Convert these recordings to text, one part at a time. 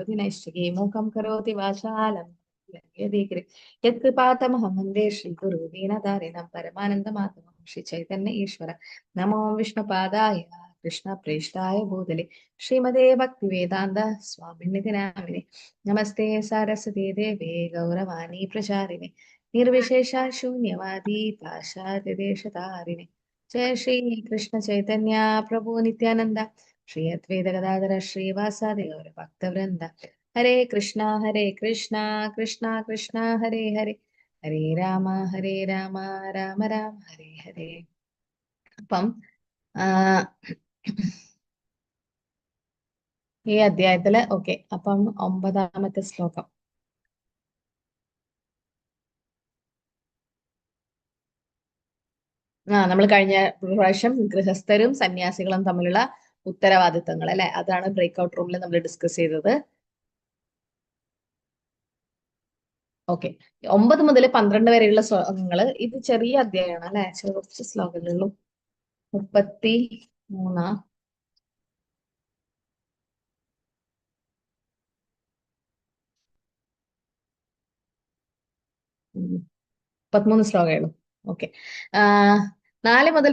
करोति नैष्टिकी मूकं करोति वाचालं यत्कृपातमहं वन्दे श्रीगुरु दीनतारिणं परमानन्दमाधवं श्रीचैतन्य ईश्वर नमो विष्णुपादाय कृष्णप्रेष्ठाय भूतले श्रीमते भक्तिवेदान्त स्वामिनिधि नामिने नमस्ते सारस्वती देवे गौरवाणी प्रचारिणे निर्विशेष शून्यवादी पाशाद्यदेशतारिणे जय श्री कृष्ण चैतन्य प्रभु नित्यानंद श्री अद्वैत गदाधर श्रीवासादि गौर भक्तवृंद हरे कृष्णा कृष्णा कृष्णा हरे हरे हरे राम राम राम हरे हरे അപ്പം ഈ അധ്യായത്തില് ഓക്കെ അപ്പം 9ാമത്തെ ശ്ലോകം നമ്മൾ കഴിഞ്ഞ പ്രാവശ്യം ഗൃഹസ്ഥരും സന്യാസികളും തമ്മിലുള്ള ഉത്തരവാദിത്തങ്ങൾ അല്ലെ, അതാണ് ബ്രേക്ക്ഔട്ട് റൂമിൽ നമ്മൾ ഡിസ്കസ് ചെയ്തത്. ഓക്കെ, 9 മുതൽ 12 വരെയുള്ള ശ്ലോകങ്ങള് ഇത് ചെറിയ അധ്യായമാണ് അല്ലെ, കുറച്ച് ശ്ലോകങ്ങളുള്ളൂ. 33 33 ശ്ലോകമുള്ളൂ. ഓക്കെ, 9 മുതൽ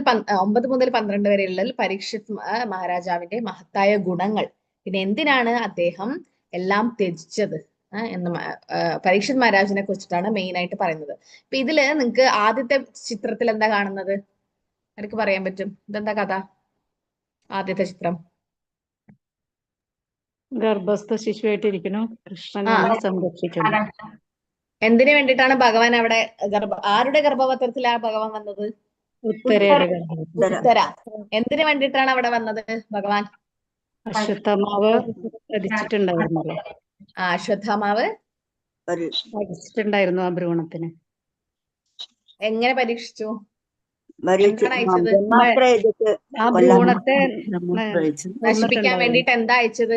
12 വരെയുള്ള പരീക്ഷിത് മഹാരാജാവിന്റെ മഹത്തായ ഗുണങ്ങൾ, പിന്നെ എന്തിനാണ് അദ്ദേഹം എല്ലാം ത്യജിച്ചത് എന്ന് പരീക്ഷിത് മഹാരാജിനെ കുറിച്ചിട്ടാണ് മെയിൻ ആയിട്ട് പറയുന്നത്. അപ്പൊ ഇതില് നിങ്ങക്ക് ആദ്യത്തെ ചിത്രത്തിൽ എന്താ കാണുന്നത്? എനിക്ക് പറയാൻ പറ്റും, ഇതെന്താ കഥ? ആദ്യത്തെ ചിത്രം ഗർഭസ്ഥ ശിശുവായിട്ടിരിക്കുന്നു, കൃഷ്ണനാണ് സംരക്ഷിക്കുന്നത്. എന്തിനു വേണ്ടിയിട്ടാണ് ഭഗവാൻ അവിടെ ആരുടെ ഗർഭപത്രത്തിലാ ഭഗവാൻ വന്നത്? ഉത്തര. എന്തിനു വേണ്ടിയിട്ടാണ് അവിടെ വന്നത് ഭഗവാൻ? അശ്വത്ഥമാവ് പതിച്ചിട്ടുണ്ടായിരുന്നല്ലോ. അശ്വത്ഥമാവ് പതിച്ചിട്ടുണ്ടായിരുന്നു ആ ഭ്രൂണത്തിന്. എങ്ങനെ പരീക്ഷിച്ചു? ആ ഭ്രൂണത്തെ നശിപ്പിക്കാൻ വേണ്ടിട്ട് എന്താ അയച്ചത്?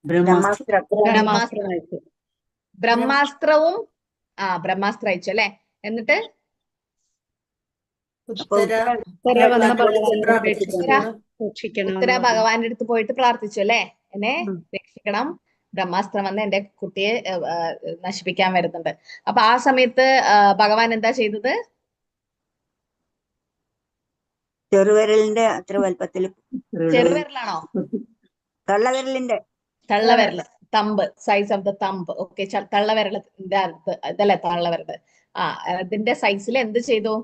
ബ്രഹ്മാസ്ത്രവും ബ്രഹ്മാസ്ത്രം അയച്ചു അല്ലെ. എന്നിട്ട് ഉത്തര ഭഗവാന്റെ അടുത്ത് പോയിട്ട് പ്രാർത്ഥിച്ചു അല്ലെ, എന്നെ രക്ഷിക്കണം, ബ്രഹ്മാസ്ത്രം വന്ന് എന്റെ കുട്ടിയെ നശിപ്പിക്കാൻ വരുന്നുണ്ട്. അപ്പൊ ആ സമയത്ത് ഭഗവാൻ എന്താ ചെയ്തത്? ചെറുവിരലിന്റെ അത്ര വലുപ്പത്തിൽ. ചെറുവിരലാണോ? തള്ളവിരല്, thumb, size of the thumb. Okay, തള്ളവിരലിന്റെ ഇതല്ലേ തള്ളവിരല്. അതിന്റെ സൈസിൽ എന്ത് ചെയ്തു?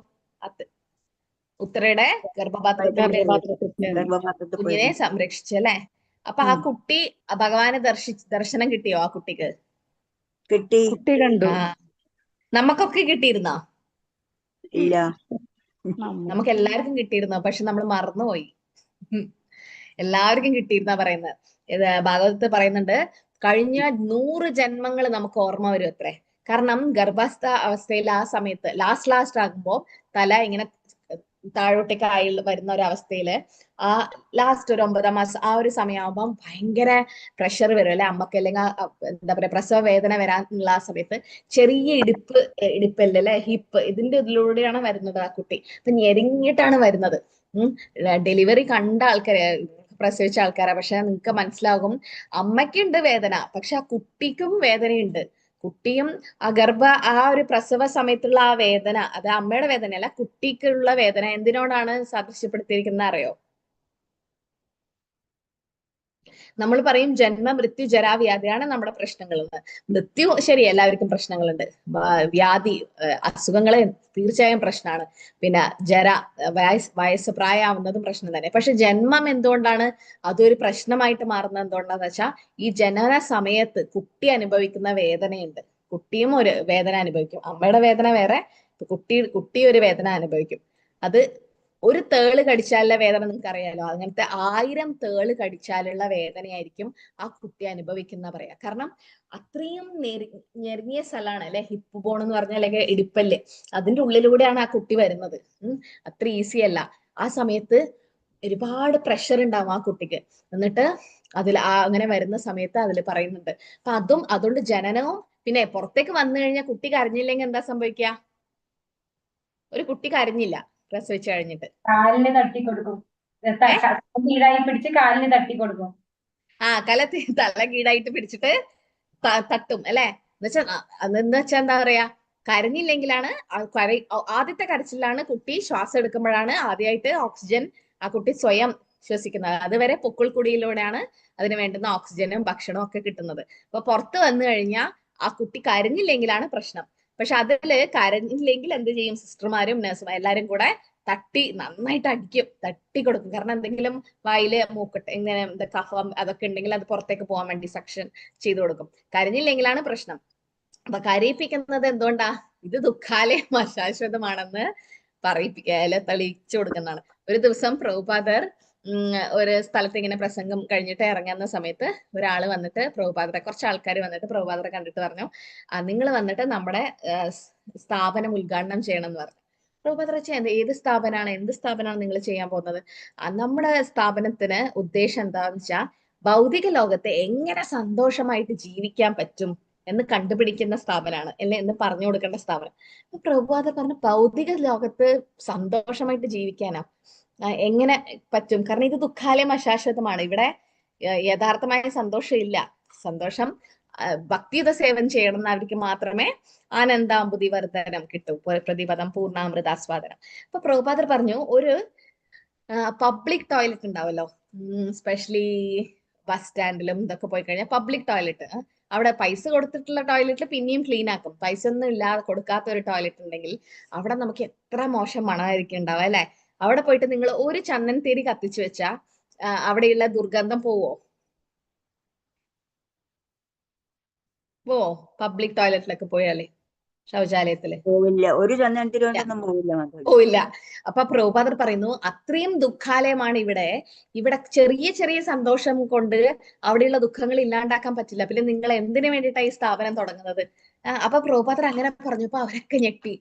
ഉത്തരയുടെ ഗർഭപാത്രത്തിന്റെ കുഞ്ഞിനെ സംരക്ഷിച്ചല്ലേ. അപ്പൊ ആ കുട്ടി ഭഗവാനെ ദർശനം കിട്ടിയോ? ആ കുട്ടിക്ക് കണ്ടു. നമുക്കൊക്കെ കിട്ടിയിരുന്നോ? ഇല്ല, നമുക്ക് എല്ലാവർക്കും കിട്ടിയിരുന്നോ? പക്ഷെ നമ്മൾ മറന്നുപോയി. എല്ലാവർക്കും കിട്ടിയിരുന്ന പറയുന്നത്. ഇത് ഭാഗവതത്തിൽ പറയുന്നുണ്ട്, കഴിഞ്ഞ 100 ജന്മങ്ങൾ നമുക്ക് ഓർമ്മ വരും അത്രേ. കാരണം ഗർഭസ്ഥ അവസ്ഥയിൽ ആ സമയത്ത് ലാസ്റ്റ് ആകുമ്പോ തല ഇങ്ങനെ താഴോട്ടേക്ക് വരുന്ന ഒരു അവസ്ഥയില് ആ ലാസ്റ്റ് ഒരു 9ാം മാസം ആ ഒരു സമയമാകുമ്പോൾ ഭയങ്കര പ്രഷർ വരും അല്ലെ അമ്മക്ക്, അല്ലെങ്കിൽ എന്താ പറയാ പ്രസവ വേദന വരാനുള്ള ആ സമയത്ത് ചെറിയ ഇടുപ്പല്ലേ അല്ലെ, ഹിപ്പ്, ഇതിന്റെ ഇതിലൂടെയാണ് വരുന്നത് ആ കുട്ടി. അപ്പൊ ഞെരിങ്ങിട്ടാണ് വരുന്നത്. ഡെലിവറി കണ്ട ആൾക്കാരെ, പ്രസവിച്ച ആൾക്കാരാ. പക്ഷെ നിങ്ങൾക്ക് മനസ്സിലാകും അമ്മയ്ക്കുണ്ട് വേദന, പക്ഷെ ആ കുട്ടിക്കും വേദനയുണ്ട്. കുട്ടിയും ആ ഒരു പ്രസവ സമയത്തുള്ള ആ വേദന, അത് അമ്മയുടെ വേദനയല്ല, കുട്ടിക്കുള്ള വേദന എന്തിനോടാണ് സാദൃശ്യപ്പെടുത്തിയിരിക്കുന്നത് അറിയോ? നമ്മൾ പറയും ജന്മ മൃത്യു ജരാവ്യാധിയാണ് നമ്മുടെ പ്രശ്നങ്ങൾ. മൃത്യു ശരി, എല്ലാവർക്കും പ്രശ്നങ്ങളുണ്ട്. വ്യാധി, അസുഖങ്ങളെ തീർച്ചയായും പ്രശ്നമാണ്. പിന്നെ വയസ്സ് പ്രായമാവുന്നതും പ്രശ്നം തന്നെ. പക്ഷെ ജന്മം എന്തുകൊണ്ടാണ് അതൊരു പ്രശ്നമായിട്ട് മാറുന്നത്? എന്തുകൊണ്ടാന്ന് വെച്ചാൽ ഈ ജനന സമയത്ത് കുട്ടി അനുഭവിക്കുന്ന വേദനയുണ്ട്. കുട്ടിയും ഒരു വേദന അനുഭവിക്കും. അമ്മയുടെ വേദന വേറെ, കുട്ടി ഒരു വേദന അനുഭവിക്കും. അത് ഒരു തേള് കടിച്ചാലുള്ള വേദന നിങ്ങൾക്ക് അറിയാലോ. അങ്ങനത്തെ 1000 തേള് കടിച്ചാലുള്ള വേദനയായിരിക്കും ആ കുട്ടി അനുഭവിക്കുന്ന പറയാ. കാരണം അത്രയും ഞെരുങ്ങിയ സ്ഥലമാണ് അല്ലെ, ഹിപ്പ് ബോൺ എന്ന് പറഞ്ഞാൽ, അല്ലെങ്കിൽ ഇടുപ്പല്ലേ, അതിന്റെ ഉള്ളിലൂടെയാണ് ആ കുട്ടി വരുന്നത്. അത്ര ഈസി അല്ല. ആ സമയത്ത് ഒരുപാട് പ്രഷർ ഉണ്ടാവും ആ കുട്ടിക്ക്. എന്നിട്ട് അങ്ങനെ വരുന്ന സമയത്ത് അതിൽ പറയുന്നുണ്ട്. അപ്പൊ അതുകൊണ്ട് ജനനവും, പിന്നെ പുറത്തേക്ക് വന്നു കഴിഞ്ഞാൽ കുട്ടി കരഞ്ഞില്ലെങ്കിൽ എന്താ സംഭവിക്കുക? ഒരു കുട്ടി കരഞ്ഞില്ല പ്രസവിച്ചു കഴിഞ്ഞിട്ട്, കാലിന് തട്ടിക്കൊടുക്കും, കീഴായി പിടിച്ച് കാലിന് തട്ടിക്കൊടുക്കും. തല കീഴായിട്ട് പിടിച്ചിട്ട് തട്ടും അല്ലെ. എന്നുവെച്ചാ എന്താ പറയാ, കരഞ്ഞില്ലെങ്കിലാണ് ആദ്യത്തെ കരച്ചിലാണ് കുട്ടി ശ്വാസം എടുക്കുമ്പോഴാണ് ആദ്യമായിട്ട് ഓക്സിജൻ ആ കുട്ടി സ്വയം ശ്വസിക്കുന്നത്. അതുവരെ പൊക്കിൾക്കുടിയിലൂടെയാണ് അതിന് വേണ്ടുന്ന ഓക്സിജനും ഭക്ഷണവും ഒക്കെ കിട്ടുന്നത്. അപ്പൊ പുറത്ത് വന്നു കഴിഞ്ഞാൽ ആ കുട്ടി കരഞ്ഞില്ലെങ്കിലാണ് പ്രശ്നം. പക്ഷെ അതില് കരഞ്ഞില്ലെങ്കിൽ എന്ത് ചെയ്യും, സിസ്റ്റർമാരും നഴ്സുമാരും എല്ലാരും കൂടെ നന്നായിട്ട് അടിക്കും, തട്ടി കൊടുക്കും. കാരണം എന്തെങ്കിലും വായില് മൂക്കട്ടെ ഇങ്ങനെ കഫം അതൊക്കെ ഉണ്ടെങ്കിൽ അത് പുറത്തേക്ക് പോകാൻ വേണ്ടി സക്ഷൻ ചെയ്തു കൊടുക്കും. കരഞ്ഞില്ലെങ്കിലാണ് പ്രശ്നം. അപ്പൊ കരയിപ്പിക്കുന്നത് എന്തുകൊണ്ടാ? ഇത് ദുഃഖാലയം അശാശ്വതമാണെന്ന് തെളിയിച്ചു കൊടുക്കുന്നതാണ്. ഒരു ദിവസം പ്രഭുപാദർ ഒരു സ്ഥലത്ത് ഇങ്ങനെ പ്രസംഗം കഴിഞ്ഞിട്ട് ഇറങ്ങുന്ന സമയത്ത് ഒരാള് വന്നിട്ട് കുറച്ച് ആൾക്കാർ വന്നിട്ട് പ്രഭുപാദരെ കണ്ടിട്ട് പറഞ്ഞു, നിങ്ങൾ വന്നിട്ട് നമ്മുടെ സ്ഥാപനം ഉദ്ഘാടനം ചെയ്യണം എന്ന് പറഞ്ഞു. പ്രഭുപാദർ വെച്ചാൽ ഏത് സ്ഥാപനമാണ്, എന്ത് സ്ഥാപനമാണ് നിങ്ങൾ ചെയ്യാൻ പോകുന്നത്? നമ്മുടെ സ്ഥാപനത്തിന് ഉദ്ദേശം എന്താന്ന് വെച്ചാൽ ഭൗതിക ലോകത്തെ എങ്ങനെ സന്തോഷമായിട്ട് ജീവിക്കാൻ പറ്റും എന്ന് കണ്ടുപിടിക്കുന്ന സ്ഥാപനമാണ് എന്ന് പറഞ്ഞു കൊടുക്കേണ്ട സ്ഥാപനം. അപ്പൊ പ്രഭുപാദർ പറഞ്ഞു, ഭൗതിക ലോകത്ത് സന്തോഷമായിട്ട് ജീവിക്കാനാ എങ്ങനെ പറ്റും? കാരണം ഇത് ദുഃഖാലയം അശാശ്വതമാണ്. ഇവിടെ യഥാർത്ഥമായ സന്തോഷം ഇല്ല. സന്തോഷം ഭക്തിയുത സേവനം ചെയ്യണമെന്നവർക്ക് മാത്രമേ ആനന്ദാംബുതി വർദ്ധനം കിട്ടൂ, പ്രതിപദം പൂർണ്ണാമൃതാസ്വാദനം. അപ്പൊ പ്രഭുപാദർ പറഞ്ഞു, ഒരു പബ്ലിക് ടോയ്ലറ്റ് ഉണ്ടാവല്ലോ, സ്പെഷ്യലി ബസ് സ്റ്റാൻഡിലും ഇതൊക്കെ പോയി കഴിഞ്ഞാൽ പബ്ലിക് ടോയ്ലറ്റ്, അവിടെ പൈസ കൊടുത്തിട്ടുള്ള ടോയ്ലറ്റിൽ പിന്നെയും ക്ലീൻ ആക്കും. പൈസ ഒന്നും ഇല്ലാതെ കൊടുക്കാത്ത ഒരു ടോയ്ലറ്റ് ഉണ്ടെങ്കിൽ അവിടെ നമുക്ക് എത്ര മോശം മണമായിരിക്കും ഉണ്ടാവുക അല്ലെ. അവിടെ പോയിട്ട് നിങ്ങൾ ഒരു ചന്ദൻ തിരി കത്തിച്ചു വെച്ചാ അവിടെയുള്ള ദുർഗന്ധം പോവോ? പബ്ലിക് ടോയ്ലറ്റിലൊക്കെ പോയാലേ, ശൗചാലയത്തില് പോവില്ല. ഒരു ചന്ദനത്തിരി കൊണ്ടൊന്നും പോവില്ല. പോയില്ല. അപ്പൊ പ്രഭുപാദർ പറയുന്നു, അത്രയും ദുഃഖാലയമാണ് ഇവിടെ. ഇവിടെ ചെറിയ ചെറിയ സന്തോഷം കൊണ്ട് അവിടെയുള്ള ദുഃഖങ്ങൾ ഇല്ലാണ്ടാക്കാൻ പറ്റില്ല. പിന്നെ നിങ്ങൾ എന്തിനു വേണ്ടിയിട്ടാണ് ഈ സ്ഥാപനം തുടങ്ങുന്നത്? അപ്പൊ പ്രഭുപാദർ അങ്ങനെ പറഞ്ഞപ്പോ അവരൊക്കെ ഞെട്ടി.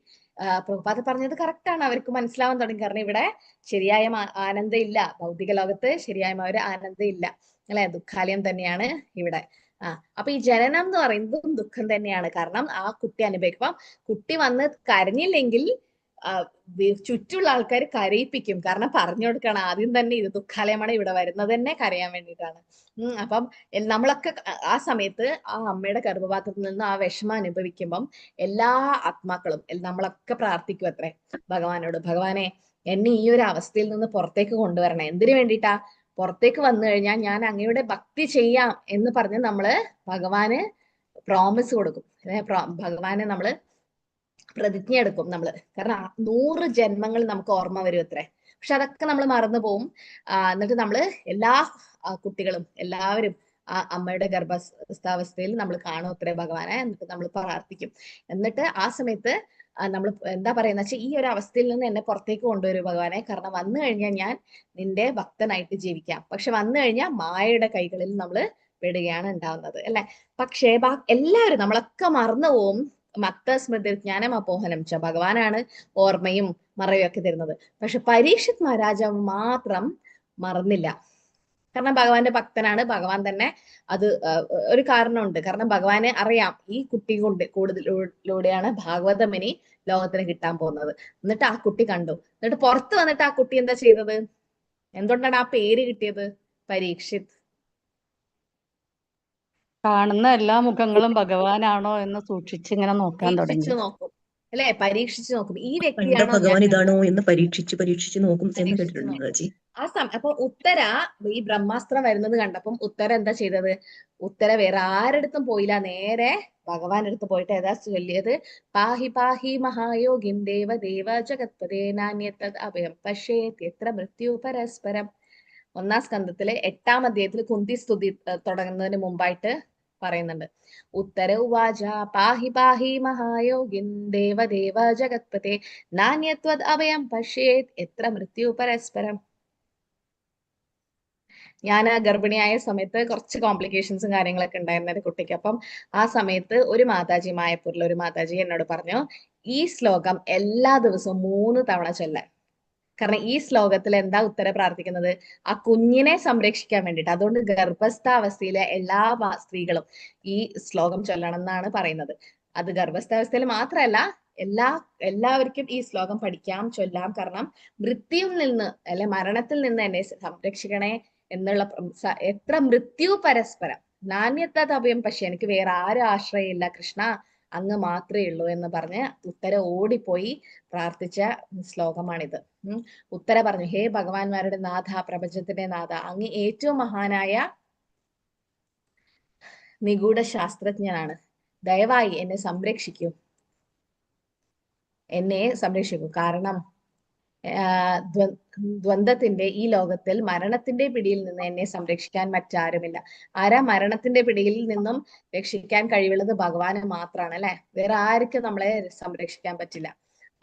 പ്രഭുപാദർ പറഞ്ഞത് കറക്റ്റ് ആണ്, അവർക്ക് മനസ്സിലാവാൻ തുടങ്ങി. കാരണം ഇവിടെ ശരിയായ ആനന്ദം ഇല്ല, ഭൗതിക ലോകത്ത് ശരിയായ ഒരു ആനന്ദം ഇല്ല അല്ലെ. ദുഃഖാലയം തന്നെയാണ് ഇവിടെ. അപ്പൊ ഈ ജനനം എന്ന് പറയുന്നതും ദുഃഖം തന്നെയാണ്. കാരണം ആ കുട്ടി അനുഭവിക്കുമ്പോ കുട്ടി വന്ന് കരഞ്ഞില്ലെങ്കിൽ ചുറ്റുള്ള ആൾക്കാർ കരയിപ്പിക്കും. കാരണം പറഞ്ഞു കൊടുക്കണം ആദ്യം തന്നെ, ഇത് ദുഃഖാലയമാണ്, ഇവിടെ വരുന്നത് തന്നെ കരയാൻ വേണ്ടിയിട്ടാണ്. അപ്പം നമ്മളൊക്കെ ആ സമയത്ത് ആ അമ്മയുടെ ഗർഭപാത്രത്തിൽ നിന്ന് ആ വിഷമം അനുഭവിക്കുമ്പം എല്ലാ ആത്മാക്കളും നമ്മളൊക്കെ പ്രാർത്ഥിക്കും അത്രേ ഭഗവാനോട്, ഭഗവാനെ എന്നെ ഈ ഒരു അവസ്ഥയിൽ നിന്ന് പുറത്തേക്ക് കൊണ്ടുവരണേ. എന്തിനു വേണ്ടിയിട്ടാ? പുറത്തേക്ക് വന്നു കഴിഞ്ഞാൽ ഞാൻ അങ്ങയുടെ ഭക്തി ചെയ്യാം എന്ന് പറഞ്ഞ് നമ്മള് ഭഗവാന് പ്രോമിസ് കൊടുക്കും. ഭഗവാനെ നമ്മള് പ്രതിജ്ഞ എടുക്കും നമ്മള്. കാരണം 100 ജന്മങ്ങൾ നമുക്ക് ഓർമ്മ വരും അത്രേ. പക്ഷെ അതൊക്കെ നമ്മൾ മറന്നു പോവും. എന്നിട്ട് നമ്മള് എല്ലാ കുട്ടികളും എല്ലാവരും ആ അമ്മയുടെ ഗർഭാവസ്ഥയിൽ നമ്മൾ കാണും അത്രേ ഭഗവാനെ. എന്നിട്ട് നമ്മൾ പ്രാർത്ഥിക്കും. എന്നിട്ട് ആ സമയത്ത് നമ്മൾ എന്താ പറയുന്ന വെച്ചാൽ, ഈ ഒരു അവസ്ഥയിൽ നിന്ന് എന്നെ പുറത്തേക്ക് കൊണ്ടുവരും ഭഗവാനെ. കാരണം വന്നു കഴിഞ്ഞാൽ ഞാൻ നിന്റെ ഭക്തനായിട്ട് ജീവിക്കാം. പക്ഷെ വന്നു കഴിഞ്ഞാൽ മായയുടെ കൈകളിൽ നമ്മൾ പെടുകയാണ് ഉണ്ടാവുന്നത് അല്ലെ. പക്ഷേ എല്ലാവരും നമ്മളൊക്കെ മറന്നു പോവും. മത്തസ്മൃതി ജ്ഞാനം അപോഹനം ച, ഭഗവാനാണ് ഓർമ്മയും മറവിയും ഒക്കെ തരുന്നത്. പക്ഷെ പരീക്ഷിത് മഹാരാജാവ് മാത്രം മറന്നില്ല. കാരണം ഭഗവാന്റെ ഭക്തനാണ്. ഭഗവാൻ തന്നെ അത് ഒരു കാരണമുണ്ട്. കാരണം ഭഗവാനെ അറിയാം ഈ കുട്ടി കൊണ്ട് കൂടുതലൂടെയാണ് ഭാഗവതം ഇനി ലോകത്തിന് കിട്ടാൻ പോകുന്നത്. എന്നിട്ട് ആ കുട്ടി കണ്ടു. എന്നിട്ട് പുറത്ത് വന്നിട്ട് ആ കുട്ടി എന്താ ചെയ്തത്? എന്തുകൊണ്ടാണ് ആ പേര് കിട്ടിയത് പരീക്ഷിത്? കാണുന്ന എല്ലാ മുഖങ്ങളും ഭഗവാനാണോ എന്ന് സൂക്ഷിച്ച് ഇങ്ങനെ നോക്കാൻ തുടങ്ങി. നോക്കും അല്ലെ, പരീക്ഷിച്ചു നോക്കും. ഈ കണ്ട വ്യക്തിയാണോ ഭഗവാൻ ഇതാണോ എന്ന് പരീക്ഷിച്ച് നോക്കും എന്ന് കേട്ടിട്ടുണ്ട് രാജി. ആ സമയം അപ്പൊ ഉത്തര ഈ ബ്രഹ്മാസ്ത്രം വരുന്നത് കണ്ടപ്പം ഉത്തര എന്താ ചെയ്തത്? ഉത്തര വേറെ ആരടുത്തും പോയില്ല, നേരെ ഭഗവാന്റെ അടുത്ത് പോയിട്ട് ഏതാ ചൊല്ലിയത്? പാഹി പാഹി മഹായോഗിം ദേവ ദേവ ജഗത്പദേ നാന്യതദ് അഭയം പശ്യേത് യത്ര മൃത്യു പരസ്പരം. 1-ാം സ്കന്ധത്തിലെ 8-ാം അധ്യായത്തിൽ കുന്തി സ്തുതി തുടങ്ങുന്നതിന് മുമ്പായിട്ട് പറയുന്നുണ്ട്. ഉത്തര ഉവാച പാഹി പാഹി മഹായോഗിൻ ദേവ ദേവ ജഗത്പതേ നാന്യത്വദ് അഭയം പശ്യേത് എത്ര മൃത്യു പരസ്പരം. ഞാൻ ഗർഭിണിയായ സമയത്ത് കുറച്ച് കോംപ്ലിക്കേഷൻസും കാര്യങ്ങളൊക്കെ ഉണ്ടായിരുന്ന ഒരു കുട്ടിക്ക്. അപ്പം ആ സമയത്ത് ഒരു മാതാജി, മായപ്പൂരിലെ ഒരു മാതാജി എന്നോട് പറഞ്ഞു, ഈ ശ്ലോകം എല്ലാ ദിവസവും 3 തവണ ചൊല്ലാൻ. കാരണം ഈ ശ്ലോകത്തിൽ എന്താ ഉത്തര പ്രാർത്ഥിക്കുന്നത്? ആ കുഞ്ഞിനെ സംരക്ഷിക്കാൻ വേണ്ടിയിട്ട്. അതുകൊണ്ട് ഗർഭസ്ഥാവസ്ഥയിലെ എല്ലാ സ്ത്രീകളും ഈ ശ്ലോകം ചൊല്ലണം എന്നാണ് പറയുന്നത്. അത് ഗർഭസ്ഥാവസ്ഥയിൽ മാത്രമല്ല, എല്ലാവർക്കും ഈ ശ്ലോകം പഠിക്കാം, ചൊല്ലാം. കാരണം മൃത്യുവിൽ നിന്ന് മരണത്തിൽ നിന്ന് എന്നെ സംരക്ഷിക്കണേ എന്നുള്ള എത്ര മൃത്യു പരസ്പരം. നാണ്യത്തത് അഭയം പക്ഷെ എനിക്ക് വേറെ ആരും ആശ്രയമില്ല കൃഷ്ണ, അങ്ങ് മാത്രമേ ഉള്ളൂ എന്ന് പറഞ്ഞ് ഉത്തര ഓടിപ്പോയി പ്രാർത്ഥിച്ച ശ്ലോകമാണിത്. ഉത്തര പറഞ്ഞു, ഹേ ഭഗവാന്മാരുടെ നാഥ, പ്രപഞ്ചത്തിന്റെ നാഥ, അങ്ങ് ഏറ്റവും മഹാനായ നിഗൂഢ ശാസ്ത്രജ്ഞനാണ്. ദയവായി എന്നെ സംരക്ഷിക്കൂ, കാരണം ദ്വന്ദ്വത്തിന്റെ ഈ ലോകത്തിൽ മരണത്തിന്റെ പിടിയിൽ നിന്ന് എന്നെ സംരക്ഷിക്കാൻ മറ്റാരുമില്ല. ആരാ മരണത്തിന്റെ പിടിയിൽ നിന്നും രക്ഷിക്കാൻ കഴിവുള്ളത്? ഭഗവാന് മാത്രമാണ് അല്ലെ, വേറെ ആർക്കും നമ്മളെ സംരക്ഷിക്കാൻ പറ്റില്ല,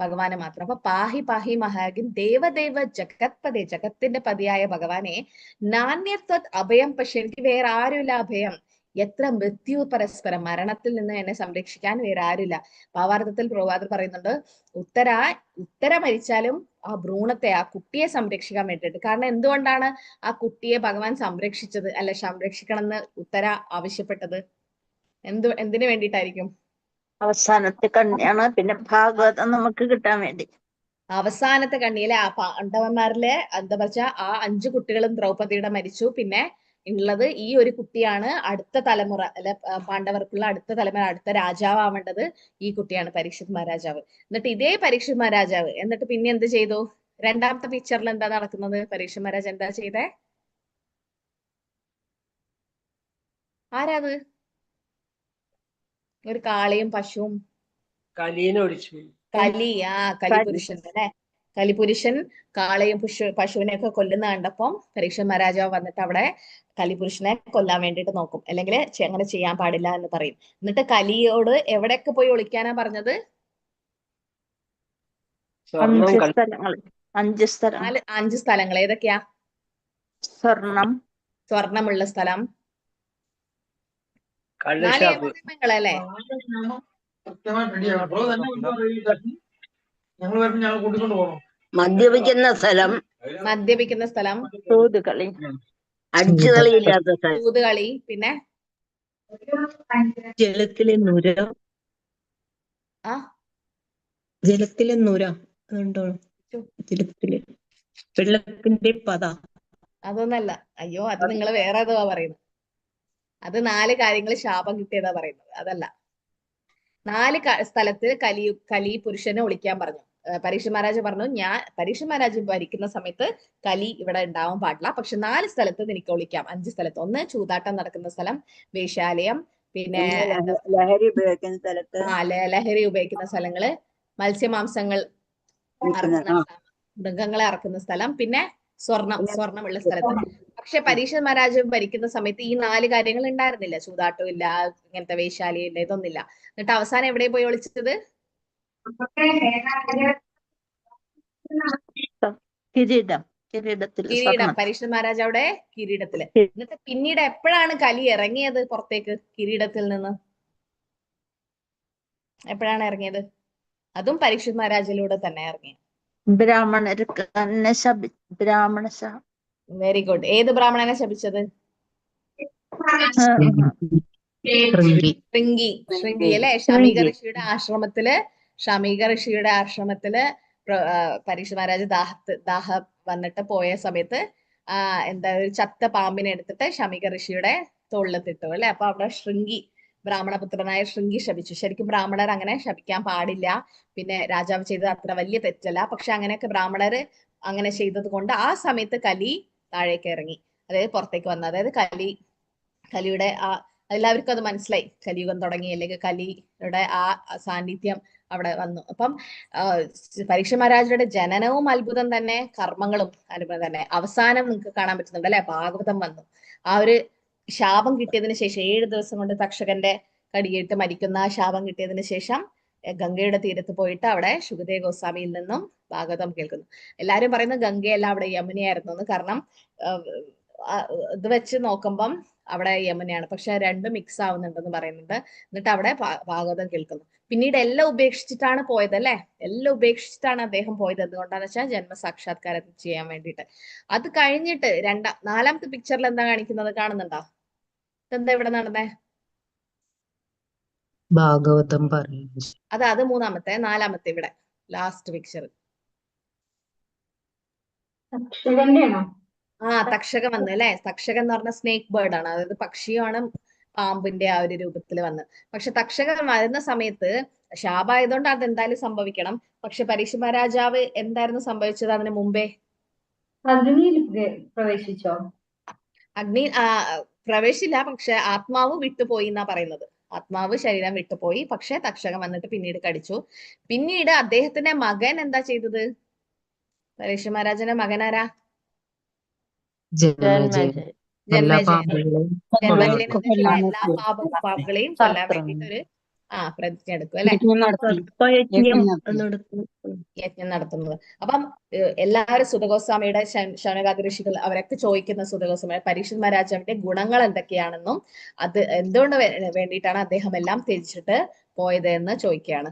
ഭഗവാന് മാത്രം. അപ്പൊ പാഹി പാഹി മഹാഗിൻ ദേവദേവ ജഗത്പതേ, ജഗത്തിന്റെ പതിയായ ഭഗവാനെ, നാണ്യത്വത് അഭയം പക്ഷെ എനിക്ക് വേറെ ആരുമില്ല അഭയം. എത്ര മൃത്യു പരസ്പരം, മരണത്തിൽ നിന്ന് എന്നെ സംരക്ഷിക്കാൻ വേറെ ആരുമില്ല. ഭാവാർത്ഥത്തിൽ പ്രഭാതർ പറയുന്നുണ്ട്, ഉത്തര മരിച്ചാലും ആ ഭ്രൂണത്തെ, ആ കുട്ടിയെ സംരക്ഷിക്കാൻ വേണ്ടിയിട്ട്. കാരണം എന്തുകൊണ്ടാണ് ആ കുട്ടിയെ ഭഗവാൻ സംരക്ഷിച്ചത്, അല്ലെ സംരക്ഷിക്കണം എന്ന് ഉത്തര ആവശ്യപ്പെട്ടത്? എന്തിനു വേണ്ടിയിട്ടായിരിക്കും? അവസാനത്തെ കണ്ണിയാണ്, പിന്നെ ഭാഗവതം നമുക്ക് കിട്ടാൻ വേണ്ടി. അവസാനത്തെ കണ്ണിയിലെ ആ പാണ്ഡവന്മാരിലെ എന്താ വെച്ചാ ആ 5 കുട്ടികളും ദ്രൗപദിയുടെ മരിച്ചു. പിന്നെ ഉള്ളത് ഈ ഒരു കുട്ടിയാണ്, അടുത്ത തലമുറ അല്ലെ, പാണ്ഡവർക്കുള്ള അടുത്ത തലമുറ, അടുത്ത രാജാവ് ആവേണ്ടത് ഈ കുട്ടിയാണ്, പരീക്ഷിത് മഹാരാജാവ്. എന്നിട്ട് ഇതേ പരീക്ഷിത് മഹാരാജാവ് എന്നിട്ട് പിന്നെ എന്ത് ചെയ്തു? രണ്ടാമത്തെ പിക്ചറിൽ എന്താ നടക്കുന്നത്? പരീക്ഷിത് മഹാരാജ് എന്താ ചെയ്തേ? ആരാത്? ഒരു കാളയും പശുവും കലിപുരുഷൻ അല്ലെ, കലിപുരുഷൻ കാളയും പശുവിനെ ഒക്കെ കൊല്ലുന്ന കണ്ടപ്പം പരീക്ഷിത് മഹാരാജാവ് വന്നിട്ട് അവിടെ കലിപുരുഷനെ കൊല്ലാൻ വേണ്ടിട്ട് നോക്കും, അല്ലെങ്കിൽ അങ്ങനെ ചെയ്യാൻ പാടില്ല എന്ന് പറയും. എന്നിട്ട് കലിയോട് എവിടെയൊക്കെ പോയി ഒളിക്കാനാ പറഞ്ഞത്? 5 സ്ഥലങ്ങൾ. ഏതൊക്കെയാ? സ്വർണമുള്ള സ്ഥലം, 4 യമനിയമങ്ങളല്ലേ? മദ്യപിക്കുന്ന സ്ഥലം, ചൂതുകളി, പിന്നെ ജലത്തിലെ നുര, അതുണ്ടോ? വെള്ളത്തിന്റെ പത, അതൊന്നല്ല. അയ്യോ, അത് നിങ്ങൾ വേറെ ഏതോ പറയുന്നത്. അത് 4 കാര്യങ്ങൾ ശാപം കിട്ടിയതാ പറയുന്നത്, അതല്ല. 4 സ്ഥലത്ത് കലി പുരുഷനെ ഒളിക്കാൻ പറഞ്ഞു. പരീക്ഷിത് മഹാരാജ് പറഞ്ഞു, പരീക്ഷിത് മഹാരാജ് ഭരിക്കുന്ന സമയത്ത് കലി ഇവിടെ ഉണ്ടാവാൻ പാടില്ല, പക്ഷെ 4 സ്ഥലത്ത് എനിക്ക് ഒളിക്കാം. 5 സ്ഥലത്ത്. ഒന്ന് ചൂതാട്ടം നടക്കുന്ന സ്ഥലം, വേശ്യാലയം, പിന്നെ ലഹരി ഉപയോഗിക്കുന്ന സ്ഥലത്ത്, ലഹരി ഉപയോഗിക്കുന്ന സ്ഥലങ്ങള്, മത്സ്യമാംസങ്ങൾ അറക്കുന്ന, മൃഗങ്ങളെ അറക്കുന്ന സ്ഥലം, പിന്നെ സ്വർണമുള്ള സ്ഥലത്ത്. പക്ഷെ പരീക്ഷിത് മഹാരാജ് ഭരിക്കുന്ന സമയത്ത് ഈ 4 കാര്യങ്ങൾ ഉണ്ടായിരുന്നില്ല. ചൂതാട്ടം ഇല്ല, ഇങ്ങനത്തെ വേശ്യാലയം ഇല്ല, ഇതൊന്നില്ല. എന്നിട്ട് അവസാനം എവിടെ പോയി ഒളിച്ചത്? കിരീടം, പരീക്ഷിത് മഹാരാജ് അവിടെ കിരീടത്തില്. എന്നിട്ട് പിന്നീട് എപ്പോഴാണ് കലി ഇറങ്ങിയത് പുറത്തേക്ക് കിരീടത്തിൽ നിന്ന്? എപ്പോഴാണ് ഇറങ്ങിയത്? അതും പരീക്ഷിത് മഹാരാജിലൂടെ തന്നെ ഇറങ്ങി. Very good. ഏത് ബ്രാഹ്മണനെ ശപിച്ചത്? ശൃംഗി അല്ലെ? ശമീക ഋഷിയുടെ ആശ്രമത്തില് പരീക്ഷിത് മഹാരാജ് ദാഹം വന്നിട്ട് പോയ സമയത്ത് എന്താ ഒരു ചത്ത പാമ്പിനെ എടുത്തിട്ട് ശമീക ഋഷിയുടെ തോളിലെത്തിട്ടു അല്ലെ. അപ്പൊ അവിടെ ബ്രാഹ്മണപുത്രനായ ശൃംഗി ശപിച്ചു. ശരിക്കും ബ്രാഹ്മണർ അങ്ങനെ ശപിക്കാൻ പാടില്ല. പിന്നെ രാജാവ് ചെയ്തത് അത്ര വലിയ തെറ്റല്ല, പക്ഷെ അങ്ങനെയൊക്കെ ബ്രാഹ്മണര് അങ്ങനെ ചെയ്തത് കൊണ്ട് ആ സമയത്ത് കലി താഴേക്ക് ഇറങ്ങി, അതായത് പുറത്തേക്ക് വന്നു. അതായത് കലിയുടെ എല്ലാവർക്കും അത് മനസ്സിലായി, കലിയുഗം തുടങ്ങി, അല്ലെങ്കിൽ കലിയുടെ ആ സാന്നിധ്യം അവിടെ വന്നു. അപ്പം പരീക്ഷിത് മഹാരാജയുടെ ജനനവും അത്ഭുതം തന്നെ, കർമ്മങ്ങളും അത്ഭുതം തന്നെ. അവസാനം നിങ്ങൾക്ക് കാണാൻ പറ്റുന്നുണ്ട് അല്ലെ, ഭാഗവതം വന്നു. ആ ഒരു ശാപം കിട്ടിയതിനു ശേഷം 7 ദിവസം കൊണ്ട് തക്ഷകന്റെ കടിയേറ്റ് മരിക്കുന്ന ആ ശാപം കിട്ടിയതിനു ശേഷം ഗംഗയുടെ തീരത്ത് പോയിട്ട് അവിടെ ശുകദേവ് ഗോസ്വാമിയിൽ നിന്നും ഭാഗവതം കേൾക്കുന്നു. എല്ലാരും പറയുന്നത് ഗംഗയല്ല, അവിടെ യമുനയായിരുന്നു എന്ന്. കാരണം ഇത് വെച്ച് നോക്കുമ്പം അവിടെ യമുനയാണ്, പക്ഷെ രണ്ടും മിക്സ് ആവുന്നുണ്ടെന്ന് പറയുന്നുണ്ട്. എന്നിട്ട് അവിടെ ഭാഗവതം കേൾക്കുന്നു. പിന്നീട് എല്ലാം ഉപേക്ഷിച്ചിട്ടാണ് പോയത് അല്ലെ, എല്ലാം ഉപേക്ഷിച്ചിട്ടാണ് അദ്ദേഹം പോയത്. എന്തുകൊണ്ടാന്ന് വെച്ചാൽ ജന്മസാക്ഷാത്കാരം ചെയ്യാൻ വേണ്ടിയിട്ട്. അത് കഴിഞ്ഞിട്ട് 4ാമത്തെ പിക്ചറിൽ എന്താ കാണിക്കുന്നത്? കാണുന്നുണ്ടോ? ഇതെന്താ ഇവിടെ നടന്നേ? ഭാഗവതം പറയുന്നു. അത് 3ാമത്തെ. 4ാമത്തെ ഇവിടെ ലാസ്റ്റ് പിക്ചർ. തക്ഷകൻ വന്നു അല്ലെ. തക്ഷകൻ എന്ന് പറഞ്ഞ സ്നേക്ക് ബേർഡ് ആണ്, അതായത് പക്ഷിയാണ്, പാമ്പിന്റെ ആ ഒരു രൂപത്തിൽ വന്ന്. പക്ഷെ തക്ഷകൻ വരുന്ന സമയത്ത് ശാപായതുകൊണ്ട് അതെന്തായാലും സംഭവിക്കണം. പക്ഷെ പരീക്ഷ രാജാവ് എന്തായിരുന്നു സംഭവിച്ചത് അതിന് മുമ്പേ? അഗ്നിയിൽ പ്രവേശിച്ചോ? അഗ്നി പ്രവേശില്ല, പക്ഷെ ആത്മാവ് വിട്ടുപോയി എന്നാ പറയുന്നത്. ആത്മാവ് ശരീരം വിട്ടുപോയി, പക്ഷെ തക്ഷകൻ വന്നിട്ട് പിന്നീട് കടിച്ചു. പിന്നീട് അദ്ദേഹത്തിന്റെ മകൻ എന്താ ചെയ്തത്? പരീക്ഷ മഹാരാജന്റെ മകൻ ആരാ? ജന്മജയം എല്ലാ ജന്മജയൻ. പാപങ്ങളെയും ജന്മജയൻ കൊല്ലാൻ എല്ലാ പാപങ്ങളെയും കൊല്ലാൻ വേണ്ടിട്ട് ഒരു പ്രതിജ്ഞ എടുക്കും അല്ലെ? സർപ്പയജ്ഞം യജ്ഞം നടത്തുന്നത്. അപ്പം എല്ലാവരും സുതഗോസ്വാമിയുടെ ശൗനകാദി ഋഷികൾ അവരൊക്കെ ചോദിക്കുന്ന സുതഗോസ്വാമിയുടെ പരീക്ഷത് മഹാരാജാവിന്റെ ഗുണങ്ങൾ എന്തൊക്കെയാണെന്നും അത് എന്തുകൊണ്ട് വേണ്ടിയിട്ടാണ് അദ്ദേഹം എല്ലാം ത്യജിച്ചിട്ട് പോയത് എന്ന് ചോദിക്കുകയാണ്.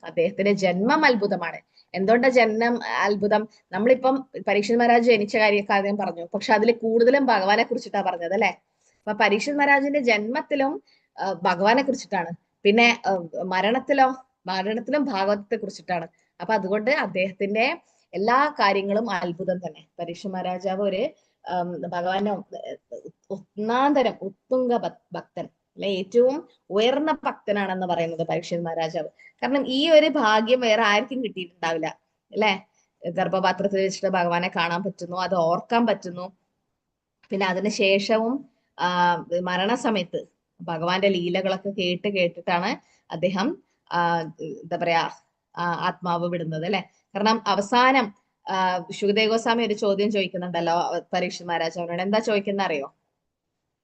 അദ്ദേഹത്തിന്റെ ജന്മം അത്ഭുതമാണ്. എന്തുകൊണ്ടാ ജന്മം അത്ഭുതം? നമ്മളിപ്പം പരീക്ഷത് മഹാരാജ് ജനിച്ച കാര്യം പറഞ്ഞു, പക്ഷെ അതിൽ കൂടുതലും ഭഗവാനെ കുറിച്ചിട്ടാ പറഞ്ഞത് അല്ലെ? അപ്പൊ പരീക്ഷത് മഹാരാജിന്റെ ജന്മത്തിലും ഭഗവാനെ കുറിച്ചിട്ടാണ്, പിന്നെ മരണത്തിലും ഭാഗവതത്തെ കുറിച്ചിട്ടാണ്. അപ്പൊ അതുകൊണ്ട് അദ്ദേഹത്തിന്റെ എല്ലാ കാര്യങ്ങളും അത്ഭുതം തന്നെ. പരീക്ഷ മഹാരാജാവ് ഒരു ഭഗവാന്റെ ഒന്നാന്തരം ഉത്തുംഗ ഭക്തൻ അല്ലെ, ഏറ്റവും ഉയർന്ന ഭക്തനാണെന്ന് പറയുന്നത് പരീക്ഷ മഹാരാജാവ്. കാരണം ഈ ഒരു ഭാഗ്യം വേറെ ആർക്കും കിട്ടിയിട്ടുണ്ടാവില്ല അല്ലെ? ഗർഭപാത്രത്തിൽ വെച്ചിട്ട് ഭഗവാനെ കാണാൻ പറ്റുന്നു, അത് ഓർക്കാൻ പറ്റുന്നു. പിന്നെ അതിനുശേഷവും മരണസമയത്ത് ഭഗവാന്റെ ലീലകളൊക്കെ കേട്ടിട്ടാണ് അദ്ദേഹം എന്താ പറയാ ആത്മാവ് വിടുന്നത് അല്ലെ? കാരണം അവസാനം ശുകദേവ് ഗോസ്വാമി ഒരു ചോദ്യം ചോദിക്കുന്നുണ്ടല്ലോ പരീക്ഷ മഹാരാജാവിനോട്. എന്താ ചോദിക്കുന്ന അറിയോ?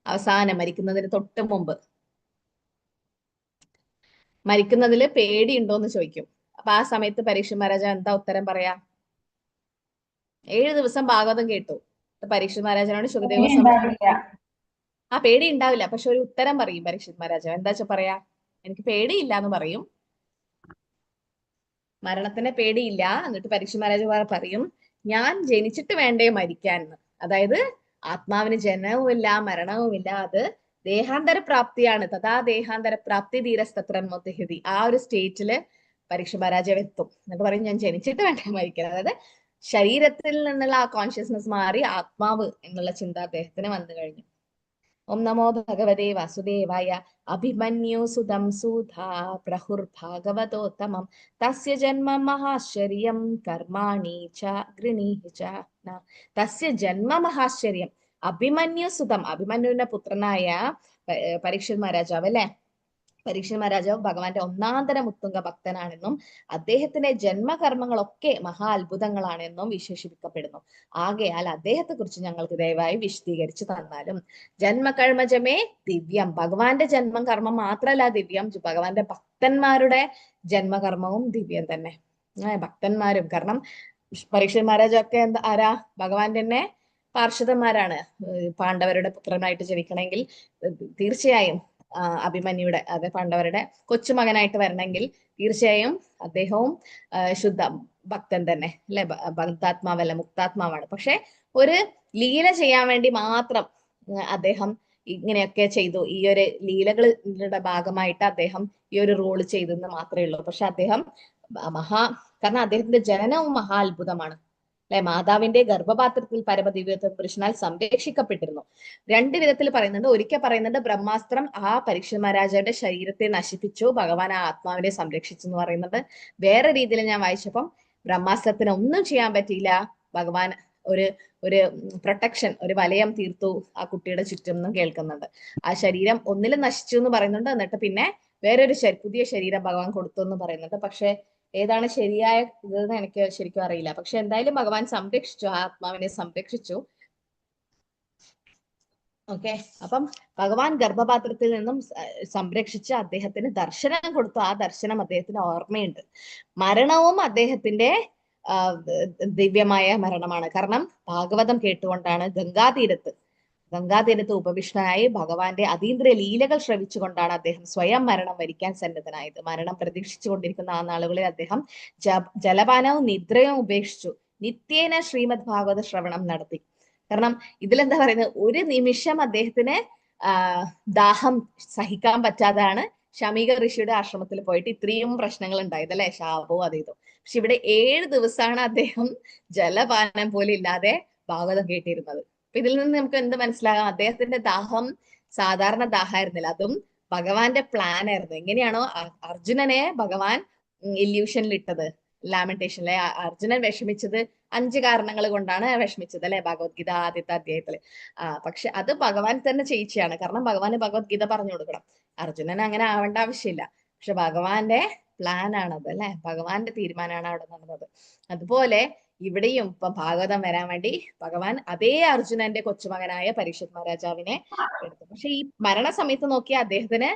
അവസാനം മരിക്കുന്നതിന് തൊട്ട് മുമ്പ് മരിക്കുന്നതില് പേടിയുണ്ടോന്ന് ചോദിക്കും. അപ്പൊ ആ സമയത്ത് പരീക്ഷ മഹാരാജാവ് എന്താ ഉത്തരം പറയാ? 7 ദിവസം ഭാഗവതം കേട്ടു. പരീക്ഷ മഹാരാജാനോട് ശുകദേവ് ഗോസ്വാമി പേടി ഉണ്ടാവില്ല, പക്ഷെ ഒരു ഉത്തരം പറയും പരീക്ഷത് മഹാരാജാവ്. എന്താ വെച്ചാ പറയാ? എനിക്ക് പേടിയില്ല എന്ന് പറയും, മരണത്തിന് പേടിയില്ല. എന്നിട്ട് പരീക്ഷ മഹാരാജാവ് പറയും, ഞാൻ ജനിച്ചിട്ട് വേണ്ടേ മരിക്കാൻ എന്ന്. അതായത് ആത്മാവിന് ജനനവുമില്ല മരണവുമില്ല, അത് ദേഹാന്തര പ്രാപ്തിയാണ്. തഥാ ദേഹാന്തര പ്രാപ്തി ധീരസ്തത്രൻ മോത്തിഹതി. ആ ഒരു സ്റ്റേറ്റില് പരീക്ഷ മഹാരാജാവ് എത്തും. എന്നിട്ട് പറയും, ഞാൻ ജനിച്ചിട്ട് വേണ്ടേ മരിക്കാൻ. അതായത് ശരീരത്തിൽ നിന്നുള്ള ആ കോൺഷ്യസ്നസ് മാറി ആത്മാവ് എന്നുള്ള ചിന്ത അദ്ദേഹത്തിന് വന്നു കഴിഞ്ഞു. ഓം നമോ ഭഗവതേ വാസുദേവായ. അഭിമന്യു സുതം സൂധാ പ്രഹുർഭാഗവതോത്തമം തസ്യ ജന്മ മഹാശ്ചര്യം കർമാണി ച ഗൃണീഹി ച. തസ്യ ജന്മ മഹാശ്ചര്യം. അഭിമന്യു സുതം, അഭിമന്യുവിന്റെ പുത്രനായ പരീക്ഷത് മഹാരാജാവ് അല്ലെ? പരീക്ഷത് മഹാരാജാവ് ഭഗവാന്റെ ഒന്നാന്തരം ഉത്തുംഗ ഭക്തനാണെന്നും അദ്ദേഹത്തിന്റെ ജന്മകർമ്മങ്ങളൊക്കെ മഹാ അത്ഭുതങ്ങളാണെന്നും വിശേഷിപ്പിക്കപ്പെടുന്നു. ആകയാൽ അദ്ദേഹത്തെ കുറിച്ച് ഞങ്ങൾക്ക് ദയവായി വിശദീകരിച്ചു തന്നാലും. ജന്മകർമ്മജമേ ദിവ്യം. ഭഗവാന്റെ ജന്മം കർമ്മം മാത്രമല്ല ദിവ്യം, ഭഗവാന്റെ ഭക്തന്മാരുടെ ജന്മകർമ്മവും ദിവ്യം തന്നെ. ഭക്തന്മാരും, കാരണം പരീക്ഷത് മഹാരാജൊക്കെ ആരാ? ഭഗവാന്റെ തന്നെ പാർഷദന്മാരാണ്. പാണ്ഡവരുടെ പുത്രനായിട്ട് ജനിക്കണമെങ്കിൽ തീർച്ചയായും അഭിമന്യുയുടെ, അത് പാണ്ഡവരുടെ കൊച്ചുമകനായിട്ട് വരണമെങ്കിൽ തീർച്ചയായും അദ്ദേഹവും ശുദ്ധ ഭക്തൻ തന്നെ അല്ലെ? ഭക്താത്മാവല്ല, മുക്താത്മാവാണ്. പക്ഷെ ഒരു ലീല ചെയ്യാൻ വേണ്ടി മാത്രം അദ്ദേഹം ഇങ്ങനെയൊക്കെ ചെയ്തു. ഈ ഒരു ലീലകളുടെ ഭാഗമായിട്ട് അദ്ദേഹം ഈ ഒരു റോള് ചെയ്തെന്ന് മാത്രമേ ഉള്ളൂ. പക്ഷെ അദ്ദേഹം കാരണം അദ്ദേഹത്തിന്റെ ജനനവും മഹാ അത്ഭുതമാണ് അല്ലെ? മാതാവിന്റെ ഗർഭപാത്രത്തിൽ പരമദിവ്യത്വ പുരുഷനാൽ സംരക്ഷിക്കപ്പെട്ടിരുന്നു. 2 വിധത്തിൽ പറയുന്നുണ്ട്. ഒരിക്കൽ പറയുന്നുണ്ട് ബ്രഹ്മാസ്ത്രം ആ പരീക്ഷത് മഹാരാജാവിന്റെ ശരീരത്തെ നശിപ്പിച്ചു, ഭഗവാൻ ആ ആത്മാവിനെ സംരക്ഷിച്ചു എന്ന് പറയുന്നുണ്ട്. വേറെ രീതിയിൽ ഞാൻ വായിച്ചപ്പം ബ്രഹ്മാസ്ത്രത്തിന് ഒന്നും ചെയ്യാൻ പറ്റിയില്ല, ഭഗവാൻ ഒരു പ്രൊട്ടക്ഷൻ, ഒരു വലയം തീർത്തു ആ കുട്ടിയുടെ ചുറ്റും എന്നും കേൾക്കുന്നുണ്ട്. ആ ശരീരം ഒന്നിലും നശിച്ചു എന്ന് പറയുന്നുണ്ട്. എന്നിട്ട് പിന്നെ വേറൊരു പുതിയ ശരീരം ഭഗവാൻ കൊടുത്തു എന്ന് പറയുന്നുണ്ട്. പക്ഷെ ഏതാണ് ശരിയായ ഇതെന്ന് എനിക്ക് ശരിക്കും അറിയില്ല. പക്ഷെ എന്തായാലും ഭഗവാൻ സംരക്ഷിച്ചു, ആ ആത്മാവിനെ സംരക്ഷിച്ചു. ഓക്കെ, അപ്പം ഭഗവാൻ ഗർഭപാത്രത്തിൽ നിന്നും സംരക്ഷിച്ച് അദ്ദേഹത്തിന് ദർശനം കൊടുത്തു. ആ ദർശനം അദ്ദേഹത്തിന് ഓർമ്മയുണ്ട്. മരണവും അദ്ദേഹത്തിന്റെ ദിവ്യമായ മരണമാണ്. കാരണം ഭാഗവതം കേട്ടുകൊണ്ടാണ് ഗംഗാതീരത്ത് ഉപവിഷ്ടനായി ഭഗവാന്റെ അതീന്ദ്രിയ ലീലകൾ ശ്രവിച്ചുകൊണ്ടാണ് അദ്ദേഹം സ്വയം മരണം വരിക്കാൻ സന്നദ്ധനായത്. മരണം പ്രതീക്ഷിച്ചു കൊണ്ടിരിക്കുന്ന ആ നാളുകളിൽ അദ്ദേഹം ജലപാനവും നിദ്രയും ഉപേക്ഷിച്ചു നിത്യേന ശ്രീമദ് ഭാഗവത ശ്രവണം നടത്തി. കാരണം ഇതിലെന്താ പറയുന്നത്, ഒരു നിമിഷം അദ്ദേഹത്തിന് ദാഹം സഹിക്കാൻ പറ്റാതാണ് ശമീക ഋഷിയുടെ ആശ്രമത്തിൽ പോയിട്ട് ഇത്രയും പ്രശ്നങ്ങൾ ഉണ്ടായത് അല്ലെ? ശാപവും അതേതും. പക്ഷെ ഇവിടെ 7 ദിവസമാണ് അദ്ദേഹം ജലപാനം പോലും ഇല്ലാതെ ഭാഗവതം കേട്ടിരുന്നത്. അപ്പൊ ഇതിൽ നിന്ന് നമുക്ക് എന്ത് മനസ്സിലാകാം? അദ്ദേഹത്തിന്റെ ദാഹം സാധാരണ ദാഹമായിരുന്നില്ല, അതും ഭഗവാന്റെ പ്ലാൻ ആയിരുന്നു. എങ്ങനെയാണോ അർജുനനെ ഭഗവാൻ ഇല്യൂഷനിൽ ഇട്ടത്, ലാമെന്റേഷനിലെ അർജുനൻ വിഷമിച്ചത് 5 കാരണങ്ങൾ കൊണ്ടാണ് വിഷമിച്ചത് അല്ലെ, ഭഗവത്ഗീത ആദ്യത്തെ അധ്യായത്തില്. പക്ഷെ അത് ഭഗവാൻ തന്നെ ചെയ്യിച്ചാണ്. കാരണം ഭഗവാന് ഭഗവത്ഗീത പറഞ്ഞു കൊടുക്കണം. അർജുനൻ അങ്ങനെ ആവേണ്ട ആവശ്യമില്ല. പക്ഷെ ഭഗവാന്റെ പ്ലാൻ ആണത് അല്ലെ, ഭഗവാന്റെ തീരുമാനമാണ് അവിടെ നടന്നത്. അതുപോലെ ഇവിടെയും ഇപ്പൊ ഭാഗവതം വരാൻ വേണ്ടി ഭഗവാൻ അതേ അർജുനന്റെ കൊച്ചുമകനായ പരീക്ഷിത് മഹാരാജാവിനെ എടുത്തു. പക്ഷെ ഈ മരണസമയത്ത് നോക്കിയാൽ അദ്ദേഹത്തിന്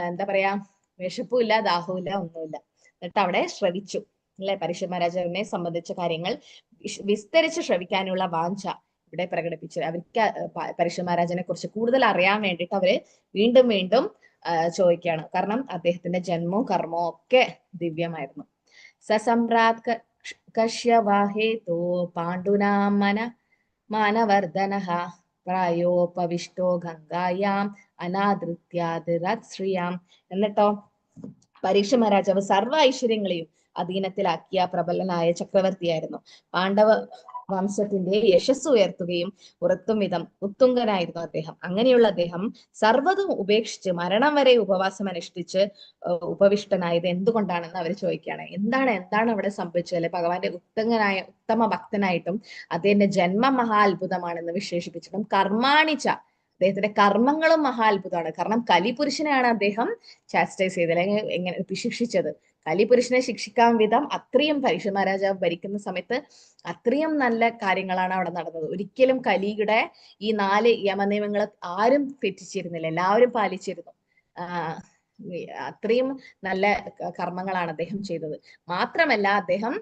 എന്താ പറയാ, വിശപ്പുമില്ല, ദാഹവുമില്ല, ഒന്നുമില്ല. എന്നിട്ട് അവിടെ ശ്രവിച്ചു അല്ലെ, പരീക്ഷിത് മഹാരാജാവിനെ സംബന്ധിച്ച കാര്യങ്ങൾ വിസ്തരിച്ച് ശ്രവിക്കാനുള്ള വാഞ്ച ഇവിടെ പ്രകടിപ്പിച്ചു. അവർക്ക് പരീക്ഷിത് മഹാരാജനെ കുറിച്ച് കൂടുതൽ അറിയാൻ വേണ്ടിയിട്ട് അവര് വീണ്ടും വീണ്ടും ചോദിക്കുകയാണ്. കാരണം അദ്ദേഹത്തിന്റെ ജന്മവും കർമ്മവും ഒക്കെ ദിവ്യമായിരുന്നു. സസമ്രാത് കശ്യവാഹേതോ പാണ്ഡുനാമന മാനവർദ്ധനഃ പ്രായോപവിഷ്ടോ ഗംഗായാം അനാദൃത്യാദിശ്രിയാം. എന്നിട്ടോ പരീക്ഷിത് മഹാരാജാവ് സർവ്വ ഐശ്വര്യങ്ങളെയും അധീനത്തിലാക്കിയ പ്രബലനായ ചക്രവർത്തിയായിരുന്നു. പാണ്ഡവ വംശത്തിന്റെ യശസ് ഉയർത്തുകയും ഉറത്തും വിധം ഉത്തുംഗനായിരുന്നു അദ്ദേഹം. അങ്ങനെയുള്ള അദ്ദേഹം സർവ്വതും ഉപേക്ഷിച്ച് മരണം വരെ ഉപവാസം അനുഷ്ഠിച്ച് ഉപവിഷ്ടനായത് എന്തുകൊണ്ടാണെന്ന് അവർ ചോദിക്കുകയാണ്. എന്താണ് അവിടെ സംഭവിച്ചത് അല്ലെ, ഭഗവാന്റെ ഉത്തമ ഭക്തനായിട്ടും അദ്ദേഹത്തിന്റെ ജന്മം മഹാ അത്ഭുതമാണെന്ന് വിശേഷിപ്പിച്ചിട്ടും കർമാണിച്ച അദ്ദേഹത്തിന്റെ കർമ്മങ്ങളും മഹാ അത്ഭുതമാണ്. കാരണം കലിപുരുഷനെയാണ് അദ്ദേഹം ചാസ്റ്റൈസ് ചെയ്തത്, അല്ലെങ്കിൽ എങ്ങനെ ശിക്ഷിച്ചത്. കലിപുരുഷനെ ശിക്ഷിക്കാൻ വിധം അത്രയും പരീക്ഷിത് മഹാരാജാവ് ഭരിക്കുന്ന സമയത്ത് അത്രയും നല്ല കാര്യങ്ങളാണ് അവിടെ നടന്നത്. ഒരിക്കലും കലിയുടെ ഈ 4 യമനിയമങ്ങൾ ആരും തെറ്റിച്ചിരുന്നില്ല, എല്ലാവരും പാലിച്ചിരുന്നു. അത്രയും നല്ല കർമ്മങ്ങളാണ് അദ്ദേഹം ചെയ്തത്. മാത്രമല്ല അദ്ദേഹം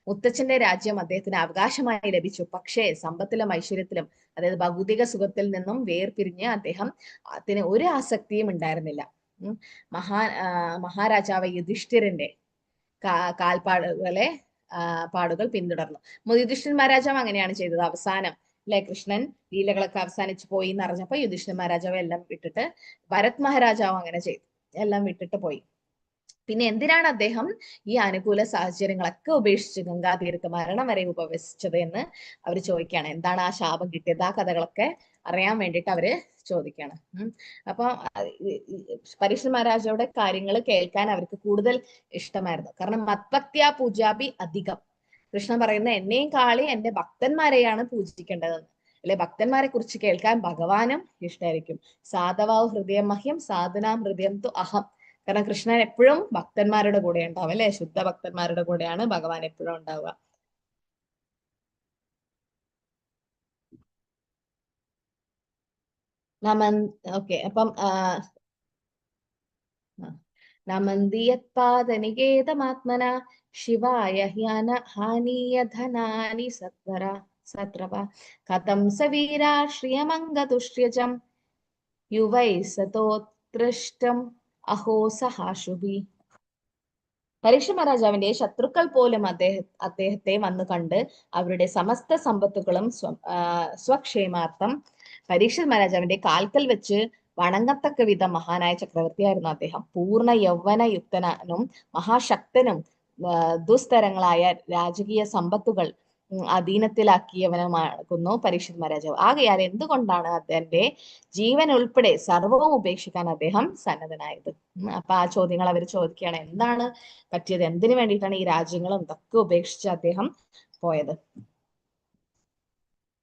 മുത്തച്ഛന്റെ രാജ്യം അദ്ദേഹത്തിന് അവകാശമായി ലഭിച്ചു. പക്ഷേ സമ്പത്തിലും ഐശ്വര്യത്തിലും, അതായത് ഭൗതിക സുഖത്തിൽ നിന്നും വേർപിരിഞ്ഞ് അതിന് ഒരു ആസക്തിയും ഉണ്ടായിരുന്നില്ല. മഹാരാജാവ് യുധിഷ്ഠിരന്റെ പാടുകൾ പിന്തുടർന്നു. യുധിഷ്ഠിരൻ മഹാരാജാവ് അങ്ങനെയാണ് ചെയ്തത്. അവസാനം അല്ലെ, കൃഷ്ണൻ ലീലകളൊക്കെ അവസാനിച്ചു പോയി എന്ന് അറിഞ്ഞപ്പോ യുധിഷ്ഠിരൻ മഹാരാജാവ് എല്ലാം വിട്ടിട്ട്, ഭരത് മഹാരാജാവ് അങ്ങനെ ചെയ്തു, എല്ലാം വിട്ടിട്ട് പോയി. പിന്നെ എന്തിനാണ് അദ്ദേഹം ഈ അനുകൂല സാഹചര്യങ്ങളൊക്കെ ഉപേക്ഷിച്ച് ഗംഗാതീരത്ത് മരണം വരെ ഉപവസിച്ചത് എന്ന് അവർ ചോദിക്കുകയാണ്. എന്താണ് ആ ശാപം കിട്ടിയത്, ആ കഥകളൊക്കെ അറിയാൻ വേണ്ടിയിട്ട് അവര് ചോദിക്കുകയാണ്. അപ്പൊ പരീക്ഷിത് മഹാരാജയുടെ കാര്യങ്ങൾ കേൾക്കാൻ അവർക്ക് കൂടുതൽ ഇഷ്ടമായിരുന്നു. കാരണം മത്ഭക്ത്യാ പൂജാപി അധികം, കൃഷ്ണൻ പറയുന്ന എന്നെയും കാളി എന്റെ ഭക്തന്മാരെയാണ് പൂജിക്കേണ്ടതെന്ന് അല്ലെ. ഭക്തന്മാരെ കുറിച്ച് കേൾക്കാൻ ഭഗവാനും ഇഷ്ടമായിരിക്കും. സാധവാവ് ഹൃദയം മഹ്യം സാധനാം ഹൃദയം തു അഹം. കാരണം കൃഷ്ണൻ എപ്പോഴും ഭക്തന്മാരുടെ കൂടെ ഉണ്ടാവും അല്ലെ, ശുദ്ധ ഭക്തന്മാരുടെ കൂടെയാണ് ഭഗവാൻ എപ്പോഴും ഉണ്ടാവുക. ഓക്കെ, അപ്പം നമന്തിയത്പാദനികേതമാത്മന ശിവായ ഹാനീയധനാനി സത്രവ കഥം സവീരാശ്രിയമംഗതുഷ്ട്യജം യുവൈ സതോത്കൃഷ്ടം അഹോ സഹാശുഭി. പരീക്ഷിത് മഹാരാജാവിന്റെ ശത്രുക്കൾ പോലും അദ്ദേഹത്തെ വന്നു കണ്ട് അവരുടെ സമസ്ത സമ്പത്തുകളും സ്വക്ഷേമാർത്ഥം പരീക്ഷിത് മഹാരാജാവിന്റെ കാൽക്കൽ വെച്ച് വണങ്ങത്തക്ക വിധം മഹാനായ ചക്രവർത്തിയായിരുന്നു അദ്ദേഹം. പൂർണ്ണ യൗവനയുക്തനും മഹാശക്തനും ദുസ്തരങ്ങളായ രാജകീയ സമ്പത്തുകൾ അധീനത്തിലാക്കിയവനുമാകുന്നു പരീക്ഷിത് മഹാരാജാവ്. ആകയാൽ എന്തുകൊണ്ടാണ് അദ്ദേഹത്തിന്റെ ജീവൻ ഉൾപ്പെടെ സർവവും ഉപേക്ഷിക്കാൻ അദ്ദേഹം സന്നദ്ധനായത്? അപ്പൊ ആ ചോദ്യങ്ങൾ അവർ ചോദിക്കുകയാണ്. എന്താണ് പറ്റിയത്, എന്തിനു വേണ്ടിയിട്ടാണ് ഈ രാജ്യങ്ങളും ഇതൊക്കെ ഉപേക്ഷിച്ച് അദ്ദേഹം പോയത്?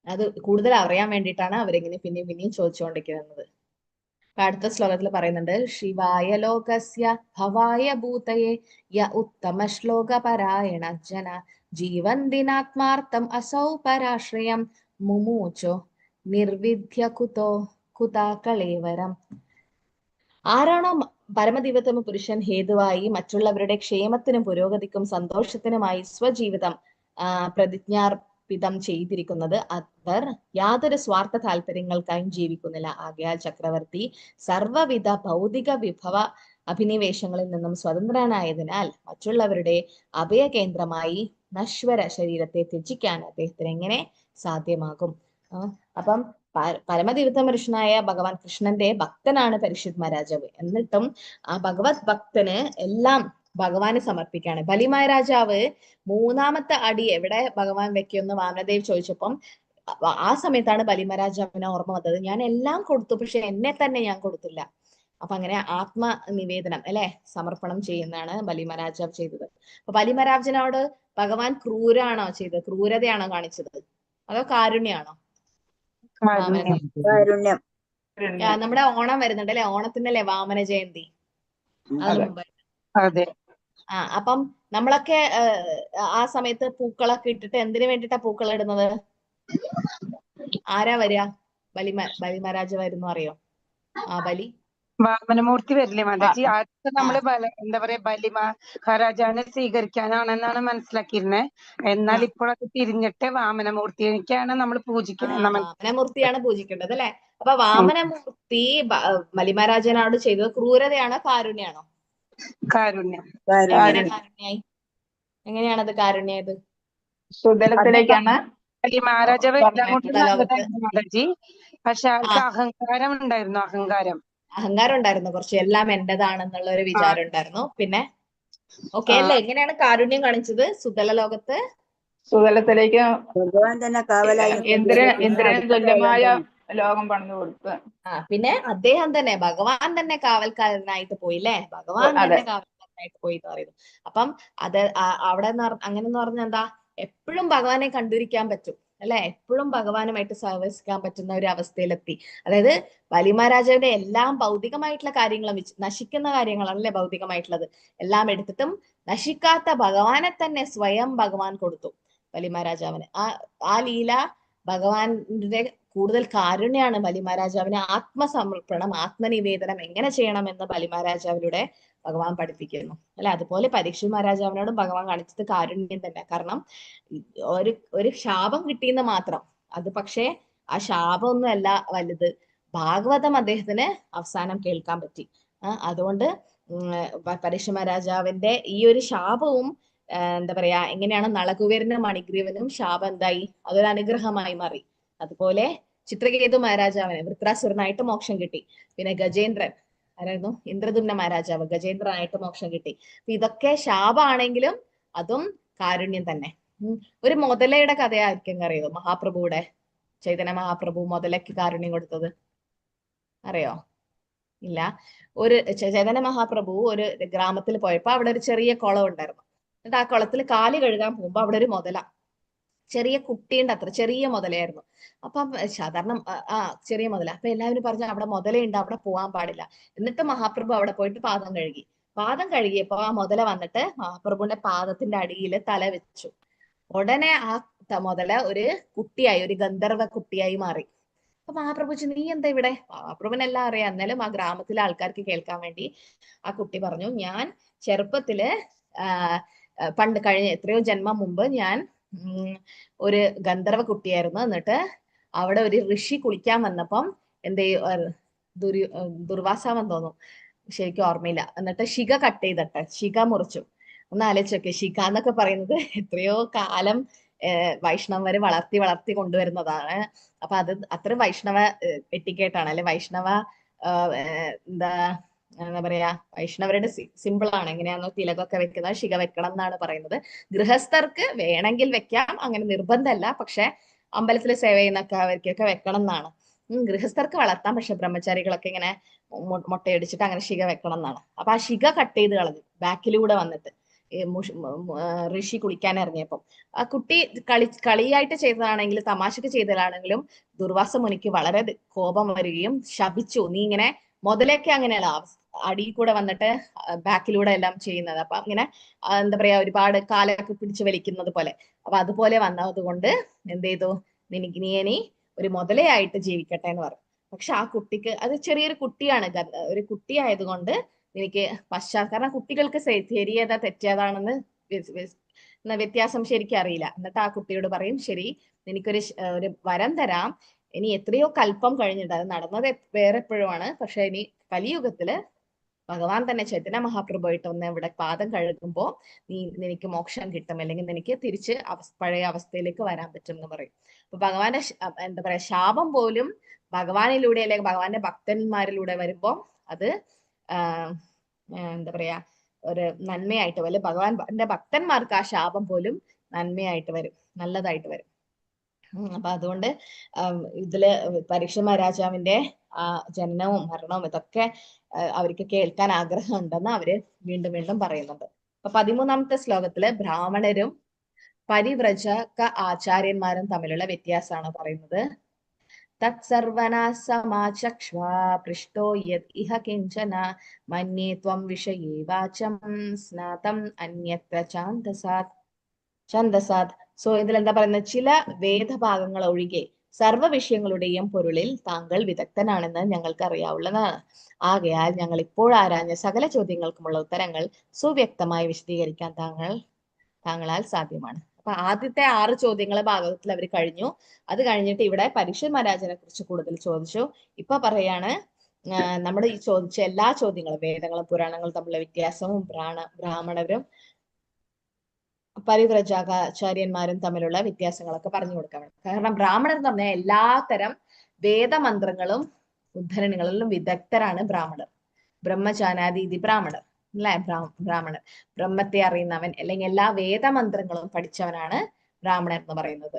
അത് കൂടുതൽ അറിയാൻ വേണ്ടിയിട്ടാണ് അവരിങ്ങനെ പിന്നെയും ചോദിച്ചുകൊണ്ടിരിക്കുന്നത്. അടുത്ത ശ്ലോകത്തിൽ പറയുന്നുണ്ട്, ശിവായ ലോകസ്യ ഭവായ ഭൂതയെ യ ഉത്തമ ശ്ലോക പരായണ ജന ജീവന്തിനാത്മാർത്ഥം അസൗ പരാശ്രയം മുമൂചോ നിർവിദ്യ കുതാ കളേവരം. ആരാണോ പരമദിവ്യതമ പുരുഷൻ ഹേതുവായി മറ്റുള്ളവരുടെ ക്ഷേമത്തിനും പുരോഗതിക്കും സന്തോഷത്തിനുമായി സ്വജീവിതം പ്രതിജ്ഞാർപ്പിതം ചെയ്തിരിക്കുന്നത്, അവർ യാതൊരു സ്വാർത്ഥ താല്പര്യങ്ങൾക്കായും ജീവിക്കുന്നില്ല. ആകയാൽ ചക്രവർത്തി സർവവിധ ഭൗതിക വിഭവ അഭിനിവേശങ്ങളിൽ നിന്നും സ്വതന്ത്രനായതിനാൽ മറ്റുള്ളവരുടെ അഭയകേന്ദ്രമായി നശ്വര ശരീരത്തെ ത്യജിക്കാൻ അദ്ദേഹത്തിന് എങ്ങനെ സാധ്യമാകും? അപ്പം പരമദിവ്യതമ പുരുഷനായ ഭഗവാൻ കൃഷ്ണന്റെ ഭക്തനാണ് പരീക്ഷിത് മഹാരാജാവ്. എന്നിട്ടും ആ ഭഗവത് ഭക്തന് എല്ലാം ഭഗവാന് സമർപ്പിക്കുകയാണ്. ബലി മഹാരാജാവ് 3ാമത്തെ അടി എവിടെ ഭഗവാൻ വെക്കുമെന്ന് വാമനദേവ് ചോദിച്ചപ്പം ആ സമയത്താണ് ബലിമരാജാവിന് ഓർമ്മ വന്നത്, ഞാൻ എല്ലാം കൊടുത്തു പക്ഷെ എന്നെ തന്നെ ഞാൻ കൊടുത്തില്ല. അപ്പൊ അങ്ങനെ ആത്മനിവേദനം അല്ലെ, സമർപ്പണം ചെയ്യുന്നതാണ് ബലിമരാജാവ് ചെയ്തത്. അപ്പൊ ബലിമരാജനോട് ഭഗവാൻ ക്രൂരാണോ ചെയ്തത്, ക്രൂരതയാണോ കാണിച്ചത്, അതോ കാരുണ്യാണോ? വാമന കാരുണ്യം. നമ്മുടെ ഓണം വരുന്നുണ്ട് അല്ലെ, ഓണത്തിനല്ലേ വാമന ജയന്തി, അതിന് മുമ്പ്. അതെ. അപ്പം നമ്മളൊക്കെ ആ സമയത്ത് പൂക്കളൊക്കെ ഇട്ടിട്ട് എന്തിനു വേണ്ടിയിട്ടാ പൂക്കൾ ഇടുന്നത്? ആരാ വരിക? ബലിമരാജ വരുന്നു അറിയോ? ബലി വാമനമൂർത്തി വരില്ലേ മാതാജി? ആദ്യത്തെ നമ്മള് എന്താ പറയാ, മഹാരാജാവിനെ സ്വീകരിക്കാനാണെന്നാണ് മനസ്സിലാക്കിയിരുന്നത്. എന്നാൽ ഇപ്പോഴത് തിരിഞ്ഞിട്ട് വാമനമൂർത്തിക്കാണ് നമ്മൾ പൂജിക്കുന്നത്. വാമനമൂർത്തിയാണ് പൂജിക്കേണ്ടത് അല്ലെ. അപ്പൊ വാമനമൂർത്തി ബലിമരാജനോട് ചെയ്തത് ക്രൂരതയാണോ കാരുണ്യാണോ? കാരുണ്യം. എങ്ങനെ കാരുണ്യായി? എങ്ങനെയാണത് കാരുണ്യായത്? സുതലത്തിലേക്കാണ് മഹാരാജാവ് എല്ലാം കൊണ്ട് ലോകത്ത് നല്ലതായിരുന്നു മാതാജി. പക്ഷെ ആൾക്ക് അഹങ്കാരം ഉണ്ടായിരുന്നു. അഹങ്കാരം ഉണ്ടായിരുന്നു, കുറച്ച് എല്ലാം എന്റേതാണെന്നുള്ള ഒരു വിചാരം ഉണ്ടായിരുന്നു. പിന്നെ ഓക്കെ അല്ലേ, എങ്ങനെയാണ് കാരുണ്യം കാണിച്ചത്? സുതല ലോകത്ത് സുതലത്തിലേക്ക് ഭഗവാൻ തന്നെ കാവലായി ഇന്ദ്രന് തുല്യമായ ലോകം പണിതു കൊടുത്ത്. പിന്നെ അദ്ദേഹം തന്നെ, ഭഗവാൻ തന്നെ കാവൽക്കാരനായിട്ട് പോയില്ലേ, ഭഗവാൻ തന്നെ കാവൽക്കാരനായിട്ട് പോയി എന്ന് പറയുന്നു. അപ്പം അത് അവിടെ അങ്ങനെ പറഞ്ഞാൽ എന്താ, എപ്പോഴും ഭഗവാനെ കണ്ടിരിക്കാൻ പറ്റും അല്ലെ, എപ്പോഴും ഭഗവാനുമായിട്ട് സഹവസിക്കാൻ പറ്റുന്ന ഒരു അവസ്ഥയിലെത്തി. അതായത് ബലിമഹാരാജാവിന്റെ എല്ലാം ഭൗതികമായിട്ടുള്ള കാര്യങ്ങളും നശിക്കുന്ന കാര്യങ്ങളാണല്ലേ ഭൗതികമായിട്ടുള്ളത്, എല്ലാം എടുത്തിട്ടും നശിക്കാത്ത ഭഗവാനെ തന്നെ സ്വയം ഭഗവാൻ കൊടുത്തു ബലിമഹാരാജാവിന്. ആ ലീല ഭഗവാന്റെ കൂടുതൽ കാരുണ്യാണ് ബലിമഹാരാജാവിന് ആത്മസമർപ്പണം, ആത്മനിവേദനം എങ്ങനെ ചെയ്യണമെന്ന് ബലിമഹാരാജാവിലൂടെ ഭഗവാൻ പഠിപ്പിക്കുന്നു അല്ലെ. അതുപോലെ പരീക്ഷിത് മഹാരാജാവിനോടും ഭഗവാൻ കാണിച്ചത് കാരുണ്യം തന്നെ. കാരണം ഒരു ശാപം കിട്ടിയെന്ന് മാത്രം, അത് പക്ഷേ ആ ശാപമൊന്നും അല്ല വലുത്, ഭാഗവതം അദ്ദേഹത്തിന് അവസാനം കേൾക്കാൻ പറ്റി. അതുകൊണ്ട് പരീക്ഷിത് മഹാരാജാവിന്റെ ഈ ഒരു ശാപവും എന്താ പറയാ, എങ്ങനെയാണ് നളകുവേരനും മണിഗ്രീവനും ശാപം എന്തായി, അതൊരു അനുഗ്രഹമായി മാറി. അതുപോലെ ചിത്രകേതു മഹാരാജാവിന് വൃത്രാസുരനായിട്ട് മോക്ഷം കിട്ടി. പിന്നെ ഗജേന്ദ്രൻ ആരായിരുന്നു, ഇന്ദ്രദുമ്ന മഹാരാജാവ്, ഗജേന്ദ്രനായിട്ട് മോക്ഷം കിട്ടി. അപ്പൊ ഇതൊക്കെ ശാപമാണെങ്കിലും അതും കാരുണ്യം തന്നെ. ഒരു മുതലയുടെ കഥ ആർക്കെങ്കിലും അറിയോ? മഹാപ്രഭുവിടെ, ചൈതന്യ മഹാപ്രഭു മുതലയ്ക്ക് കാരുണ്യം കൊടുത്തത് അറിയോ? ഇല്ല. ഒരു ചൈതന്യ മഹാപ്രഭു ഒരു ഗ്രാമത്തിൽ പോയപ്പോ അവിടെ ഒരു ചെറിയ കുളം ഉണ്ടായിരുന്നു. എന്നിട്ട് ആ കുളത്തിൽ കാല് കഴുകാൻ പോകുമ്പോ അവിടെ ഒരു മുതല, ചെറിയ കുട്ടിയുണ്ട്, അത്ര ചെറിയ മുതലയായിരുന്നു. അപ്പം സാധാരണ ചെറിയ മുതല. അപ്പൊ എല്ലാവരും പറഞ്ഞു അവിടെ മുതലയുണ്ട്, അവിടെ പോകാൻ പാടില്ല. എന്നിട്ട് മഹാപ്രഭു അവിടെ പോയിട്ട് പാദം കഴുകിയപ്പോ ആ മുതല വന്നിട്ട് മഹാപ്രഭുവിന്റെ പാദത്തിന്റെ അടിയിൽ തല വെച്ചു. ഉടനെ ആ മുതല ഒരു കുട്ടിയായി, ഒരു ഗന്ധർവ കുട്ടിയായി മാറി. അപ്പൊ മഹാപ്രഭു നീ എന്താ ഇവിടെ? മഹാപ്രഭുവിനെല്ലാം അറിയാം, എന്നാലും ആ ഗ്രാമത്തിലെ ആൾക്കാർക്ക് കേൾക്കാൻ വേണ്ടി ആ കുട്ടി പറഞ്ഞു, ഞാൻ ചെറുപ്പത്തില് പണ്ട് കഴിഞ്ഞ എത്രയോ ജന്മം മുമ്പ് ഞാൻ ഒരു ഗന്ധർവ കുട്ടിയായിരുന്നു. എന്നിട്ട് അവിടെ ഒരു ഋഷി കുളിക്കാൻ വന്നപ്പം എന്ത് ദുർവാസാവെന്ന് തോന്നുന്നു, ശരിക്കും ഓർമ്മയില്ല. എന്നിട്ട് ശിഖ കട്ട് ചെയ്തിട്ട് ശിഖ മുറിച്ചു. ഒന്ന് ആലോചിച്ചൊക്കെ, ശിഖ എന്നൊക്കെ പറയുന്നത് എത്രയോ കാലം വൈഷ്ണവര് വളർത്തി കൊണ്ടുവരുന്നതാണ്. അപ്പൊ അത് അത്ര വൈഷ്ണവ എറ്റിക്കേറ്റാണ് അല്ലെ, വൈഷ്ണവ എന്താ പറയാ, വൈഷ്ണവരുടെ സിമ്പിൾ ആണ്. എങ്ങനെയാണോ തിലകൊക്കെ വെക്കുന്നത്, ശിഖ വെക്കണം എന്നാണ് പറയുന്നത്. ഗൃഹസ്ഥർക്ക് വേണമെങ്കിൽ വെക്കാം, അങ്ങനെ നിർബന്ധമല്ല. പക്ഷെ അമ്പലത്തിൽ സേവ ചെയ്യുന്നൊക്കെ അവർക്കൊക്കെ വെക്കണം എന്നാണ്. ഗൃഹസ്ഥർക്ക് വളർത്താം, പക്ഷെ ബ്രഹ്മചാരികളൊക്കെ ഇങ്ങനെ മുട്ടയടിച്ചിട്ട് അങ്ങനെ ശിഖ വെക്കണം എന്നാണ്. അപ്പൊ ആ ശിഖ കട്ട് ചെയ്ത് കളഞ്ഞു ബാക്കിലൂടെ വന്നിട്ട് ഋഷി കുളിക്കാൻ ഇറങ്ങിയപ്പം. ആ കുട്ടി കളിയായിട്ട് ചെയ്തതാണെങ്കിൽ, തമാശക്ക് ചെയ്തതാണെങ്കിലും ദുർവാസ മുനിക്ക് വളരെ കോപം വരികയും ശപിച്ചു. നീ ഇങ്ങനെ മുതലൊക്കെ അങ്ങനെയല്ല അടിയിൽ കൂടെ വന്നിട്ട് ബാക്കിലൂടെ എല്ലാം ചെയ്യുന്നത്. അപ്പൊ ഇങ്ങനെ എന്താ പറയാ, ഒരുപാട് കാലൊക്കെ പിടിച്ചു വലിക്കുന്നത് പോലെ. അപ്പൊ അതുപോലെ വന്നത് കൊണ്ട് എന്ത് ചെയ്തു, നീ ഒരു മുതലയായിട്ട് ജീവിക്കട്ടെ എന്ന് പറഞ്ഞു. പക്ഷെ ആ കുട്ടിക്ക്, അത് ചെറിയൊരു കുട്ടിയാണ്, ഒരു കുട്ടി ആയതുകൊണ്ട് എനിക്ക് കാരണം കുട്ടികൾക്ക് ശരിയേതാ തെറ്റേതാണെന്ന് വ്യത്യാസം ശരിക്കും അറിയില്ല. എന്നിട്ട് ആ കുട്ടിയോട് പറയും, ശരി എനിക്കൊരു വരം തരാം, ഇനി എത്രയോ കൽപ്പം കഴിഞ്ഞിട്ട്, അത് നടന്നത് വേറെ എപ്പോഴുമാണ്, പക്ഷെ ഇനി കലിയുഗത്തില് ഭഗവാൻ തന്നെ ചൈതന്യ മഹാപ്രഭുവായിട്ട് ഒന്ന് ഇവിടെ പാദം കഴുകുമ്പോ നിനക്ക് മോക്ഷം കിട്ടും, അല്ലെങ്കിൽ നിനക്ക് തിരിച്ച് പഴയ അവസ്ഥയിലേക്ക് വരാൻ പറ്റും എന്ന് പറയും. അപ്പൊ ഭഗവാന്റെ എന്താ പറയാ, ശാപം പോലും ഭഗവാനിലൂടെ അല്ലെങ്കിൽ ഭഗവാന്റെ ഭക്തന്മാരിലൂടെ വരുമ്പോ അത് എന്താ പറയാ, ഒരു നന്മയായിട്ട് വരും. ഭഗവാന്റെ ഭക്തന്മാർക്ക് ആ ശാപം പോലും നന്മയായിട്ട് വരും, നല്ലതായിട്ട് വരും. അപ്പൊ അതുകൊണ്ട് ഇതില് പരീക്ഷ മഹാരാജാവിന്റെ ജനനവും മരണവും ഇതൊക്കെ അവർക്ക് കേൾക്കാൻ ആഗ്രഹം ഉണ്ടെന്ന് അവര് വീണ്ടും വീണ്ടും പറയുന്നുണ്ട്. അപ്പൊ 13ാമത്തെ ശ്ലോകത്തില് ബ്രാഹ്മണരും പരിവ്രജക ആചാര്യന്മാരും തമ്മിലുള്ള വ്യത്യാസമാണ് പറയുന്നത്. തത്സർവനാ സമാചക്ഷ്വാ പൃഷ്ടോ യത് ഇഹ കിഞ്ചന മന്യേ ത്വം വിഷയേ വാചം സ്നാതം അന്യത്ര ഛന്ദസാത്. സോ ഇതിൽ എന്താ പറയുന്നത്, ചില വേദഭാഗങ്ങൾ ഒഴികെ സർവ്വ വിഷയങ്ങളുടെയും പൊരുളിൽ താങ്കൾ വിദഗ്ധനാണെന്ന് ഞങ്ങൾക്ക് അറിയാവുന്നതാണ്. ആകയാൽ ഞങ്ങൾ ഇപ്പോൾ ആരാഞ്ഞ സകല ചോദ്യങ്ങൾക്കുമുള്ള ഉത്തരങ്ങൾ സുവ്യക്തമായി വിശദീകരിക്കാൻ താങ്കളാൽ സാധ്യമാണ്. അപ്പൊ ആദ്യത്തെ 6 ചോദ്യങ്ങളെ ഭാഗത്തിൽ അവർ കഴിഞ്ഞു. അത് കഴിഞ്ഞിട്ട് ഇവിടെ പരീക്ഷ മഹാരാജനെ കുറിച്ച് കൂടുതൽ ചോദിച്ചു. ഇപ്പൊ പറയാണ് നമ്മുടെ ഈ ചോദിച്ച എല്ലാ ചോദ്യങ്ങളും, വേദങ്ങളും പുരാണങ്ങളും തമ്മിലുള്ള വ്യത്യാസവും ബ്രാഹ്മണരും പരിവ്രജകാചാര്യന്മാരും തമ്മിലുള്ള വ്യത്യാസങ്ങളൊക്കെ പറഞ്ഞു കൊടുക്കാൻ വേണം. കാരണം ബ്രാഹ്മണർ എന്ന് പറഞ്ഞാൽ എല്ലാത്തരം വേദമന്ത്രങ്ങളും ഉദ്ധരണികളിലും വിദഗ്ധരാണ് ബ്രാഹ്മണർ. ബ്രഹ്മചാനാദീതി ബ്രാഹ്മണർ അല്ലെ, ബ്രാഹ്മണർ ബ്രഹ്മത്തെ അറിയുന്നവൻ അല്ലെങ്കിൽ എല്ലാ വേദമന്ത്രങ്ങളും പഠിച്ചവനാണ് ബ്രാഹ്മണർ എന്ന് പറയുന്നത്.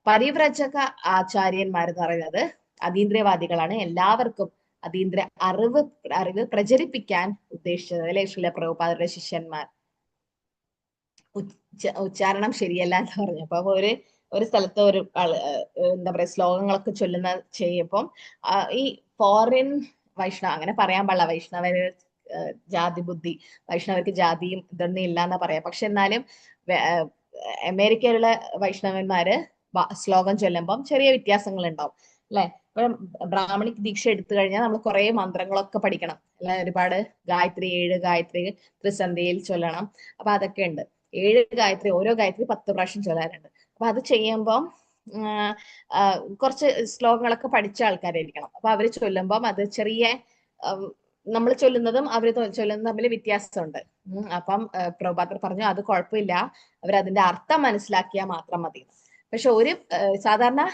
പരിവ്രജക ആചാര്യന്മാർ എന്ന് പറയുന്നത് അതീന്ദ്രിയവാദികളാണ്. എല്ലാവർക്കും അതീന്ദ്രിയ അറിവ് പ്രചരിപ്പിക്കാൻ ഉദ്ദേശിച്ചത് അല്ലെ. ശ്രീല പ്രഭുപാദരുടെ ശിഷ്യന്മാർ. ഉച്ചാരണം ശരിയല്ല എന്ന് പറഞ്ഞു. അപ്പൊ ഒരു സ്ഥലത്ത് ഒരു എന്താ പറയാ ശ്ലോകങ്ങളൊക്കെ ചെയ്യുമ്പം ഈ ഫോറിൻ വൈഷ്ണവ, അങ്ങനെ പറയാൻ പാടില്ല, വൈഷ്ണവര് ജാതി ബുദ്ധി, വൈഷ്ണവർക്ക് ജാതിയും ഇതൊന്നും ഇല്ല എന്നാ പറയാ. പക്ഷെ എന്നാലും അമേരിക്കയിലുള്ള വൈഷ്ണവന്മാര് ശ്ലോകം ചൊല്ലുമ്പം ചെറിയ വ്യത്യാസങ്ങൾ ഉണ്ടാവും അല്ലെ. ഇപ്പൊ ബ്രാഹ്മണിക് ദീക്ഷ എടുത്തു കഴിഞ്ഞാൽ നമ്മൾ കുറെ മന്ത്രങ്ങളൊക്കെ പഠിക്കണം അല്ലെ. ഒരുപാട് ഗായത്രി 7 ഗായത്രി ത്രിസന്ധിയിൽ ചൊല്ലണം. അപ്പൊ അതൊക്കെ ഉണ്ട്. 7 ഗായത്രി, ഓരോ ഗായത്രി 10 പ്രാവശ്യം ചൊല്ലാറുണ്ട്. അപ്പൊ അത് ചെയ്യുമ്പം കുറച്ച് ശ്ലോകങ്ങളൊക്കെ പഠിച്ച ആൾക്കാരായിരിക്കണം. അപ്പൊ അവര് ചൊല്ലുമ്പം അത് ചെറിയ നമ്മൾ ചൊല്ലുന്നതും അവര് ചൊല്ലുന്നതും തമ്മിൽ വ്യത്യാസമുണ്ട്. അപ്പം പ്രഭുപാദർ പറഞ്ഞു അത് കുഴപ്പമില്ല, അവരതിന്റെ അർത്ഥം മനസ്സിലാക്കിയാൽ മാത്രം മതി. പക്ഷെ ഒരു സാധാരണ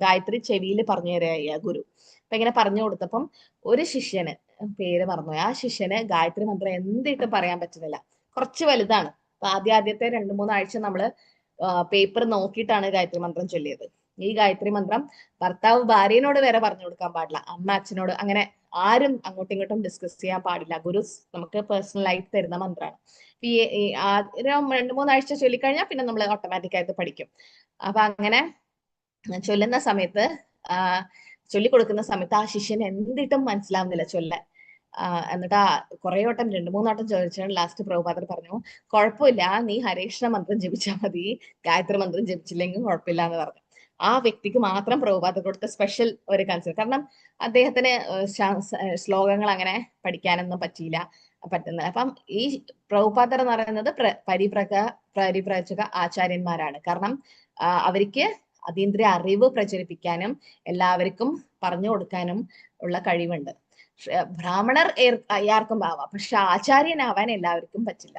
ഗായത്രി ചെവിയിൽ പറഞ്ഞു തരാ ഗുരു. അപ്പൊ ഇങ്ങനെ പറഞ്ഞു കൊടുത്തപ്പം ഒരു ശിഷ്യന്, പേര് മറന്നു, ആ ശിഷ്യന് ഗായത്രി മന്ത്രം എന്തിട്ട് പറയാൻ പറ്റുന്നില്ല. കുറച്ച് വലുതാണ്. അപ്പൊ ആദ്യത്തെ 2-3 ആഴ്ച നമ്മള് പേപ്പർ നോക്കിയിട്ടാണ് ഗായത്രി മന്ത്രം ചൊല്ലിയത്. ഈ ഗായത്രി മന്ത്രം ഭർത്താവ് ഭാര്യനോട് വരെ പറഞ്ഞു കൊടുക്കാൻ പാടില്ല, അമ്മ അച്ഛനോട്, അങ്ങനെ ആരും അങ്ങോട്ടും ഇങ്ങോട്ടും ഡിസ്കസ് ചെയ്യാൻ പാടില്ല. ഗുരു നമുക്ക് പേഴ്സണലായിട്ട് തരുന്ന മന്ത്രമാണ്. ഈ 2-3 ആഴ്ച ചൊല്ലിക്കഴിഞ്ഞാൽ പിന്നെ നമ്മൾ ഓട്ടോമാറ്റിക് ആയിട്ട് പഠിക്കും. അപ്പൊ അങ്ങനെ ചൊല്ലുന്ന സമയത്ത് ചൊല്ലിക്കൊടുക്കുന്ന സമയത്ത് ആ ശിഷ്യന് എന്തിട്ടും മനസ്സിലാവുന്നില്ല ചൊല്ലാൻ. എന്നിട്ട് കുറെ വട്ടം 2-3 വട്ടം ചോദിച്ചാൽ ലാസ്റ്റ് പ്രഭുപാദർ പറഞ്ഞു കുഴപ്പമില്ല, നീ ഹരേകൃഷ്ണ മന്ത്രം ജപിച്ചാൽ മതി, ഗായത്രി മന്ത്രം ജപിച്ചില്ലെങ്കിൽ കുഴപ്പമില്ല എന്ന് പറഞ്ഞു. ആ വ്യക്തിക്ക് മാത്രം പ്രഭുപാദർ കൊടുത്ത സ്പെഷ്യൽ ഒരു കൺസേൺ. കാരണം അദ്ദേഹത്തിന് ശ്ലോകങ്ങൾ അങ്ങനെ പഠിക്കാനൊന്നും പറ്റുന്നത്. അപ്പം ഈ പ്രഭുപാദർ എന്ന് പറയുന്നത് പരിവ്രജക ആചാര്യന്മാരാണ്. കാരണം അവർക്ക് അതീന്ദ്രിയ അറിവ് പ്രചരിപ്പിക്കാനും എല്ലാവർക്കും പറഞ്ഞു കൊടുക്കാനും ഉള്ള കഴിവുണ്ട്. ബ്രാഹ്മണർ ആർക്കും ആവാം, പക്ഷെ ആചാര്യനാവാൻ എല്ലാവർക്കും പറ്റില്ല.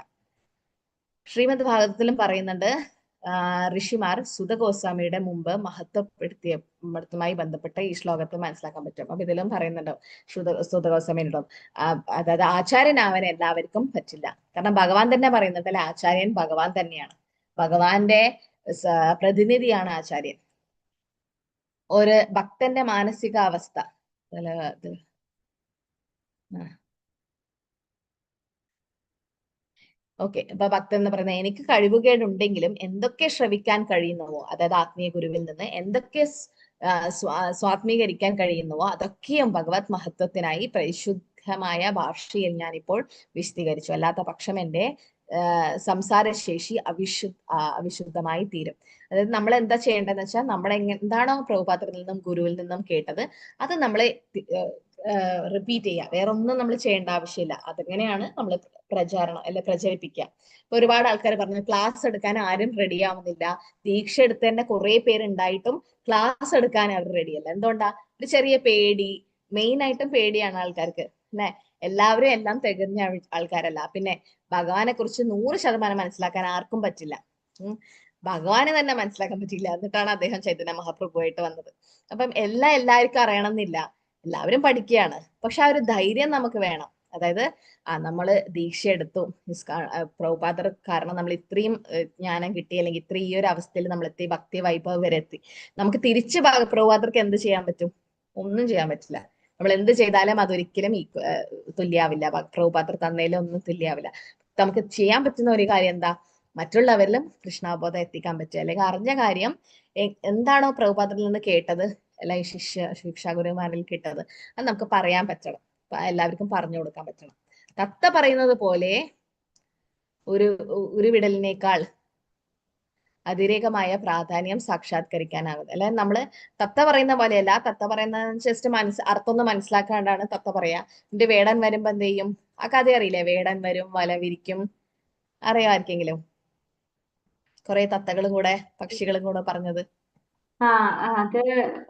ശ്രീമദ് ഭാഗവതത്തിലും പറയുന്നുണ്ട്, ഋഷിമാർ സുതഗോസ്വാമിയുടെ മുമ്പ് മഹത്വമായി ബന്ധപ്പെട്ട ഈ ശ്ലോകത്തെ മനസ്സിലാക്കാൻ പറ്റും. അപ്പൊ ഇതിലും പറയുന്നുണ്ടോ സുതഗോസ്വാമിയുടെ, അതായത് ആചാര്യനാവാൻ എല്ലാവർക്കും പറ്റില്ല. കാരണം ഭഗവാൻ തന്നെ പറയുന്നുണ്ട് അല്ലെ, ആചാര്യൻ ഭഗവാൻ തന്നെയാണ്, ഭഗവാന്റെ പ്രതിനിധിയാണ് ആചാര്യൻ. ഒരു ഭക്തന്റെ മാനസികാവസ്ഥ ഓക്കെ. അപ്പൊ ഭക്തൻ എന്ന് പറയുന്നത് എനിക്ക് കഴിവുകേടുണ്ടെങ്കിലും എന്തൊക്കെ ശ്രവിക്കാൻ കഴിയുന്നുവോ, അതായത് ആത്മീയ ഗുരുവിൽ നിന്ന് എന്തൊക്കെ സ്വാത്മീകരിക്കാൻ കഴിയുന്നുവോ അതൊക്കെയും ഭഗവത് മഹത്വത്തിനായി പരിശുദ്ധമായ ഭാഷയിൽ ഞാനിപ്പോൾ വിശദീകരിച്ചു. അല്ലാത്ത പക്ഷം എന്റെ സംസാരശേഷി അവിശുദ്ധമായി തീരും. അതായത് നമ്മൾ എന്താ ചെയ്യേണ്ടതെന്ന് വെച്ചാൽ, നമ്മൾ എന്താണോ പ്രഭുപാദരിൽ നിന്നും ഗുരുവിൽ നിന്നും കേട്ടത് അത് നമ്മളെ റിപ്പീറ്റ് ചെയ്യുക, വേറെ ഒന്നും നമ്മൾ ചെയ്യേണ്ട ആവശ്യമില്ല. അതെങ്ങനെയാണ് നമ്മൾ പ്രചരിപ്പിക്കുക. ഇപ്പൊ ഒരുപാട് ആൾക്കാർ പറഞ്ഞു ക്ലാസ് എടുക്കാൻ ആരും റെഡി ആവുന്നില്ല, ദീക്ഷ എടുത്ത് തന്നെ കുറെ പേരുണ്ടായിട്ടും ക്ലാസ് എടുക്കാൻ അവർ റെഡിയല്ല. എന്തുകൊണ്ടാ? ഒരു ചെറിയ പേടി, മെയിൻ ആയിട്ടും പേടിയാണ് ആൾക്കാർക്ക് അല്ലെ. എല്ലാവരും എല്ലാം തികഞ്ഞ ആൾക്കാരല്ല. പിന്നെ ഭഗവാനെ കുറിച്ച് 100% മനസ്സിലാക്കാൻ ആർക്കും പറ്റില്ല. ഭഗവാനെ തന്നെ മനസ്സിലാക്കാൻ പറ്റില്ല. എന്നിട്ടാണ് അദ്ദേഹം ചൈതന്യ മഹാപ്രഭുവായിട്ട് വന്നത്. അപ്പം എല്ലാവർക്കും അറിയണം എന്നില്ല, എല്ലാവരും പഠിക്കുകയാണ്. പക്ഷെ ആ ഒരു ധൈര്യം നമുക്ക് വേണം. അതായത് നമ്മള് ദീക്ഷ എടുത്തു, പ്രഭുപാദർ കാരണം നമ്മൾ ഇത്രയും ജ്ഞാനം കിട്ടി, അല്ലെങ്കിൽ ഇത്രയും ഈ ഒരു അവസ്ഥയിൽ നമ്മൾ എത്തി, ഭക്തി വൈഭവം വരെ എത്തി. നമുക്ക് തിരിച്ച് പ്രഭുപാദർക്ക് എന്ത് ചെയ്യാൻ പറ്റും? ഒന്നും ചെയ്യാൻ പറ്റില്ല. നമ്മൾ എന്ത് ചെയ്താലും അതൊരിക്കലും തുല്യാവില്ല. പ്രഭുപാദർ തന്നതിലും ഒന്നും തുല്യാവില്ല. നമുക്ക് ചെയ്യാൻ പറ്റുന്ന ഒരു കാര്യം എന്താ? മറ്റുള്ളവരിലും കൃഷ്ണാബോധം എത്തിക്കാൻ പറ്റുക, അല്ലെങ്കിൽ അറിഞ്ഞ കാര്യം എന്താണോ പ്രഭുപാദരിൽ നിന്ന് കേട്ടത്, അല്ലെങ്കിൽ ശിക്ഷാഗുരുമാരിൽ കേട്ടത്, അത് നമുക്ക് പറയാൻ പറ്റണം, എല്ലാവർക്കും പറഞ്ഞു കൊടുക്കാൻ പറ്റണം. തത്ത പറയുന്നത് പോലെ ഒരു വിടലിനേക്കാൾ അതിരേകമായ പ്രാധാന്യം സാക്ഷാത്കരിക്കാനാകുന്നത്. അല്ലെ നമ്മള് തത്ത പറയുന്ന പോലെയല്ല. തത്ത പറയുന്ന ജസ്റ്റ് അർത്ഥമൊന്നും മനസ്സിലാക്കാണ്ടാണ് തത്ത പറയാ. എന്റെ വേടൻ വരുമ്പോ എന്ത് ചെയ്യും? ആ കഥ അറിയില്ലേ? വേടൻ വരും, വല വിരിക്കും. അറിയാം ആർക്കെങ്കിലും? കുറെ തത്തകളും കൂടെ പക്ഷികളും കൂടെ പറഞ്ഞത്. അത്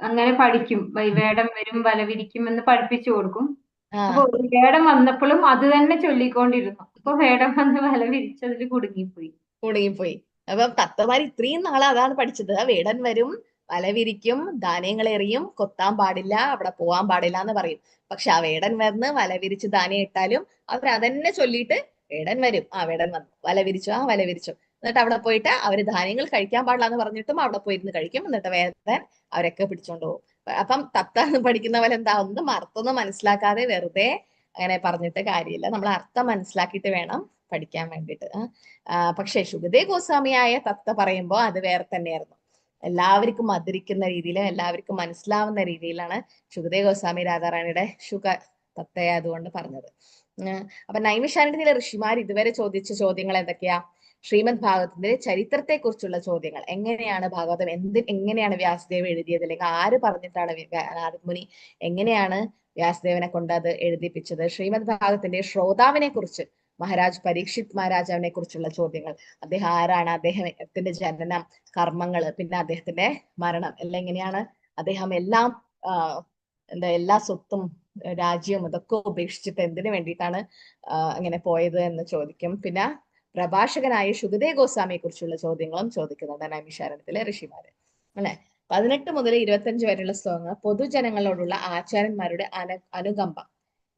അങ്ങനെ പഠിക്കും. വേടം വരും വല വിരിക്കും എന്ന് പഠിപ്പിച്ചു കൊടുക്കും. അപ്പൊ വേടം വന്നപ്പോഴും അത് തന്നെ ചൊല്ലിക്കൊണ്ടിരുന്നു. അപ്പൊ വേടം വന്ന് വല വിരിച്ചതിൽ കുടുങ്ങിപ്പോയി. അപ്പൊ തത്തമാർ ഇത്രയും നാളെ അതാണ് പഠിച്ചത്. വേടൻ വരും, വല വിരിക്കും, ധാന്യങ്ങൾ എറിയും, കൊത്താൻ പാടില്ല, അവിടെ പോവാൻ പാടില്ല എന്ന് പറയും. പക്ഷെ ആ വേടൻ വന്ന് വല വിരിച്ച് ധാന്യം ഇട്ടാലും അവർ അതന്നെ ചൊല്ലിയിട്ട് വേടൻ വരും, വേടൻ വന്നു, വല വിരിച്ചു, വല വിരിച്ചു. എന്നിട്ട് അവിടെ പോയിട്ട് അവര് ധാന്യങ്ങൾ കഴിക്കാൻ പാടില്ല എന്ന് പറഞ്ഞിട്ടും അവിടെ പോയിരുന്ന് കഴിക്കും. എന്നിട്ട് വേടൻ അവരൊക്കെ പിടിച്ചോണ്ട് പോകും. അപ്പം തത്ത പഠിക്കുന്ന പോലെ എന്താ? ഒന്നും അർത്ഥമൊന്നും മനസ്സിലാക്കാതെ വെറുതെ അങ്ങനെ പറഞ്ഞിട്ട് കാര്യമില്ല. നമ്മൾ അർത്ഥം മനസ്സിലാക്കിയിട്ട് വേണം പഠിക്കാൻ വേണ്ടിയിട്ട്. പക്ഷെ ശുഗദേവ് ഗോസ്വാമിയായ തത്ത പറയുമ്പോൾ അത് വേറെ തന്നെയായിരുന്നു. എല്ലാവർക്കും മധുരിക്കുന്ന രീതിയിലും എല്ലാവർക്കും മനസ്സിലാവുന്ന രീതിയിലാണ് ശുഗദേവ് ഗോസ്വാമി രാധാറാണിയുടെ ശുഗ തത്തയായതുകൊണ്ട് പറഞ്ഞത്. അപ്പൊ നൈമിഷാരണ്യത്തിലെ ഋഷിമാർ ഇതുവരെ ചോദിച്ച ചോദ്യങ്ങൾ എന്തൊക്കെയാ? ശ്രീമദ് ഭാഗവതത്തിന്റെ ചരിത്രത്തെ കുറിച്ചുള്ള ചോദ്യങ്ങൾ. എങ്ങനെയാണ് ഭാഗവതം, എങ്ങനെയാണ് വ്യാസദേവ് എഴുതിയത്, അല്ലെങ്കിൽ ആര് പറഞ്ഞിട്ടാണ് നാരദമുനി എങ്ങനെയാണ് വ്യാസദേവനെ കൊണ്ട് അത് എഴുതിപ്പിച്ചത്? ശ്രീമദ് ഭാഗവതത്തിന്റെ ശ്രോതാവിനെ കുറിച്ച്, മഹാരാജ് പരീക്ഷിത് മഹാരാജാവിനെ കുറിച്ചുള്ള ചോദ്യങ്ങൾ. അദ്ദേഹം ആരാണ്, അദ്ദേഹത്തിന്റെ ജനനം, കർമ്മങ്ങള്, പിന്നെ അദ്ദേഹത്തിന്റെ മരണം എല്ലാം എങ്ങനെയാണ്, അദ്ദേഹം എല്ലാം എല്ലാ സ്വത്തും രാജ്യവും ഇതൊക്കെ ഉപേക്ഷിച്ചിട്ട് എന്തിനു വേണ്ടിയിട്ടാണ് അങ്ങനെ പോയത് എന്ന് ചോദിക്കും. പിന്നെ പ്രഭാഷകനായ ശുഗദേവ് ഗോസ്വാമിയെ കുറിച്ചുള്ള ചോദ്യങ്ങളും ചോദിക്കുന്നുണ്ട് നൈമിഷാരണ്യത്തിലെ ഋഷിമാര്. അല്ലെ? 18 മുതൽ 25 വരെയുള്ള ശ്ലോകങ്ങൾ പൊതുജനങ്ങളോടുള്ള ആചാര്യന്മാരുടെ അനുകമ്പ.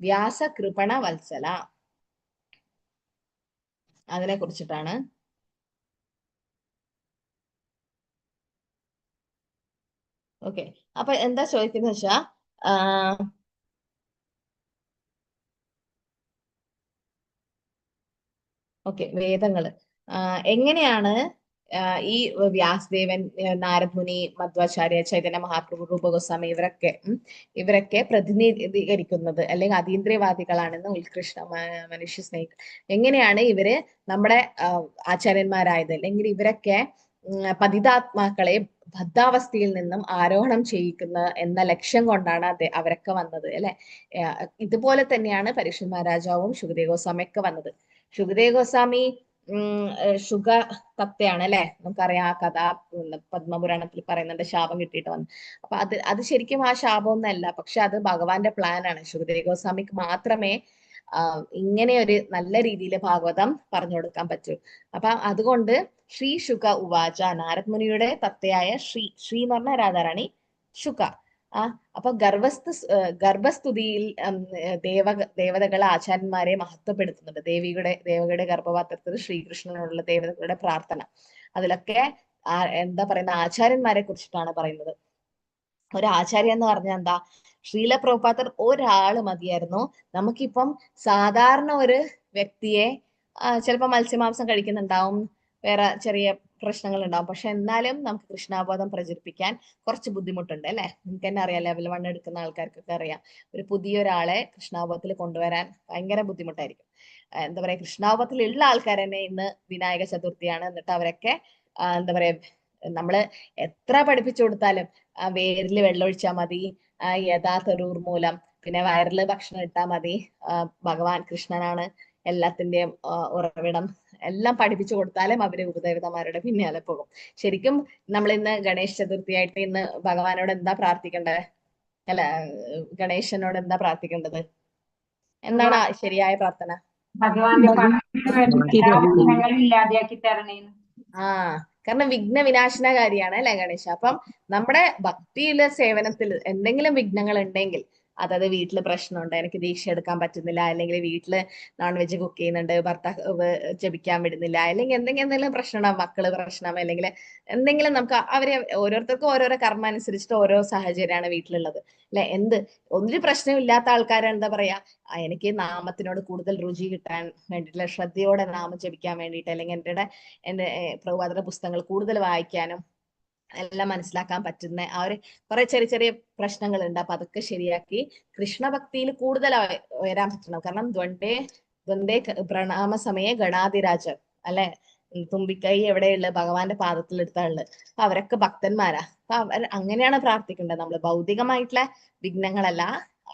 വ്യാസ കൃപണ വത്സല, അതിനെ കുറിച്ചിട്ടാണ്. ഓക്കെ, അപ്പൊ എന്താ ചോദിക്കുന്നത് വെച്ചാ ഓക്കെ, വേദങ്ങള് എങ്ങനെയാണ് ഈ വ്യാസദേവൻ, നാരദമുനി, മധ്വാചാര്യ, ചൈതന്യ മഹാപ്രഭു, രൂപഗോസ്വാമി ഇവരൊക്കെ പ്രതിനിധീകരിക്കുന്നത്, അല്ലെങ്കിൽ അതീന്ദ്രിയവാദികളാണെന്ന് ഉത്കൃഷ്ട മനുഷ്യ സ്നേഹികൾ. എങ്ങനെയാണ് ഇവര് നമ്മുടെ ആചാര്യന്മാരായത്, അല്ലെങ്കിൽ ഇവരൊക്കെ പതിതാത്മാക്കളെ ബദ്ധാവസ്ഥയിൽ നിന്നും ആരോഹണം ചെയ്യിക്കുന്ന എന്ന ലക്ഷ്യം കൊണ്ടാണ് അവരൊക്കെ വന്നത്, അല്ലെ? ഇതുപോലെ തന്നെയാണ് പരീക്ഷിത് മഹാരാജാവും ശുഗദേവ് ഗോസ്വാമിയൊക്കെ വന്നത്. ശുഗദേവ് ഗോസ്വാമി ശുഗ തത്തയാണ്, അല്ലെ? നമുക്കറിയാം ആ കഥ പത്മപുരാണത്തിൽ പറയുന്നുണ്ട്, ശാപം കിട്ടിയിട്ട് വന്നു. അപ്പൊ അത് ശരിക്കും ആ ശാപമൊന്നല്ല, പക്ഷെ അത് ഭഗവാന്റെ പ്ലാൻ ആണ്. ശുഗദേവ് ഗോസ്വാമിക്ക് മാത്രമേ ഇങ്ങനെ ഒരു നല്ല രീതിയിൽ ഭാഗവതം പറഞ്ഞു കൊടുക്കാൻ പറ്റൂ. അപ്പൊ അതുകൊണ്ട് ശ്രീ ശുക ഉവാച, നാരദമുനിയുടെ തത്തയായ ശ്രീ എന്ന് പറഞ്ഞ രാധാറാണി ശുക. അപ്പൊ ഗർഭസ്തുതിയിൽ ദേവതകൾ ആചാര്യന്മാരെ മഹത്വപ്പെടുത്തുന്നുണ്ട്. ദേവകയുടെ ഗർഭപാത്രത്തിൽ ശ്രീകൃഷ്ണനോടുള്ള ദേവതകളുടെ പ്രാർത്ഥന, അതിലൊക്കെ എന്താ പറയുന്ന ആചാര്യന്മാരെ കുറിച്ചിട്ടാണ് പറയുന്നത്. ഒരു ആചാര്യ എന്ന് പറഞ്ഞാൽ എന്താ? ശ്രീല പ്രഭുപാദർ ഒരാള് മതിയായിരുന്നു. നമുക്കിപ്പം സാധാരണ ഒരു വ്യക്തിയെ ചിലപ്പോൾ മത്സ്യമാംസം കഴിക്കുന്നുണ്ടാവും, വേറെ ചെറിയ പ്രശ്നങ്ങൾ ഉണ്ടാവും, പക്ഷെ എന്നാലും നമുക്ക് കൃഷ്ണാബോധം പ്രചരിപ്പിക്കാൻ കുറച്ച് ബുദ്ധിമുട്ടുണ്ട്, അല്ലെ? നമുക്ക് തന്നെ അറിയാം, ലെവൽ 1 എടുക്കുന്ന ആൾക്കാർക്കൊക്കെ അറിയാം, ഒരു പുതിയൊരാളെ കൃഷ്ണാബോധത്തിൽ കൊണ്ടുവരാൻ ഭയങ്കര ബുദ്ധിമുട്ടായിരിക്കും. എന്താ പറയാ, കൃഷ്ണാബോധത്തിലുള്ള ആൾക്കാർ തന്നെ ഇന്ന് വിനായക ചതുർത്ഥിയാണ്, എന്നിട്ട് അവരൊക്കെ എന്താ പറയാ, നമ്മള് എത്ര പഠിപ്പിച്ചു കൊടുത്താലും വേരില് വെള്ളമൊഴിച്ചാൽ മതി, യഥാതരൂർ മൂലം, പിന്നെ വയറില് ഭക്ഷണം ഇട്ടാൽ മതി, ഭഗവാൻ കൃഷ്ണനാണ് എല്ലാത്തിന്റെയും ഉറവിടം, എല്ലാം പഠിപ്പിച്ചു കൊടുത്താലും അവര് ഉപദേവതമാരുടെ പിന്നാലെ പോകും. ശരിക്കും നമ്മൾ ഇന്ന് ഗണേശ ചതുർത്ഥിയായിട്ട് ഇന്ന് ഭഗവാനോട് എന്താ പ്രാർത്ഥിക്കേണ്ടത്? അല്ല, ഗണേശനോട് എന്താ പ്രാർത്ഥിക്കേണ്ടത്? എന്താണ് ശരിയായ പ്രാർത്ഥന? ഇല്ലാതെയാക്കി തരണേന്ന്. കാരണം വിഘ്ന വിനാശനകാരിയാണ്, അല്ലെ ഗണേശ? അപ്പം നമ്മുടെ ഭക്തിയിലെ സേവനത്തിൽ എന്തെങ്കിലും വിഘ്നങ്ങൾ ഉണ്ടെങ്കിൽ അതായത് വീട്ടിൽ പ്രശ്നമുണ്ട്, എനിക്ക് ദീക്ഷ എടുക്കാൻ പറ്റുന്നില്ല, അല്ലെങ്കിൽ വീട്ടില് നോൺ വെജ് കുക്ക് ചെയ്യുന്നുണ്ട്, ഭർത്താവ് ജപിക്കാൻ വിടുന്നില്ല, അല്ലെങ്കിൽ എന്തെങ്കിലും പ്രശ്നം ഉണ്ടാവും, മക്കള് പ്രശ്നം, അല്ലെങ്കിൽ എന്തെങ്കിലും നമുക്ക് അവരെ ഓരോരുത്തർക്കും ഓരോരോ കർമ്മ അനുസരിച്ചിട്ട് ഓരോ സാഹചര്യമാണ് വീട്ടിലുള്ളത് അല്ലെ. ഒരു പ്രശ്നം ഇല്ലാത്ത ആൾക്കാർ എന്താ പറയാ, എനിക്ക് നാമത്തിനോട് കൂടുതൽ രുചി കിട്ടാൻ വേണ്ടിയിട്ടുള്ള ശ്രദ്ധയോടെ നാമം ജപിക്കാൻ വേണ്ടിയിട്ട്, അല്ലെങ്കിൽ എന്റെ പ്രഭാതയുടെ പുസ്തകങ്ങൾ കൂടുതൽ വായിക്കാനും എല്ലാം മനസ്സിലാക്കാൻ പറ്റുന്ന ആ ഒരു കുറെ ചെറിയ ചെറിയ പ്രശ്നങ്ങളുണ്ട്. അപ്പൊ അതൊക്കെ ശരിയാക്കി കൃഷ്ണഭക്തിയിൽ കൂടുതൽ ഉയരാൻ പറ്റണം. കാരണം ദ്വന്ദ്വേ പ്രണാമ സമയ ഗണാതിരാജൻ അല്ലെ, തുമ്പിക്കൈ എവിടെയുള്ള ഭഗവാന്റെ പാദത്തിൽ എടുത്താളുള്ളത്. അപ്പൊ അവരൊക്കെ ഭക്തന്മാരാ. അപ്പൊ അങ്ങനെയാണ് പ്രാർത്ഥിക്കേണ്ടത്. നമ്മൾ ഭൗതികമായിട്ടുള്ള വിഘ്നങ്ങളല്ല,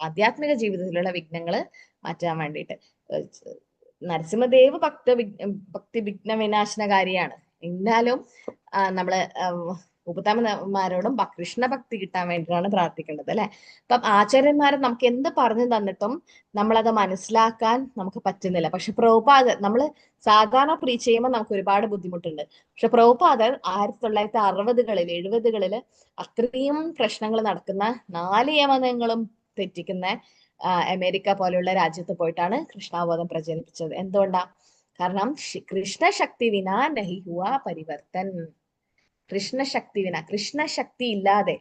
ആധ്യാത്മിക ജീവിതത്തിലുള്ള വിഘ്നങ്ങള് മാറ്റാൻ വേണ്ടിയിട്ട്. നരസിംഹദേവ് ഭക്തി വിഘ്ന വിനാശനകാരിയാണ്. എന്നാലും നമ്മള് ഉപതമന്മാരോടും കൃഷ്ണഭക്തി കിട്ടാൻ വേണ്ടിയിട്ടാണ് പ്രാർത്ഥിക്കേണ്ടത് അല്ലെ. അപ്പം ആചാര്യന്മാരെ നമുക്ക് എന്ത് പറഞ്ഞു തന്നിട്ടും നമ്മളത് മനസ്സിലാക്കാൻ നമുക്ക് പറ്റുന്നില്ല. പക്ഷെ പ്രഭുപാദർ, നമ്മൾ സാധാരണ പ്രീച്ച് ചെയ്യുമ്പോൾ നമുക്ക് ഒരുപാട് ബുദ്ധിമുട്ടുണ്ട്. പക്ഷെ പ്രഭുപാദർ 1960-കളിൽ 70-കളില് അത്രയും പ്രശ്നങ്ങൾ നടക്കുന്ന 4 യമനങ്ങളും തെറ്റിക്കുന്ന അമേരിക്ക പോലെയുള്ള രാജ്യത്ത് പോയിട്ടാണ് കൃഷ്ണാവബോധം പ്രചരിപ്പിച്ചത്. എന്തുകൊണ്ടാ? കാരണം കൃഷ്ണശക്തി വിനാ നഹി ഹുവ പരിവർത്തൻ. കൃഷ്ണശക്തി ഇല്ലാതെ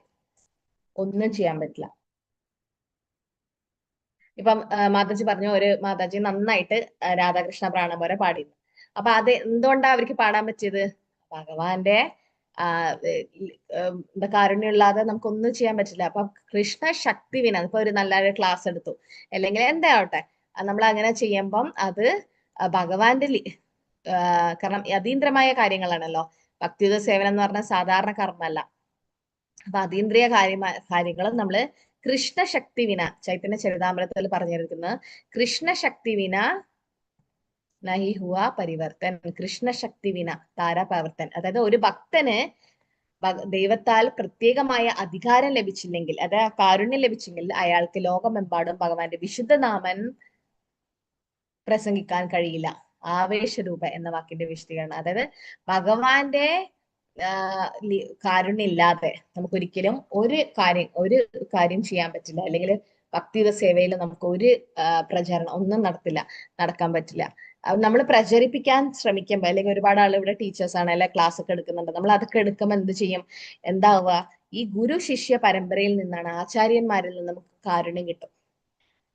ഒന്നും ചെയ്യാൻ പറ്റില്ല. ഇപ്പം മാതാജി പറഞ്ഞു, ഒരു മാതാജി നന്നായിട്ട് രാധാകൃഷ്ണ പ്രാണപോര പാടിയിരുന്നു. അപ്പൊ അത് എന്തുകൊണ്ടാ അവർക്ക് പാടാൻ പറ്റിയത്? ഭഗവാന്റെ എന്താ കാരുണ്യമില്ലാതെ നമുക്കൊന്നും ചെയ്യാൻ പറ്റില്ല. അപ്പൊ കൃഷ്ണശക്തി വിന, ഇപ്പൊ ഒരു നല്ല ക്ലാസ് എടുത്തു അല്ലെങ്കിൽ എന്താവട്ടെ, നമ്മൾ അങ്ങനെ ചെയ്യുമ്പം അത് ഭഗവാന്റെ കാരണം അതീന്ദ്രമായ കാര്യങ്ങളാണല്ലോ. ഭക്തിയുത സേവനം എന്ന് പറഞ്ഞാൽ സാധാരണ കർമ്മല്ല. അപ്പൊ അതീന്ദ്രിയ കാര്യങ്ങളും നമ്മള് കൃഷ്ണശക്തി വിന, ചൈതന്യ ചരിതാമൃതത്തിൽ പറഞ്ഞിരിക്കുന്നത് കൃഷ്ണശക്തി വിന നഹി ഹുവ പരിവർത്തൻ. കൃഷ്ണശക്തി വിന താരപവർത്തൻ. അതായത് ഒരു ഭക്തന് ദൈവത്താൽ പ്രത്യേകമായ അധികാരം ലഭിച്ചില്ലെങ്കിൽ, അതായത് കാരുണ്യം ലഭിച്ചെങ്കിൽ അയാൾക്ക് ലോകമെമ്പാടും ഭഗവാന്റെ വിശുദ്ധ നാമൻ പ്രസംഗിക്കാൻ കഴിയില്ല. ആവേശരൂപ എന്ന വാക്കിന്റെ വിശദീകരണം. അതായത് ഭഗവാന്റെ കാരുണ്യം ഇല്ലാതെ നമുക്കൊരിക്കലും ഒരു കാര്യം ചെയ്യാൻ പറ്റില്ല. അല്ലെങ്കിൽ ഭക്തിയുടെ സേവയിൽ നമുക്ക് ഒരു പ്രചരണം ഒന്നും നടക്കാൻ പറ്റില്ല. നമ്മൾ പ്രചരിപ്പിക്കാൻ ശ്രമിക്കുമ്പോൾ, അല്ലെങ്കിൽ ഒരുപാട് ആൾ ഇവിടെ ടീച്ചേഴ്സ് ആണ്, അല്ലെ ക്ലാസ് ഒക്കെ എടുക്കുന്നുണ്ട്, നമ്മൾ അതൊക്കെ എടുക്കുമ്പോൾ എന്ത് ചെയ്യും? എന്താവുക? ഈ ഗുരു ശിഷ്യ പരമ്പരയിൽ നിന്നാണ്, ആചാര്യന്മാരിൽ നിന്ന് നമുക്ക് കാരുണ്യം കിട്ടും.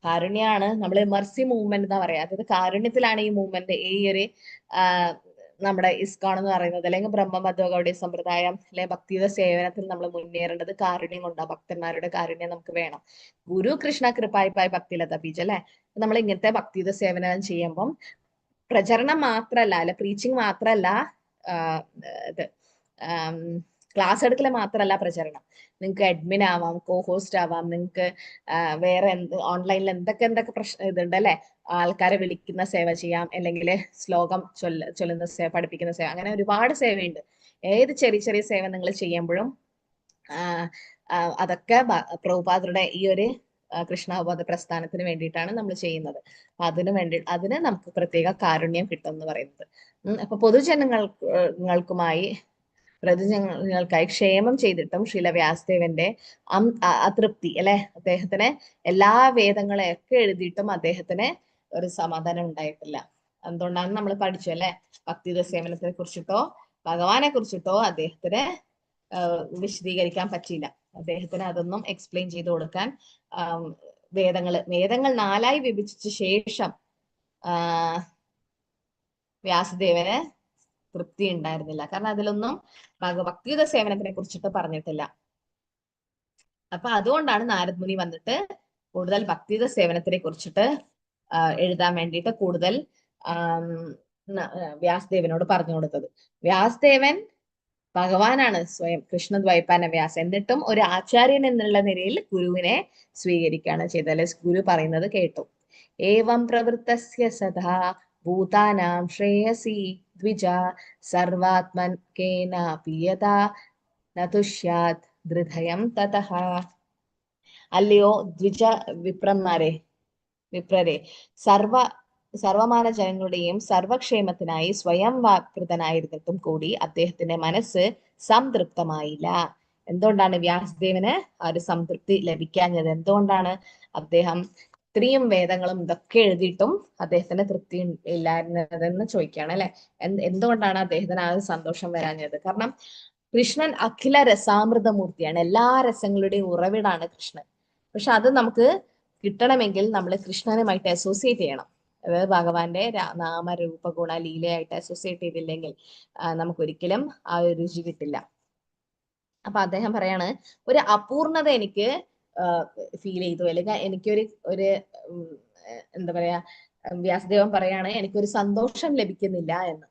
കാരുണ്യാണ് നമ്മൾ മെർസി മൂവ്മെന്റ് എന്താ പറയാ, അതായത് കാരുണ്യത്തിലാണ് ഈ മൂവ്മെന്റ്, ഈ ഒരു നമ്മുടെ ഇസ്കോൺ എന്ന് പറയുന്നത്, അല്ലെങ്കിൽ ബ്രഹ്മമധ്വ ഗൗഡീയ സമ്പ്രദായം, അല്ലെങ്കിൽ ഭക്തിയുടെ സേവനത്തിൽ നമ്മൾ മുന്നേറേണ്ടത് കാരുണ്യം കൊണ്ടാണ്. ഭക്തന്മാരുടെ കാരുണ്യം നമുക്ക് വേണം. ഗുരു കൃഷ്ണ കൃപായിപ്പായി ഭക്തിലത ബീജ് അല്ലെ. നമ്മൾ ഇങ്ങനത്തെ ഭക്തിയുടെ സേവനം ചെയ്യുമ്പം പ്രചരണം മാത്രല്ല, അല്ലെ പ്രീച്ചിങ് മാത്രല്ല, ക്ലാസ് എടുക്കൽ മാത്രല്ല പ്രചരണം. നിങ്ങൾക്ക് അഡ്മിൻ ആവാം, കോ ഹോസ്റ്റ് ആവാം, നിങ്ങൾക്ക് വേറെ ഓൺലൈനിൽ എന്തൊക്കെ ഇതുണ്ട് അല്ലെ. ആൾക്കാരെ വിളിക്കുന്ന സേവ ചെയ്യാം, അല്ലെങ്കിൽ ശ്ലോകം ചൊല്ലുന്ന സേവ, പഠിപ്പിക്കുന്ന സേവ, അങ്ങനെ ഒരുപാട് സേവയുണ്ട്. ഏത് ചെറിയ ചെറിയ സേവ നിങ്ങൾ ചെയ്യുമ്പോഴും അതൊക്കെ പ്രഭുപാദരുടെ ഈ ഒരു കൃഷ്ണാവബോധ പ്രസ്ഥാനത്തിന് വേണ്ടിയിട്ടാണ് നമ്മൾ ചെയ്യുന്നത്. അപ്പൊ അതിന് നമുക്ക് പ്രത്യേക കാരുണ്യം കിട്ടും എന്ന് പറയുന്നത്. അപ്പൊ പൊതുജനങ്ങൾക്കുമായി പ്രതിജനങ്ങൾക്കായി ക്ഷേമം ചെയ്തിട്ടും ശ്രീല വ്യാസദേവന്റെ അതൃപ്തി അല്ലെ, അദ്ദേഹത്തിന് എല്ലാ വേദങ്ങളെയൊക്കെ എഴുതിയിട്ടും അദ്ദേഹത്തിന് ഒരു സമാധാനം ഉണ്ടായിട്ടില്ല. എന്തുകൊണ്ടാണ് നമ്മൾ പഠിച്ചു അല്ലെ, ഭക്തിയുത സേവനത്തെ കുറിച്ചിട്ടോ ഭഗവാനെ കുറിച്ചിട്ടോ അദ്ദേഹത്തിന് വിശദീകരിക്കാൻ പറ്റിയില്ല. അദ്ദേഹത്തിന് അതൊന്നും എക്സ്പ്ലെയിൻ ചെയ്ത് കൊടുക്കാൻ വേദങ്ങൾ 4ആയി വിഭജിച്ച ശേഷം വ്യാസദേവന് തൃപ്തി ഉണ്ടായിരുന്നില്ല. കാരണം അതിലൊന്നും ഭക്തിയുത സേവനത്തിനെ കുറിച്ചിട്ട് പറഞ്ഞിട്ടില്ല. അപ്പൊ അതുകൊണ്ടാണ് നാരദ മുനി വന്നിട്ട് കൂടുതൽ ഭക്തിയുത സേവനത്തിനെ കുറിച്ചിട്ട് എഴുതാൻ വേണ്ടിയിട്ട് കൂടുതൽ വ്യാസദേവനോട് പറഞ്ഞു കൊടുത്തത്. വ്യാസദേവൻ ഭഗവാനാണ് സ്വയം, കൃഷ്ണദ്വൈപായന വ്യാസൻ. എന്നിട്ടും ഒരു ആചാര്യൻ എന്നുള്ള നിലയിൽ ഗുരുവിനെ സ്വീകരിക്കുകയാണ് ചെയ്തത്. അല്ലെ, ഗുരു പറയുന്നത് കേട്ടു. ഏവം പ്രവൃത്തസ്യ സദാ ഭൂതാനാം ശ്രേയസി ദ്വിജ സർവാത്മകേനാപി യഥാ നതുഷ്യാത് ധൃതയം തതഃ. അല്ലയോ വിപ്രരെ, സർവമാന ജനങ്ങളുടെയും സർവക്ഷേമത്തിനായി സ്വയം വ്യാപൃതനായിരുന്നിട്ടും കൂടി അദ്ദേഹത്തിന്റെ മനസ്സ് സംതൃപ്തമായില്ല. എന്തുകൊണ്ടാണ് വ്യാസദേവന് ആ ഒരു സംതൃപ്തി ലഭിക്കാഞ്ഞത്? എന്തുകൊണ്ടാണ് അദ്ദേഹം ഇത്രയും വേദങ്ങളും ഇതൊക്കെ എഴുതിയിട്ടും അദ്ദേഹത്തിന് തൃപ്തി ഇല്ലായിരുന്നതെന്ന് ചോദിക്കുകയാണ് അല്ലെ. എന്തുകൊണ്ടാണ് അദ്ദേഹത്തിന് ആ ഒരു സന്തോഷം വരാഞ്ഞത്? കാരണം കൃഷ്ണൻ അഖില രസാമൃതമൂർത്തിയാണ്, എല്ലാ രസങ്ങളുടെയും ഉറവിടാണ് കൃഷ്ണൻ. പക്ഷെ അത് നമുക്ക് കിട്ടണമെങ്കിൽ നമ്മൾ കൃഷ്ണനുമായിട്ട് അസോസിയേറ്റ് ചെയ്യണം. അതായത് ഭഗവാന്റെ നാമരൂപ ഗുണ ലീലയായിട്ട് അസോസിയേറ്റ് ചെയ്തില്ലെങ്കിൽ നമുക്കൊരിക്കലും ആ ഒരു രുചി കിട്ടില്ല. അപ്പൊ അദ്ദേഹം പറയാണ്, ഒരു അപൂർണത എനിക്ക് ഫീൽ ചെയ്തു, അല്ലെങ്കിൽ എനിക്കൊരു എന്താ പറയാ, വ്യാസദേവൻ പറയാണ് എനിക്കൊരു സന്തോഷം ലഭിക്കുന്നില്ല എന്ന്.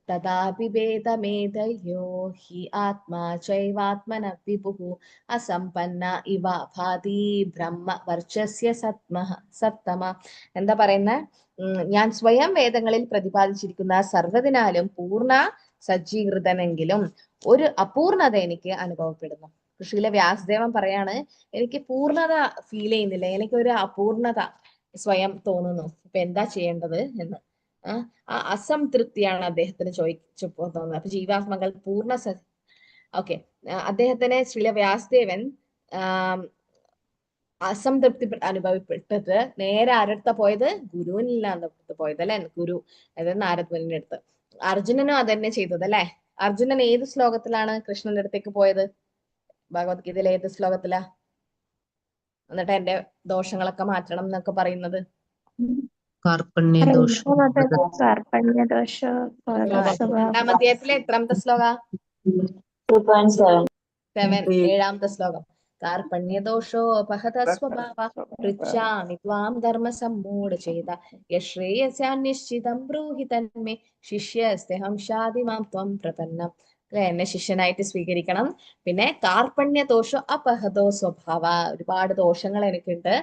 തഥാപി ഭേദമേധയോ ഹി ആത്മാ ചൈവാത്മന വിഭുഃ അസമ്പന്ന ഇവ ഭാതി ബ്രഹ്മ വർച്ചസ്യ സത്തമ. എന്താ പറയുന്ന, ഞാൻ സ്വയം വേദങ്ങളിൽ പ്രതിപാദിച്ചിരിക്കുന്ന സർവ്വതിനാലും പൂർണ്ണ സജ്ജീകൃതനെങ്കിലും ഒരു അപൂർണത എനിക്ക് അനുഭവപ്പെടുന്നു. ഋഷിയിലെ വ്യാസദേവൻ പറയാണ്, എനിക്ക് പൂർണ്ണത ഫീൽ ചെയ്യുന്നില്ല, എനിക്കൊരു അപൂർണത സ്വയം തോന്നുന്നു. ഇപ്പൊ എന്താ ചെയ്യേണ്ടത് എന്ന്. ആ അസംതൃപ്തിയാണ് അദ്ദേഹത്തിന് ചോദിച്ചപ്പോ തോന്നുന്നത്. അപ്പൊ ജീവാത്മകൾ പൂർണ്ണ ഓക്കെ, അദ്ദേഹത്തിന് ശ്രീല വ്യാസദേവൻ അസംതൃപ്തി അനുഭവപ്പെട്ടത് നേരെ ആരടുത്ത പോയത്? ഗുരുവിനിലാണ് പോയത് അല്ലെ. ഗുരു അതായത് നാരദമുനിയുടെ അടുത്ത്. അർജുനനും അതന്നെ ചെയ്തത് അല്ലെ. അർജുനൻ ഏത് ശ്ലോകത്തിലാണ് കൃഷ്ണന്റെ അടുത്തേക്ക് പോയത്? ഭഗവത്ഗീതയിൽ ഏത് ശ്ലോകത്തിലാ? എന്നിട്ട് എന്റെ ദോഷങ്ങളൊക്കെ മാറ്റണം എന്നൊക്കെ പറയുന്നത്? രണ്ടാം അധ്യായത്തിലെ എത്രാമത്തെ ശ്ലോക? 7, 7ാമത്തെ ശ്ലോകം. കാർപണ്യദോഷോപഹത സ്വഭാവ പൃച്ഛാമി ത്വാം ധർമ്മസമ്മൂഢചേത യശ്രേയസ്യാനിശ്ചിതം ബ്രൂഹി തന്മേ ശിഷ്യസ്തേഹം ശാദിമാം ത്വം പ്രപന്നം. എന്നെ ശിഷ്യനായിട്ട് സ്വീകരിക്കണം. പിന്നെ കാർപണ്യദോഷോ അപഹതോ സ്വഭാവ, ഒരുപാട് ദോഷങ്ങൾ എനിക്കുണ്ട്,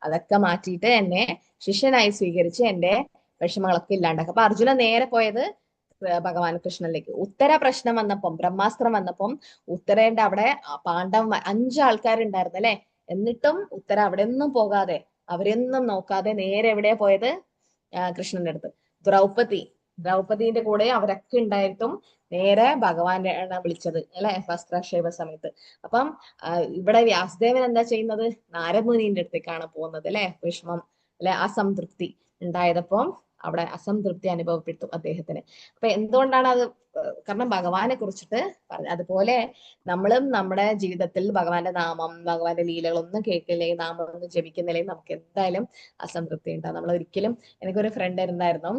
അതൊക്കെ മാറ്റിയിട്ട് എന്നെ ശിഷ്യനായി സ്വീകരിച്ച് എന്റെ വിഷമങ്ങളൊക്കെ ഇല്ലാണ്ടാക്കും. അപ്പൊ അർജുന നേരെ പോയത് ഭഗവാൻ കൃഷ്ണനിലേക്ക്. ഉത്തര പ്രശ്നം വന്നപ്പം, ബ്രഹ്മാസ്ത്രം വന്നപ്പം ഉത്തരേന്റെ അവിടെ പാണ്ഡവ 5 ആൾക്കാരുണ്ടായിരുന്നു അല്ലെ. എന്നിട്ടും ഉത്തര അവിടെ ഒന്നും പോകാതെ, അവരെയൊന്നും നോക്കാതെ നേരെ എവിടെയാ പോയത്? കൃഷ്ണന്റെ അടുത്ത്. ദ്രൗപദീന്റെ കൂടെ അവരൊക്കെ ഉണ്ടായിട്ടും നേരെ ഭഗവാന്റെ വിളിച്ചത് അല്ലെ, വസ്ത്രാക്ഷേപ സമയത്ത്. അപ്പം ഇവിടെ വ്യാസദേവൻ എന്താ ചെയ്യുന്നത്? നാരദമുനിന്റെ അടുത്തേക്കാണ് പോകുന്നത് അല്ലെ. വിഷമം അല്ലെ, അസംതൃപ്തി ഉണ്ടായതപ്പം അവിടെ അസംതൃപ്തി അനുഭവപ്പെട്ടു അദ്ദേഹത്തിന്. അപ്പൊ എന്തുകൊണ്ടാണ് അത്? കാരണം ഭഗവാനെ കുറിച്ചിട്ട് പറഞ്ഞു. അതുപോലെ നമ്മളും നമ്മുടെ ജീവിതത്തിൽ ഭഗവാന്റെ നാമം, ഭഗവാന്റെ ലീലകളൊന്നും കേൾക്കില്ലെങ്കിൽ, നാമം ഒന്നും ജപിക്കുന്നില്ലെങ്കിൽ നമുക്ക് എന്തായാലും അസംതൃപ്തി ഉണ്ടാകും. നമ്മൾ ഒരിക്കലും, എനിക്കൊരു ഫ്രണ്ട് ഉണ്ടായിരുന്നു,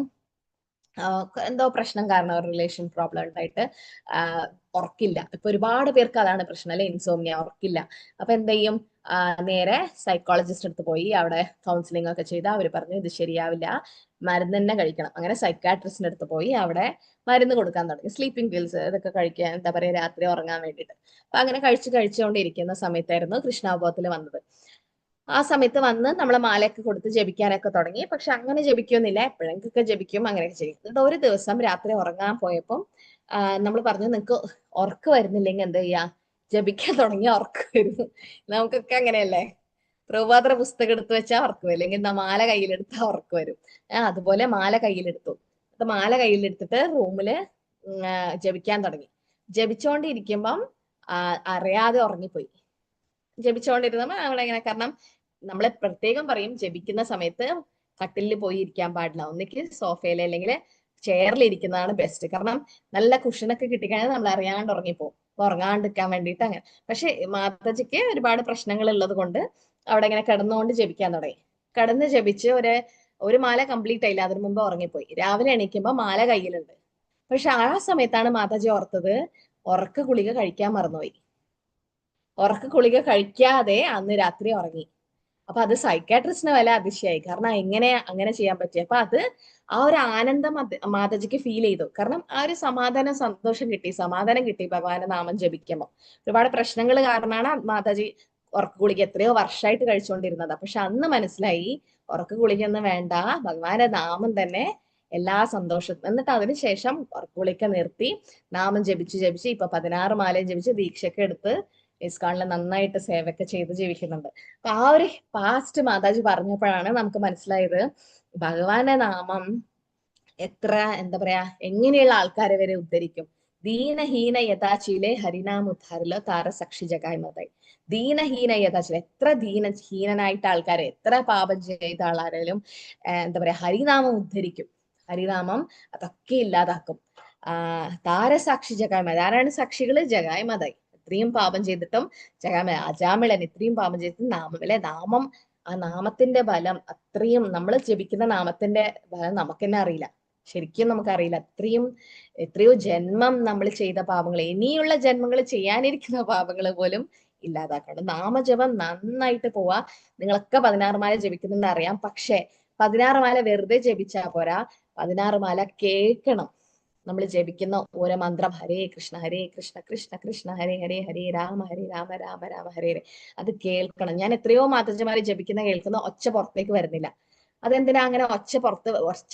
എന്തോ പ്രശ്നം കാരണം റിലേഷൻ പ്രോബ്ലം ഉണ്ടായിട്ട് ഉറക്കില്ല. ഇപ്പൊ ഒരുപാട് പേർക്ക് അതാണ് പ്രശ്നം അല്ലെ, ഇൻസോമിയ, ഉറക്കില്ല. അപ്പൊ എന്ത് ചെയ്യും? നേരെ സൈക്കോളജിസ്റ്റ് അടുത്ത് പോയി അവിടെ കൗൺസിലിംഗ് ഒക്കെ ചെയ്ത് അവർ പറഞ്ഞു ഇത് ശരിയാവില്ല, മരുന്ന് തന്നെ കഴിക്കണം. അങ്ങനെ സൈക്കാട്രിസ്റ്റിന്റെ അടുത്ത് പോയി അവിടെ മരുന്ന് കൊടുക്കാൻ തുടങ്ങി. സ്ലീപ്പിംഗ് പിൽസ് ഇതൊക്കെ കഴിക്കാൻ, എന്താ പറയാ, രാത്രി ഉറങ്ങാൻ വേണ്ടിയിട്ട്. അപ്പൊ അങ്ങനെ കഴിച്ചുകൊണ്ടിരിക്കുന്ന സമയത്തായിരുന്നു കൃഷ്ണാവബോധത്തിൽ വന്നത്. ആ സമയത്ത് വന്ന് നമ്മളെ മാലയൊക്കെ കൊടുത്ത് ജപിക്കാനൊക്കെ തുടങ്ങി. പക്ഷെ അങ്ങനെ ജപിക്കൊന്നുമില്ല, എപ്പോഴെങ്കിലൊക്കെ ജപിക്കും, അങ്ങനെയൊക്കെ ചെയ്യും. എന്നിട്ട് ഒരു ദിവസം രാത്രി ഉറങ്ങാൻ പോയപ്പം നമ്മൾ പറഞ്ഞു, നിനക്ക് ഉറക്ക് വരുന്നില്ലെങ്കിൽ എന്താ ചെയ്യാ? ജപിക്കാൻ തുടങ്ങിയ ഉറക്ക് വരും. നമുക്കൊക്കെ അങ്ങനെയല്ലേ, പ്രഭാതര പുസ്തകം എടുത്ത് വെച്ചാൽ ഉറക്ക് വരും, അല്ലെങ്കിൽ മാല കയ്യിലെടുത്താൽ ഉറക്ക് വരും. അതുപോലെ മാല കയ്യിലെടുത്തു. അത് മാല കയ്യിലെടുത്തിട്ട് റൂമില് ജപിക്കാൻ തുടങ്ങി. ജപിച്ചോണ്ടിരിക്കുമ്പം അറിയാതെ ഉറങ്ങിപ്പോയി. ജപിച്ചുകൊണ്ടിരുന്നപ്പോൾ അവിടെ ഇങ്ങനെ, കാരണം നമ്മളെ പ്രത്യേകം പറയും ജപിക്കുന്ന സമയത്ത് കട്ടിലിൽ പോയി ഇരിക്കാൻ പാടില്ല, ഒന്നിക്ക് സോഫയിൽ അല്ലെങ്കിൽ ചെയറിൽ ഇരിക്കുന്നതാണ് ബെസ്റ്റ്. കാരണം നല്ല കുഷനൊക്കെ കിട്ടിക്കഴിഞ്ഞാൽ നമ്മൾ അറിയാണ്ട് ഉറങ്ങിപ്പോകും. ഉറങ്ങാണ്ടിരിക്കാൻ വേണ്ടിയിട്ട് അങ്ങനെ. പക്ഷെ മാതാജിക്ക് ഒരുപാട് പ്രശ്നങ്ങൾ ഉള്ളത് കൊണ്ട് അവിടെ ഇങ്ങനെ കിടന്നുകൊണ്ട് ജപിക്കാൻ തുടങ്ങി. കിടന്ന് ജപിച്ച് ഒരു മാല കംപ്ലീറ്റ് ആയില്ല, അതിനു മുമ്പ് ഉറങ്ങിപ്പോയി. രാവിലെ എണീക്കുമ്പോൾ മാല കയ്യിലുണ്ട്. പക്ഷെ ആ സമയത്താണ് മാതാജി ഓർത്തത്, ഉറക്ക ഗുളിക കഴിക്കാൻ മറന്നുപോയി. ഉറക്ക ഗുളിക കഴിക്കാതെ അന്ന് രാത്രി ഉറങ്ങി. അപ്പൊ അത് സൈക്കാട്രിസ്റ്റിന് വല്ല അതിശയായി, കാരണം എങ്ങനെ അങ്ങനെ ചെയ്യാൻ പറ്റി. അപ്പൊ അത് ആ ഒരു ആനന്ദം മാതാജിക്ക് ഫീൽ ചെയ്തു. കാരണം ആ ഒരു സമാധാനം, സന്തോഷം കിട്ടി, സമാധാനം കിട്ടി ഭഗവാന്റെ നാമം ജപിക്കുമ്പോൾ. ഒരുപാട് പ്രശ്നങ്ങൾ കാരണമാണ് മാതാജി ഉറക്ക ഗുളിക എത്രയോ വർഷമായിട്ട് കഴിച്ചുകൊണ്ടിരുന്നത്. പക്ഷെ അന്ന് മനസ്സിലായി ഉറക്ക ഗുളികൊന്നും വേണ്ട, ഭഗവാന്റെ നാമം തന്നെ എല്ലാ സന്തോഷവും. എന്നിട്ട് അതിനുശേഷം ഉറക്ക ഗുളിക നിർത്തി നാമം ജപിച്ച് ഇപ്പൊ 16 മാലയും ജപിച്ച് ദീക്ഷയൊക്കെ എടുത്ത് ഇസ്കാണിൽ നന്നായിട്ട് സേവയൊക്കെ ചെയ്ത് ജീവിക്കുന്നുണ്ട്. അപ്പൊ ആ ഒരു പാസ്റ്റ് മാതാജി പറഞ്ഞപ്പോഴാണ് നമുക്ക് മനസ്സിലായത് ഭഗവാന്റെ നാമം എത്ര, എന്താ പറയാ, എങ്ങനെയുള്ള ആൾക്കാരെ വരെ ഉദ്ധരിക്കും. ദീനഹീന യഥാചിലെ ഹരിനാമുദ്ധാരിലോ താര സാക്ഷി ജഗായ് മതായി. ദീനഹീന യഥാചില, എത്ര ഹീനനായിട്ട് ആൾക്കാരെ, എത്ര പാപം ചെയ്ത ആളാരേലും എന്താ പറയാ, ഹരിനാമം ഉദ്ധരിക്കും. ഹരിനാമം അതൊക്കെ ഇല്ലാതാക്കും. താരസാക്ഷി ജഗായ് മതായി. ആരാണ് സാക്ഷികള്? ജഗായ് മതായി. ഇത്രയും പാപം ചെയ്തിട്ടും ജഗാമ അജാമിളൻ ഇത്രയും പാപം ചെയ്തിട്ടും നാമം അല്ലെ, നാമം, ആ നാമത്തിന്റെ ബലം അത്രയും, നമ്മൾ ജപിക്കുന്ന നാമത്തിന്റെ ബലം നമുക്ക് തന്നെ അറിയില്ല, ശരിക്കും നമുക്കറിയില്ല. എത്രയോ ജന്മം നമ്മൾ ചെയ്ത പാപങ്ങൾ, ഇനിയുള്ള ജന്മങ്ങൾ ചെയ്യാനിരിക്കുന്ന പാപങ്ങൾ പോലും ഇല്ലാതാക്കണം. നാമജപം നന്നായിട്ട് പോവാ. നിങ്ങളൊക്കെ 16 മാല ജപിക്കുന്നുണ്ട് അറിയാം. പക്ഷെ 16 മാല വെറുതെ ജപിച്ചാ പോരാ, 16 മാല കേൾക്കണം. നമ്മൾ ജപിക്കുന്ന ഓരോ മന്ത്രം, ഹരേ കൃഷ്ണ കൃഷ്ണ കൃഷ്ണ ഹരേ ഹരേ, ഹരേ രാമ രാമ രാമ ഹരേ ഹരേ, അത് കേൾക്കണം. ഞാൻ എത്രയോ മാതാജിമാരെ ജപിക്കുന്ന കേൾക്കുന്ന, ഒച്ച പുറത്തേക്ക് വരുന്നില്ല. അതെന്തിനാ അങ്ങനെ ഒച്ച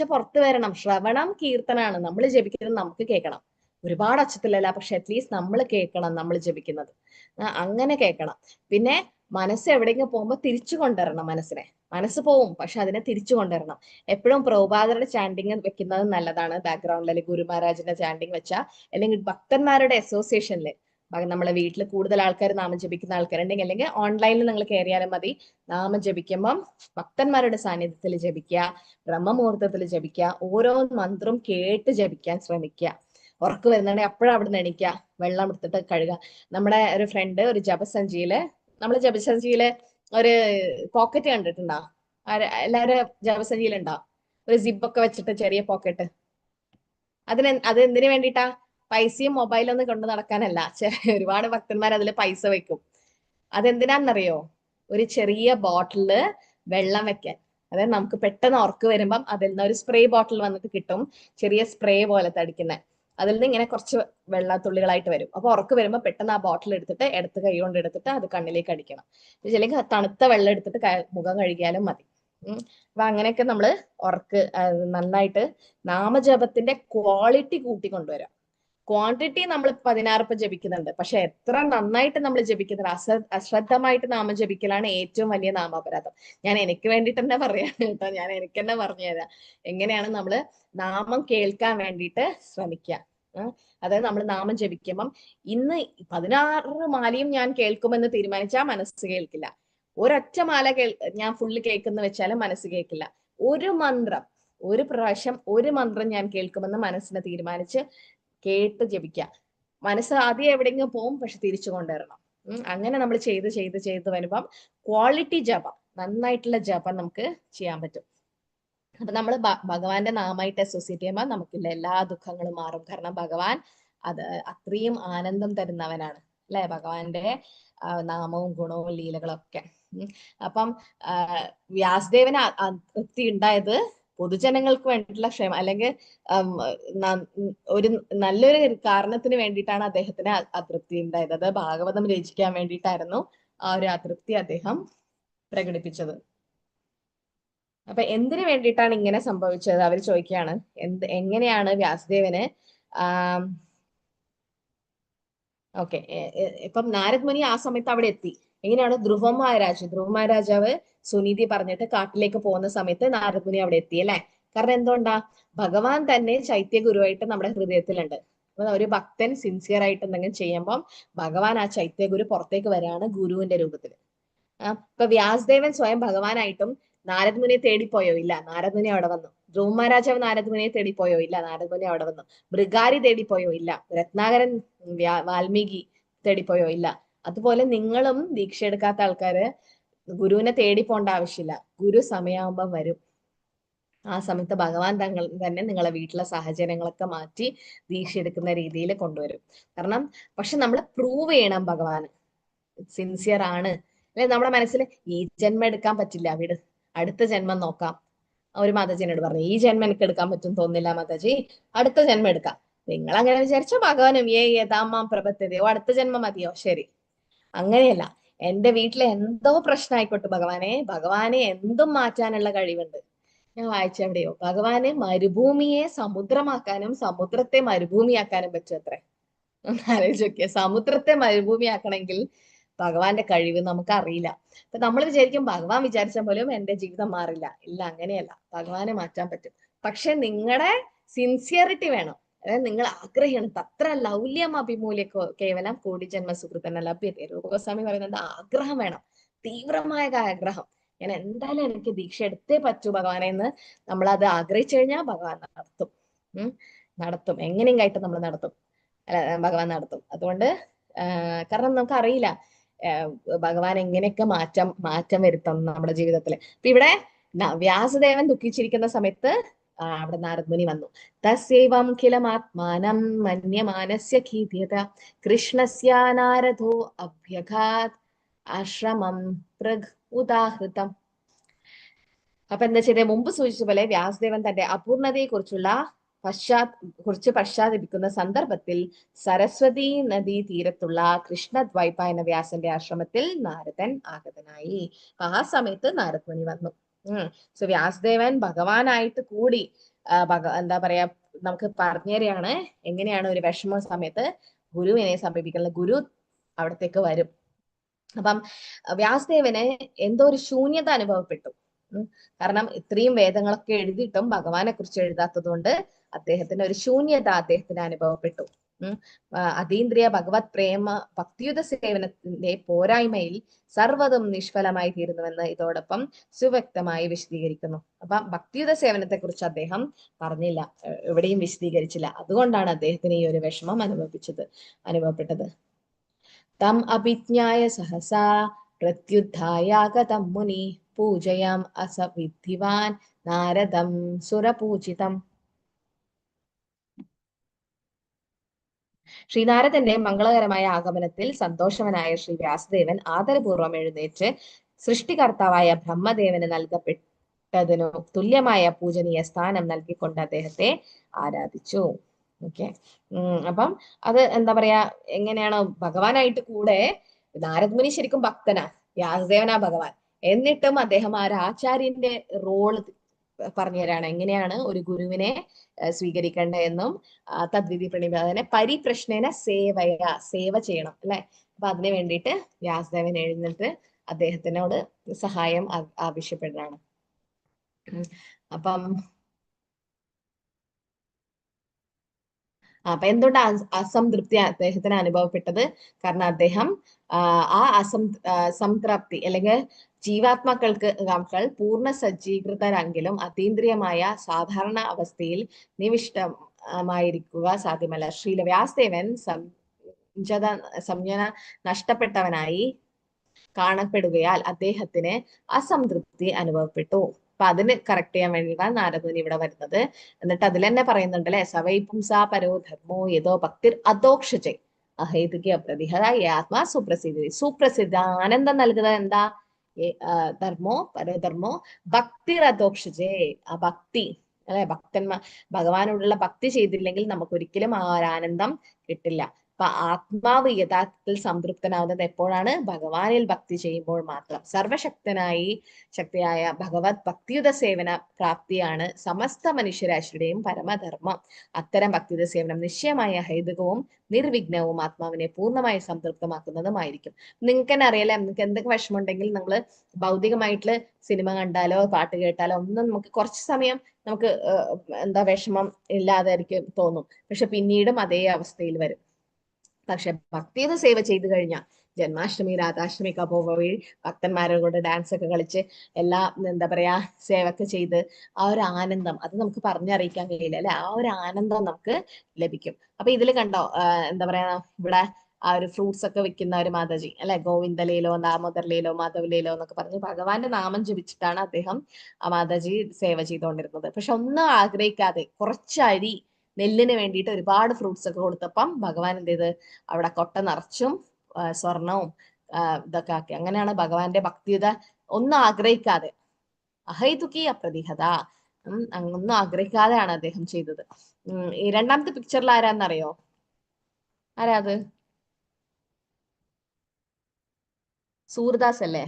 പുറത്ത് വരണം? ശ്രവണം കീർത്തനാണ്. നമ്മൾ ജപിക്കുന്നത് നമുക്ക് കേൾക്കണം. ഒരുപാട് ഒച്ചത്തിലല്ല, പക്ഷെ അറ്റ്ലീസ്റ്റ് നമ്മൾ കേൾക്കണം നമ്മൾ ജപിക്കുന്നത്. അങ്ങനെ കേൾക്കണം. പിന്നെ മനസ്സ് എവിടെയെങ്കിലും പോകുമ്പോൾ തിരിച്ചു കൊണ്ടുവരണം. മനസ്സ് പോവും, പക്ഷെ അതിനെ തിരിച്ചു കൊണ്ടുവരണം. എപ്പോഴും പ്രഭുപാദരുടെ ചാൻഡിങ് വെക്കുന്നത് നല്ലതാണ് ബാക്ക്ഗ്രൗണ്ടിൽ, അല്ലെങ്കിൽ ഗുരു മഹാരാജിന്റെ ചാൻഡിങ് വെച്ചാൽ, അല്ലെങ്കിൽ ഭക്തന്മാരുടെ അസോസിയേഷനിൽ, നമ്മളെ വീട്ടിൽ കൂടുതൽ ആൾക്കാർ നാമം ജപിക്കുന്ന ആൾക്കാരുണ്ടെങ്കിൽ, അല്ലെങ്കിൽ ഓൺലൈനിൽ നിങ്ങൾ കയറിയാലും മതി. നാമം ജപിക്കുമ്പം ഭക്തന്മാരുടെ സാന്നിധ്യത്തിൽ ജപിക്കുക, ബ്രഹ്മമുഹൂർത്തത്തിൽ ജപിക്കുക, ഓരോ മന്ത്രം കേട്ട് ജപിക്കാൻ ശ്രമിക്കുക. ഉറക്ക് വരുന്നുണ്ടെങ്കിൽ അപ്പോഴും അവിടെ നിന്ന് എണീക്കുക, വെള്ളം എടുത്തിട്ട് കഴുകുക. നമ്മുടെ ഒരു ഫ്രണ്ട് ഒരു ജപസഞ്ചിയില്, നമ്മള് ജപസഞ്ചിയില് ഒരു പോക്കറ്റ് കണ്ടിട്ടുണ്ടോ? എല്ലാവരും ജപസഞ്ചിയിലുണ്ടോ? ഒരു സിബൊക്കെ വെച്ചിട്ട് ചെറിയ പോക്കറ്റ്. അത് എന്തിനു വേണ്ടിയിട്ടാ? പൈസയും മൊബൈലും ഒന്നും കൊണ്ട് നടക്കാനല്ല. ഒരുപാട് ഭക്തന്മാർ അതിൽ പൈസ വെക്കും. അതെന്തിനാന്നറിയോ? ഒരു ചെറിയ ബോട്ടില് വെള്ളം വെക്കാൻ. അതായത് നമുക്ക് പെട്ടെന്ന് ഉറക്ക് വരുമ്പം അതിൽ നിന്ന് ഒരു സ്പ്രേ ബോട്ടിൽ വന്നിട്ട് കിട്ടും, ചെറിയ സ്പ്രേ പോലെ തടിക്കുന്നത്. അതിൽ നിന്ന് ഇങ്ങനെ കുറച്ച് വെള്ളത്തുള്ളികളായിട്ട് വരും. അപ്പൊ ഉറക്ക് വരുമ്പോൾ പെട്ടെന്ന് ആ ബോട്ടിൽ എടുത്തിട്ട് ഇടത്ത് കൈ കൊണ്ട് എടുത്തിട്ട് അത് കണ്ണിലേക്ക് അടിക്കണം. അല്ലെങ്കിൽ തണുത്ത വെള്ളം എടുത്തിട്ട് മുഖം കഴുകിയാലും മതി. അപ്പൊ അങ്ങനെയൊക്കെ നമ്മള് ഉറക്ക് നന്നായിട്ട് നാമജപത്തിന്റെ ക്വാളിറ്റി കൂട്ടിക്കൊണ്ടുവരാം. ക്വാണ്ടിറ്റി നമ്മൾ 16 ഇപ്പം ജപിക്കുന്നുണ്ട്, പക്ഷെ എത്ര നന്നായിട്ട് നമ്മൾ ജപിക്കുന്നുണ്ട്. അശ്രദ്ധമായിട്ട് നാമം ജപിക്കലാണ് ഏറ്റവും വലിയ നാമാപരാധം. ഞാൻ എനിക്ക് വേണ്ടിയിട്ട് തന്നെ പറയാണ് കേട്ടോ, ഞാൻ എനിക്ക് തന്നെ പറഞ്ഞു തരാം എങ്ങനെയാണ് നമ്മൾ നാമം കേൾക്കാൻ വേണ്ടിയിട്ട് ശ്രമിക്കുക. അതായത് നമ്മൾ നാമം ജപിക്കുമ്പം ഇന്ന് 16 മാലയും ഞാൻ കേൾക്കുമെന്ന് തീരുമാനിച്ചാൽ മനസ്സ് കേൾക്കില്ല. ഒരൊറ്റ മാല ഞാൻ ഫുള്ള് കേൾക്കുന്ന വെച്ചാലും മനസ്സ് കേൾക്കില്ല. ഒരു മന്ത്രം, ഒരു പ്രാവശ്യം ഒരു മന്ത്രം ഞാൻ കേൾക്കുമെന്ന് മനസ്സിനെ തീരുമാനിച്ച് കേട്ട് ജപിക്കാം. മനസ്സ് ആദ്യം എവിടെയെങ്കിലും പോവും, പക്ഷെ തിരിച്ചു കൊണ്ടുവരണം. അങ്ങനെ നമ്മൾ ചെയ്ത് വരുമ്പം ക്വാളിറ്റി ജപം, നന്നായിട്ടുള്ള ജപം നമുക്ക് ചെയ്യാൻ പറ്റും. അപ്പൊ നമ്മൾ ഭഗവാന്റെ നാമമായിട്ട് അസോസിയേറ്റ് ചെയ്യുമ്പോൾ നമുക്കുള്ള എല്ലാ ദുഃഖങ്ങളും മാറും. കാരണം ഭഗവാൻ അത് അത്രയും ആനന്ദം തരുന്നവനാണ് അല്ലെ, ഭഗവാന്റെ നാമവും ഗുണവും ലീലകളൊക്കെ. അപ്പം വ്യാസദേവന് അതൃപ്തി ഉണ്ടായത് പൊതുജനങ്ങൾക്ക് വേണ്ടിയിട്ടുള്ള ക്ഷേമം, അല്ലെങ്കിൽ ഒരു നല്ലൊരു കാരണത്തിന് വേണ്ടിയിട്ടാണ് അദ്ദേഹത്തിന് അതൃപ്തി ഉണ്ടായത്. അത് ഭാഗവതം രചിക്കാൻ വേണ്ടിയിട്ടായിരുന്നു ആ ഒരു അതൃപ്തി അദ്ദേഹം പ്രകടിപ്പിച്ചത്. അപ്പൊ എന്തിനു വേണ്ടിയിട്ടാണ് ഇങ്ങനെ സംഭവിച്ചത് അവർ ചോദിക്കുകയാണ്. എങ്ങനെയാണ് വ്യാസദേവന് ഓക്കെ ഇപ്പം നാരദ് മുനി ആ സമയത്ത് അവിടെ എത്തി. എങ്ങനെയാണ്? ധ്രുവ മഹാരാജാവ് സുനീതി പറഞ്ഞിട്ട് കാട്ടിലേക്ക് പോകുന്ന സമയത്ത് നാരദ് മുനി അവിടെ എത്തി അല്ലെ. കാരണം എന്തുകൊണ്ടാ? ഭഗവാൻ തന്നെ ചൈത്യ ഗുരുവായിട്ട് നമ്മുടെ ഹൃദയത്തിലുണ്ട്. അപ്പൊ ഒരു ഭക്തൻ സിൻസിയർ ആയിട്ട് എന്തെങ്കിലും ചെയ്യുമ്പം ഭഗവാൻ ആ ചൈത്യ ഗുരു പുറത്തേക്ക് വരികയാണ് ഗുരുവിന്റെ രൂപത്തിൽ. ഇപ്പൊ വ്യാസദേവൻ സ്വയം ഭഗവാനായിട്ടും നാരദ് മുനിയെ തേടിപ്പോയോ? ഇല്ല, നാരദ് മുനി അവിടെ വന്നു. ധ്രുവ മഹാരാജാവ് നാരദ് മുനിയെ തേടിപ്പോയോ? ഇല്ല, നാരദ് മുനി അവിടെ വന്നു. ഭൃഗാരി തേടിപ്പോയോ? ഇല്ല. രത്നാകരൻ വാൽമീകി തേടിപ്പോയോ? ഇല്ല. അതുപോലെ നിങ്ങളും ദീക്ഷ എടുക്കാത്ത ആൾക്കാര് ഗുരുവിനെ തേടിപ്പോണ്ട ആവശ്യമില്ല. ഗുരു സമയമാകുമ്പം വരും. ആ സമയത്ത് ഭഗവാൻ തന്നെ നിങ്ങളെ വീട്ടിലെ സാഹചര്യങ്ങളൊക്കെ മാറ്റി ദീക്ഷ എടുക്കുന്ന രീതിയിൽ കൊണ്ടുവരും. കാരണം പക്ഷെ നമ്മൾ പ്രൂവ് ചെയ്യണം ഭഗവാന് സിൻസിയർ ആണ് അല്ലെ. നമ്മുടെ മനസ്സിൽ ഈ ജന്മം എടുക്കാൻ പറ്റില്ല, വീട് അടുത്ത ജന്മം നോക്കാം. ഒരു മാതാജിനോട് പറഞ്ഞു, ഈ ജന്മം എനിക്ക് എടുക്കാൻ പറ്റും തോന്നുന്നില്ല മാതാജി, അടുത്ത ജന്മം എടുക്കാം. നിങ്ങൾ അങ്ങനെ വിചാരിച്ച ഭഗവാനും യഥാമാം പ്രപത്യതയോ, അടുത്ത ജന്മം മതിയോ? ശരി, അങ്ങനെയല്ല. എന്റെ വീട്ടിലെ എന്തോ പ്രശ്നമായിക്കോട്ടെ ഭഗവാനെ എന്തും മാറ്റാനുള്ള കഴിവുണ്ട്. ഞാൻ വായിച്ച എവിടെയോ ഭഗവാന് മരുഭൂമിയെ സമുദ്രമാക്കാനും സമുദ്രത്തെ മരുഭൂമിയാക്കാനും പറ്റും അത്രേ. ആലോചിച്ച് നോക്കിയ, സമുദ്രത്തെ മരുഭൂമിയാക്കണമെങ്കിൽ ഭഗവാന്റെ കഴിവ് നമുക്ക് അറിയില്ല. അപ്പൊ നമ്മൾ വിചാരിക്കും ഭഗവാൻ വിചാരിച്ച പോലും എന്റെ ജീവിതം മാറില്ല. ഇല്ല, അങ്ങനെയല്ല, ഭഗവാനെ മാറ്റാൻ പറ്റും. പക്ഷെ നിങ്ങളുടെ സിൻസിയറിറ്റി വേണം. അതായത് നിങ്ങൾ ആഗ്രഹിക്കണം തത്ര ലൗല്യം അഭിമൂല്യ കേവലം കോടി ജന്മ സുഹൃത്തന്നെ ലഭ്യത്തെ. രൂപഗോസ്വാമി പറയുന്നത് ആഗ്രഹം വേണം, തീവ്രമായ ആഗ്രഹം. ഞാൻ എന്തായാലും എനിക്ക് ദീക്ഷ എടുത്തേ പറ്റൂ ഭഗവാനെ എന്ന് നമ്മൾ അത് ആഗ്രഹിച്ചു കഴിഞ്ഞാൽ ഭഗവാൻ നടത്തും. നടത്തും, എങ്ങനെയും കായിട്ട് നമ്മൾ നടത്തും, ഭഗവാൻ നടത്തും. അതുകൊണ്ട് കാരണം നമുക്കറിയില്ല ഭഗവാൻ എങ്ങനെയൊക്കെ മാറ്റം വരുത്തും നമ്മുടെ ജീവിതത്തിൽ. ഇപ്പൊ ഇവിടെ വ്യാസദേവൻ ദുഃഖിച്ചിരിക്കുന്ന സമയത്ത് അവിടെ നാരദമുനി വന്നു. തസ്യൈവം ഖിലമാത്മാനം മന്യമാനസ്യ ഖീദ്യത കൃഷ്ണസ്യ നാരദോ അഭ്യഘാത് ആശ്രമം പൃഗ് ഉദാഹൃതം. അപ്പൊ എന്താ ചെയ്തേ, മുമ്പ് സൂചിച്ച പോലെ വ്യാസദേവൻ തന്റെ അപൂർണതയെ കുറിച്ച് പശ്ചാത്തപിക്കുന്ന സന്ദർഭത്തിൽ സരസ്വതി നദീ തീരത്തുള്ള കൃഷ്ണദ്വൈപായന വ്യാസന്റെ ആശ്രമത്തിൽ നാരദൻ ആഗതനായി. ആ സമയത്ത് നാരദമുനി വന്നു. സോ വ്യാസദേവൻ ഭഗവാനായിട്ട് കൂടി എന്താ പറയാ നമുക്ക് പറഞ്ഞുതരികയാണ് എങ്ങനെയാണ് ഒരു വിഷമ സമയത്ത് ഗുരുവിനെ സമീപിക്കുന്നത്. ഗുരു അവിടത്തേക്ക് വരും. അപ്പം വ്യാസദേവന് എന്തോ ഒരു ശൂന്യത അനുഭവപ്പെട്ടു. കാരണം ഇത്രയും വേദങ്ങളൊക്കെ എഴുതിയിട്ടും ഭഗവാനെ കുറിച്ച് എഴുതാത്തത് കൊണ്ട് അദ്ദേഹത്തിന് ഒരു ശൂന്യത അദ്ദേഹത്തിന് അനുഭവപ്പെട്ടു. അതീന്ദ്രിയ ഭഗവത് പ്രേമ ഭക്തിയുത സേവനത്തിന്റെ പോരായ്മയിൽ സർവ്വതും നിഷ്ഫലമായി തീരുന്നുവെന്ന് ഇതോടൊപ്പം സുവ്യക്തമായി വിശദീകരിക്കുന്നു. അപ്പൊ ഭക്തിയുത സേവനത്തെ കുറിച്ച് അദ്ദേഹം പറഞ്ഞില്ല, എവിടെയും വിശദീകരിച്ചില്ല. അതുകൊണ്ടാണ് അദ്ദേഹത്തിന് ഈ ഒരു വിഷമം അനുഭവപ്പെട്ടത്. തം അഭിജ്ഞായ സഹസാ പ്രത്യുദ്ധായാഗതം മുനി പൂജയാം അസവിദ്ധിവാൻ നാരദം സുരപൂജിതം. ശ്രീനാരദന്റെ മംഗളകരമായ ആഗമനത്തിൽ സന്തോഷവനായ ശ്രീ വ്യാസദേവൻ ആദരപൂർവ്വം എഴുന്നേറ്റ് സൃഷ്ടികർത്താവായ ബ്രഹ്മദേവന് നൽകപ്പെട്ടതിനു തുല്യമായ പൂജനീയ സ്ഥാനം നൽകിക്കൊണ്ട് അദ്ദേഹത്തെ ആരാധിച്ചു. ഓക്കെ. അപ്പം അത് എന്താ പറയാ, എങ്ങനെയാണോ ഭഗവാനായിട്ട് കൂടെ നാരദമുനി ശരിക്കും ഭക്തനാ, വ്യാസദേവനാ ഭഗവാൻ. എന്നിട്ടും അദ്ദേഹം ആ ഒരു ആചാര്യന്റെ റോള് പറഞ്ഞു തരാണ് എങ്ങനെയാണ് ഒരു ഗുരുവിനെ സ്വീകരിക്കേണ്ടത് എന്നും തദ്വിധി പ്രണിപാതനെ പരിപ്രശ്നേന സേവ ചെയ്യണം അല്ലെ. അപ്പൊ അതിനു വേണ്ടിയിട്ട് വ്യാസദേവൻ എഴുന്നേറ്റ് അദ്ദേഹത്തിനോട് സഹായം ആവശ്യപ്പെടുകയാണ്. അപ്പൊ എന്തുകൊണ്ട് അസംതൃപ്തി അദ്ദേഹത്തിന് അനുഭവപ്പെട്ടത്? കാരണം അദ്ദേഹം ആ സംതൃപ്തി അല്ലെങ്കിൽ ജീവാത്മാക്കൾക്ക് പൂർണ്ണ സജ്ജീകൃതരെങ്കിലും അതീന്ദ്രിയമായ സാധാരണ അവസ്ഥയിൽ നിവിഷ്ടമായിരിക്കുക സാധ്യമല്ല. ശ്രീല വ്യാസദേവൻ സംജ്ഞ നഷ്ടപ്പെട്ടവനായി കാണപ്പെടുകയാൽ അദ്ദേഹത്തിന് അസംതൃപ്തി അനുഭവപ്പെട്ടു. അപ്പൊ അതിന് കറക്റ്റ് ചെയ്യാൻ വേണ്ടിയിട്ടാണ് നാരദമുനി ഇവിടെ വരുന്നത്. എന്നിട്ട് അതിൽ തന്നെ പറയുന്നുണ്ട് അല്ലെ, സവൈ പുംസാ പരോ ധർമ്മോ യഥോ ഭക്തിർ അധോക്ഷജേ അഹേതുകി അപ്രതിഹത ആത്മാ സുപ്രസിദ്ധ ആനന്ദം നൽകുന്നത് എന്താ? ധർമ്മോ പരധർമ്മോ ഭക്തിർ അധോക്ഷജേ. ആ ഭക്തി അല്ലെ, ഭഗവാനോടുള്ള ഭക്തി ചെയ്തില്ലെങ്കിൽ നമുക്ക് ഒരിക്കലും ആ ഒരു ആനന്ദം കിട്ടില്ല. അപ്പൊ ആത്മാവ് യഥാർത്ഥത്തിൽ സംതൃപ്തനാവുന്നത് എപ്പോഴാണ്? ഭഗവാനിൽ ഭക്തി ചെയ്യുമ്പോൾ മാത്രം. ശക്തിയായ ഭഗവത് ഭക്തിയുത സേവന പ്രാപ്തിയാണ് സമസ്ത മനുഷ്യരാശിയുടെയും പരമധർമ്മം. അത്തരം ഭക്തിയുത സേവനം നിശ്ചയമായ ഹൈതുകവും നിർവിഘ്നവും ആത്മാവിനെ പൂർണ്ണമായി സംതൃപ്തമാക്കുന്നതുമായിരിക്കും. നിങ്ങൾക്ക് തന്നെ അറിയാലേ, നിങ്ങൾക്ക് എന്തൊക്കെ വിഷമമുണ്ടെങ്കിൽ നമ്മൾ ഭൗതികമായിട്ടുള്ള സിനിമ കണ്ടാലോ പാട്ട് കേട്ടാലോ ഒന്നും നമുക്ക് കുറച്ച് സമയം നമുക്ക് വിഷമം ഇല്ലാതായിരിക്കും തോന്നും. പക്ഷെ പിന്നീടും അതേ അവസ്ഥയിൽ വരും. പക്ഷെ ഭക്തിയുടെ സേവ ചെയ്തു കഴിഞ്ഞാൽ ജന്മാഷ്ടമി രാധാഷ്ടമി ഒക്കെ പോയി ഭക്തന്മാരുടെ കൂടെ ഡാൻസ് ഒക്കെ കളിച്ച് എല്ലാ സേവൊക്കെ ചെയ്ത് ആ ഒരു ആനന്ദം അത് നമുക്ക് പറഞ്ഞറിയിക്കാൻ കഴിയില്ല അല്ലെ. ആ ഒരു ആനന്ദം നമുക്ക് ലഭിക്കും. അപ്പൊ ഇതിൽ കണ്ടോ ഇവിടെ ആ ഒരു ഫ്രൂട്ട്സ് ഒക്കെ വെക്കുന്ന ഒരു മാതാജി അല്ലെ, ഗോവിന്ദലയിലോ ദാമോദർലയിലോ മാധവലയിലോ എന്നൊക്കെ പറഞ്ഞ് ഭഗവാന്റെ നാമം ജപിച്ചിട്ടാണ് അദ്ദേഹം ആ മാതാജി സേവ ചെയ്തുകൊണ്ടിരുന്നത്. പക്ഷെ ഒന്നും ആഗ്രഹിക്കാതെ കുറച്ച് അരി നെല്ലിന് വേണ്ടിയിട്ട് ഒരുപാട് ഫ്രൂട്ട്സ് ഒക്കെ കൊടുത്തപ്പം ഭഗവാൻ എന്ത് ചെയ്ത് അവിടെ കൊട്ട നിറച്ചും സ്വർണവും ഇതൊക്കെ ആക്കി. അങ്ങനെയാണ് ഭഗവാന്റെ ഭക്തിയുത ഒന്നും ആഗ്രഹിക്കാതെ അഹൈതുകി അപ്രതിഹത ഒന്നും ആഗ്രഹിക്കാതെയാണ് അദ്ദേഹം ചെയ്തത്. ഈ രണ്ടാമത്തെ പിക്ചറിൽ ആരാന്നറിയോ? ആരാ അത്? സൂർദാസ് അല്ലേ?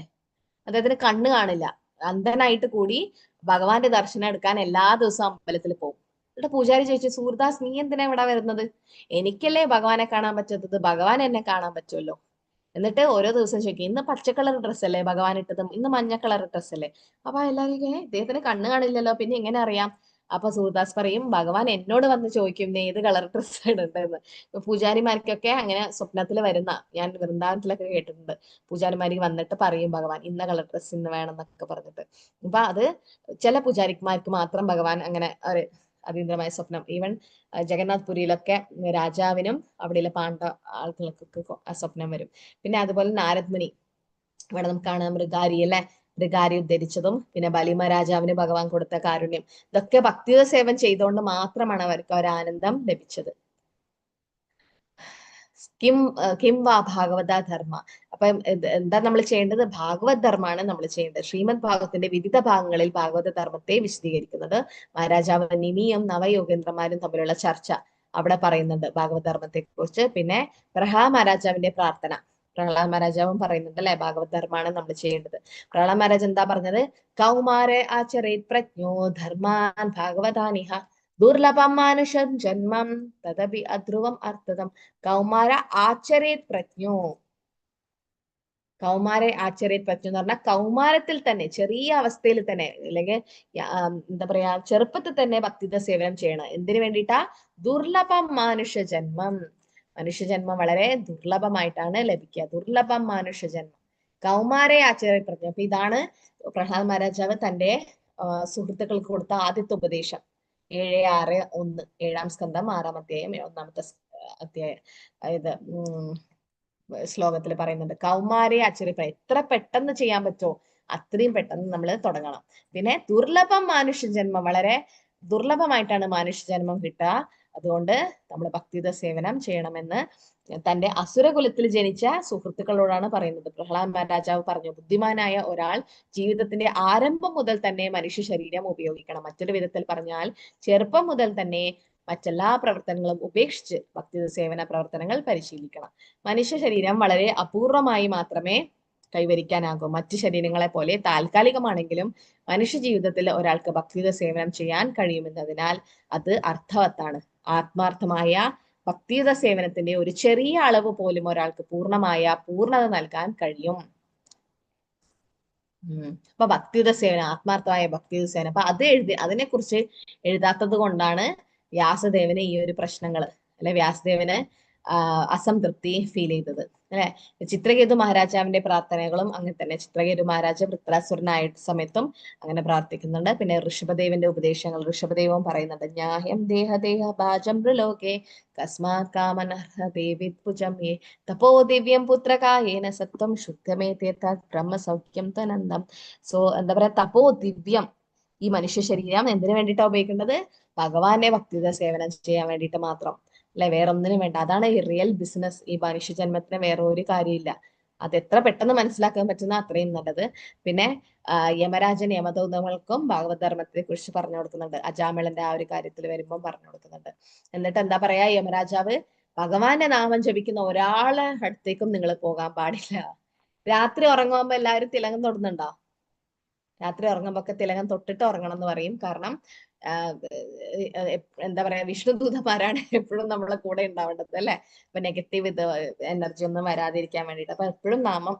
അദ്ദേഹത്തിന് കണ്ണ് കാണില്ല, അന്ധനായിട്ട് കൂടി ഭഗവാന്റെ ദർശനം എടുക്കാൻ എല്ലാ ദിവസവും അമ്പലത്തിൽ പോകും. ഇവിടെ പൂജാരി ചോദിച്ചു, സൂർദാസ് നീ എന്തിനാ ഇവിടെ വരുന്നത്? എനിക്കല്ലേ ഭഗവാനെ കാണാൻ പറ്റാത്തത്, ഭഗവാൻ എന്നെ കാണാൻ പറ്റുമല്ലോ. എന്നിട്ട് ഓരോ ദിവസം ചോദിക്കും, ഇന്ന് പച്ച കളർ ഡ്രസ്സ് അല്ലേ ഭഗവാൻ ഇട്ടതും, ഇന്ന് മഞ്ഞ കളർ ഡ്രസ്സ് അല്ലേ. അപ്പൊ എല്ലാവരും ഇദ്ദേഹത്തിന് കണ്ണ് കാണില്ലല്ലോ, പിന്നെ എങ്ങനെ അറിയാം? അപ്പൊ സൂർദാസ് പറയും ഭഗവാൻ എന്നോട് വന്ന് ചോദിക്കും നീ ഏത് കളർ ഡ്രസ് ഇടണ്ടെന്ന്. ഇപ്പൊ പൂജാരിമാർക്കൊക്കെ അങ്ങനെ സ്വപ്നത്തിൽ വരുന്ന ഞാൻ വൃന്ദാവനത്തിലൊക്കെ കേട്ടിട്ടുണ്ട്. പൂജാരിമാരി വന്നിട്ട് പറയും ഭഗവാൻ ഇന്ന കളർ ഡ്രസ് ഇന്ന് വേണം എന്നൊക്കെ പറഞ്ഞിട്ട്. അപ്പൊ അത് ചില പൂജാരിമാർക്ക് മാത്രം ഭഗവാൻ അങ്ങനെ ഒരു അതീന്ദ്രമായ സ്വപ്നം. ഈവൻ ജഗന്നാഥ് പുരിയിലൊക്കെ രാജാവിനും അവിടെയുള്ള ആളുകൾക്കൊക്കെ ആ സ്വപ്നം വരും. പിന്നെ അതുപോലെ നാരദ് മുനി ഇവിടെ നമുക്ക് കാണാം മൃഗാരി അല്ലെ, മൃഗാരി ഉദ്ധരിച്ചതും പിന്നെ ബലിമ രാജാവിന് ഭഗവാൻ കൊടുത്ത കാരുണ്യം, ഇതൊക്കെ ഭക്തിയുത സേവനം ചെയ്തുകൊണ്ട് മാത്രമാണ് അവർക്ക് ഒരു ആനന്ദം ലഭിച്ചത്. കിം വാ ഭാഗവത ധർമ്മ. അപ്പൊ എന്താ നമ്മൾ ചെയ്യേണ്ടത്? ഭാഗവത് ധർമ്മമാണ് നമ്മൾ ചെയ്യേണ്ടത്. ശ്രീമദ് ഭാഗവത്തിന്റെ വിവിധ ഭാഗങ്ങളിൽ ഭാഗവത ധർമ്മത്തെ വിശദീകരിക്കുന്നത് മഹാരാജാവ് നിമിയും നവയോഗേന്ദ്രന്മാരും തമ്മിലുള്ള ചർച്ച അവിടെ പറയുന്നുണ്ട് ഭാഗവത ധർമ്മത്തെ കുറിച്ച്. പിന്നെ പ്രഹ്ലാദ് മഹാരാജാവിന്റെ പ്രാർത്ഥന, പ്രഹ്ലാദ് മഹാരാജാവും പറയുന്നുണ്ട് അല്ലെ ഭാഗവത് ധർമ്മമാണ് നമ്മൾ ചെയ്യേണ്ടത്. പ്രഹ്ലാദ് മഹാരാജ് എന്താ പറഞ്ഞത്? കൗമാരെ ആചരേത് പ്രജ്ഞോ ധർമാൻ ഭാഗവതാനിഹ ദുർലഭം മാനുഷം ജന്മം തദപി അധ്രുവം അർത്ഥതം. കൗമാര ആചരേത് പ്രജ്ഞോ, കൗമാരെ ആചരേത് പ്രജ്ഞോ എന്ന് പറഞ്ഞാൽ കൗമാരത്തിൽ തന്നെ ചെറിയ അവസ്ഥയിൽ തന്നെ അല്ലെങ്കിൽ എന്താ പറയാ ചെറുപ്പത്തിൽ തന്നെ ഭക്തിയുത സേവനം ചെയ്യണം. എന്തിനു വേണ്ടിയിട്ടാ? ദുർലഭം മനുഷ്യജന്മം, മനുഷ്യജന്മം വളരെ ദുർലഭമായിട്ടാണ് ലഭിക്കുക. ദുർലഭം മനുഷ്യജന്മം കൗമാരെ ആചരേത് പ്രജ്ഞ. അപ്പൊ ഇതാണ് പ്രഹ്ലാദ് മഹാരാജാവ് തന്റെ സുഹൃത്തുക്കൾക്ക് കൊടുത്ത ആദ്യത്തെ ഉപദേശം. 7:6:1 7-ാം സ്കന്ധം 6-ാം അധ്യായം 1-ാമത്തെ അധ്യായം അതായത് ശ്ലോകത്തിൽ പറയുന്നുണ്ട് കൗമാരെ ആചരിപ്പ. എത്ര പെട്ടെന്ന് ചെയ്യാൻ പറ്റുമോ അത്രയും പെട്ടെന്ന് നമ്മൾ തുടങ്ങണം. പിന്നെ ദുർലഭം മനുഷ്യജന്മം, വളരെ ദുർലഭമായിട്ടാണ് മനുഷ്യജന്മം കിട്ടുക. അതുകൊണ്ട് നമ്മൾ ഭക്തിയുത സേവനം ചെയ്യണമെന്ന് തന്റെ അസുരകുലത്തിൽ ജനിച്ച സുഹൃത്തുക്കളോടാണ് പറയുന്നത്. പ്രഹ്ലാദ് മഹാരാജാവ് പറഞ്ഞു ബുദ്ധിമാനായ ഒരാൾ ജീവിതത്തിന്റെ ആരംഭം മുതൽ തന്നെ മനുഷ്യ ശരീരം ഉപയോഗിക്കണം. മറ്റൊരു വിധത്തിൽ പറഞ്ഞാൽ ചെറുപ്പം മുതൽ തന്നെ മറ്റെല്ലാ പ്രവർത്തനങ്ങളും ഉപേക്ഷിച്ച് ഭക്തിയുത സേവന പ്രവർത്തനങ്ങൾ പരിശീലിക്കണം. മനുഷ്യ ശരീരം വളരെ അപൂർവമായി മാത്രമേ കൈവരിക്കാനാകൂ. മറ്റു ശരീരങ്ങളെ പോലെ താൽക്കാലികമാണെങ്കിലും മനുഷ്യ ജീവിതത്തിൽ ഒരാൾക്ക് ഭക്തിയുത സേവനം ചെയ്യാൻ കഴിയുമെന്നതിനാൽ അത് അർത്ഥവത്താണ്. ആത്മാർത്ഥമായ ഭക്തിയുത സേവനത്തിന്റെ ഒരു ചെറിയ അളവ് പോലും ഒരാൾക്ക് പൂർണ്ണത നൽകാൻ കഴിയും. അപ്പൊ ഭക്തിയുത സേവനം, ആത്മാർത്ഥമായ ഭക്തിയുത സേവനം, അപ്പൊ അത് അതിനെക്കുറിച്ച് എഴുതാത്തത് കൊണ്ടാണ് വ്യാസദേവന് ഈ ഒരു പ്രശ്നങ്ങൾ അല്ലെ, വ്യാസദേവന് അസംതൃപ്തി ഫീൽ ചെയ്തത് അല്ലെ. ചിത്രകേതു മഹാരാജാവിന്റെ പ്രാർത്ഥനകളും അങ്ങനെ തന്നെ. ചിത്രകേതു മഹാരാജ വൃത്രാസുരനായ സമയത്തും അങ്ങനെ പ്രാർത്ഥിക്കുന്നുണ്ട്. പിന്നെ ഋഷഭദേവന്റെ ഉപദേശങ്ങൾ, ഋഷഭദേവവും പറയുന്നുണ്ട് ജ്ഞാഹ്യം ദേഹ ഭാജം ലോകേ കസ്മാത് കാമനർഹദേവിപുജം യേ തപോ ദിവ്യം പുത്രകായേന സത്വം ശുദ്ധമേ തീർത്ഥ ബ്രഹ്മ സൗഖ്യം തനന്തം. സോ എന്താ പറയാ, തപോ ദിവ്യം, ഈ മനുഷ്യ ശരീരം എന്തിനു വേണ്ടിയിട്ടാണ് ഉപയോഗിക്കേണ്ടത്? ഭഗവാനെ ഭക്തിയുത സേവനം ചെയ്യാൻ വേണ്ടിയിട്ട് മാത്രം അല്ലെ, വേറെ ഒന്നിനും വേണ്ട. അതാണ് ഈ റിയൽ ബിസിനസ്. ഈ മനുഷ്യ ജന്മത്തിന് വേറെ ഒരു കാര്യമില്ല. അത് എത്ര പെട്ടെന്ന് മനസ്സിലാക്കാൻ പറ്റുന്ന അത്രയും നല്ലത്. പിന്നെ യമരാജൻ യമദൂതങ്ങൾക്കും ഭാഗവത് ധർമ്മത്തെ കുറിച്ച് പറഞ്ഞു കൊടുക്കുന്നുണ്ട്. അജാമിളന്റെ ആ ഒരു കാര്യത്തിൽ വരുമ്പോൾ പറഞ്ഞു കൊടുക്കുന്നുണ്ട്. എന്നിട്ട് എന്താ പറയാ, യമരാജാവ് ഭഗവാന്റെ നാമം ജപിക്കുന്ന ഒരാളെ അടുത്തേക്കും നിങ്ങൾ പോകാൻ പാടില്ല. രാത്രി ഉറങ്ങുമ്പോ എല്ലാവരും തിലകം തൊടുന്നുണ്ടോ? രാത്രി ഉറങ്ങുമ്പോ ഒക്കെ തിലകം തൊട്ടിട്ട് ഉറങ്ങണം എന്ന് പറയും. കാരണം എന്താ പറയാ, വിഷ്ണുദൂതന്മാരാണ് എപ്പോഴും നമ്മളെ കൂടെ ഉണ്ടാവേണ്ടത് അല്ലെ. അപ്പൊ നെഗറ്റീവ് എനർജി ഒന്നും വരാതിരിക്കാൻ വേണ്ടിയിട്ട്. അപ്പൊ എപ്പോഴും നാമം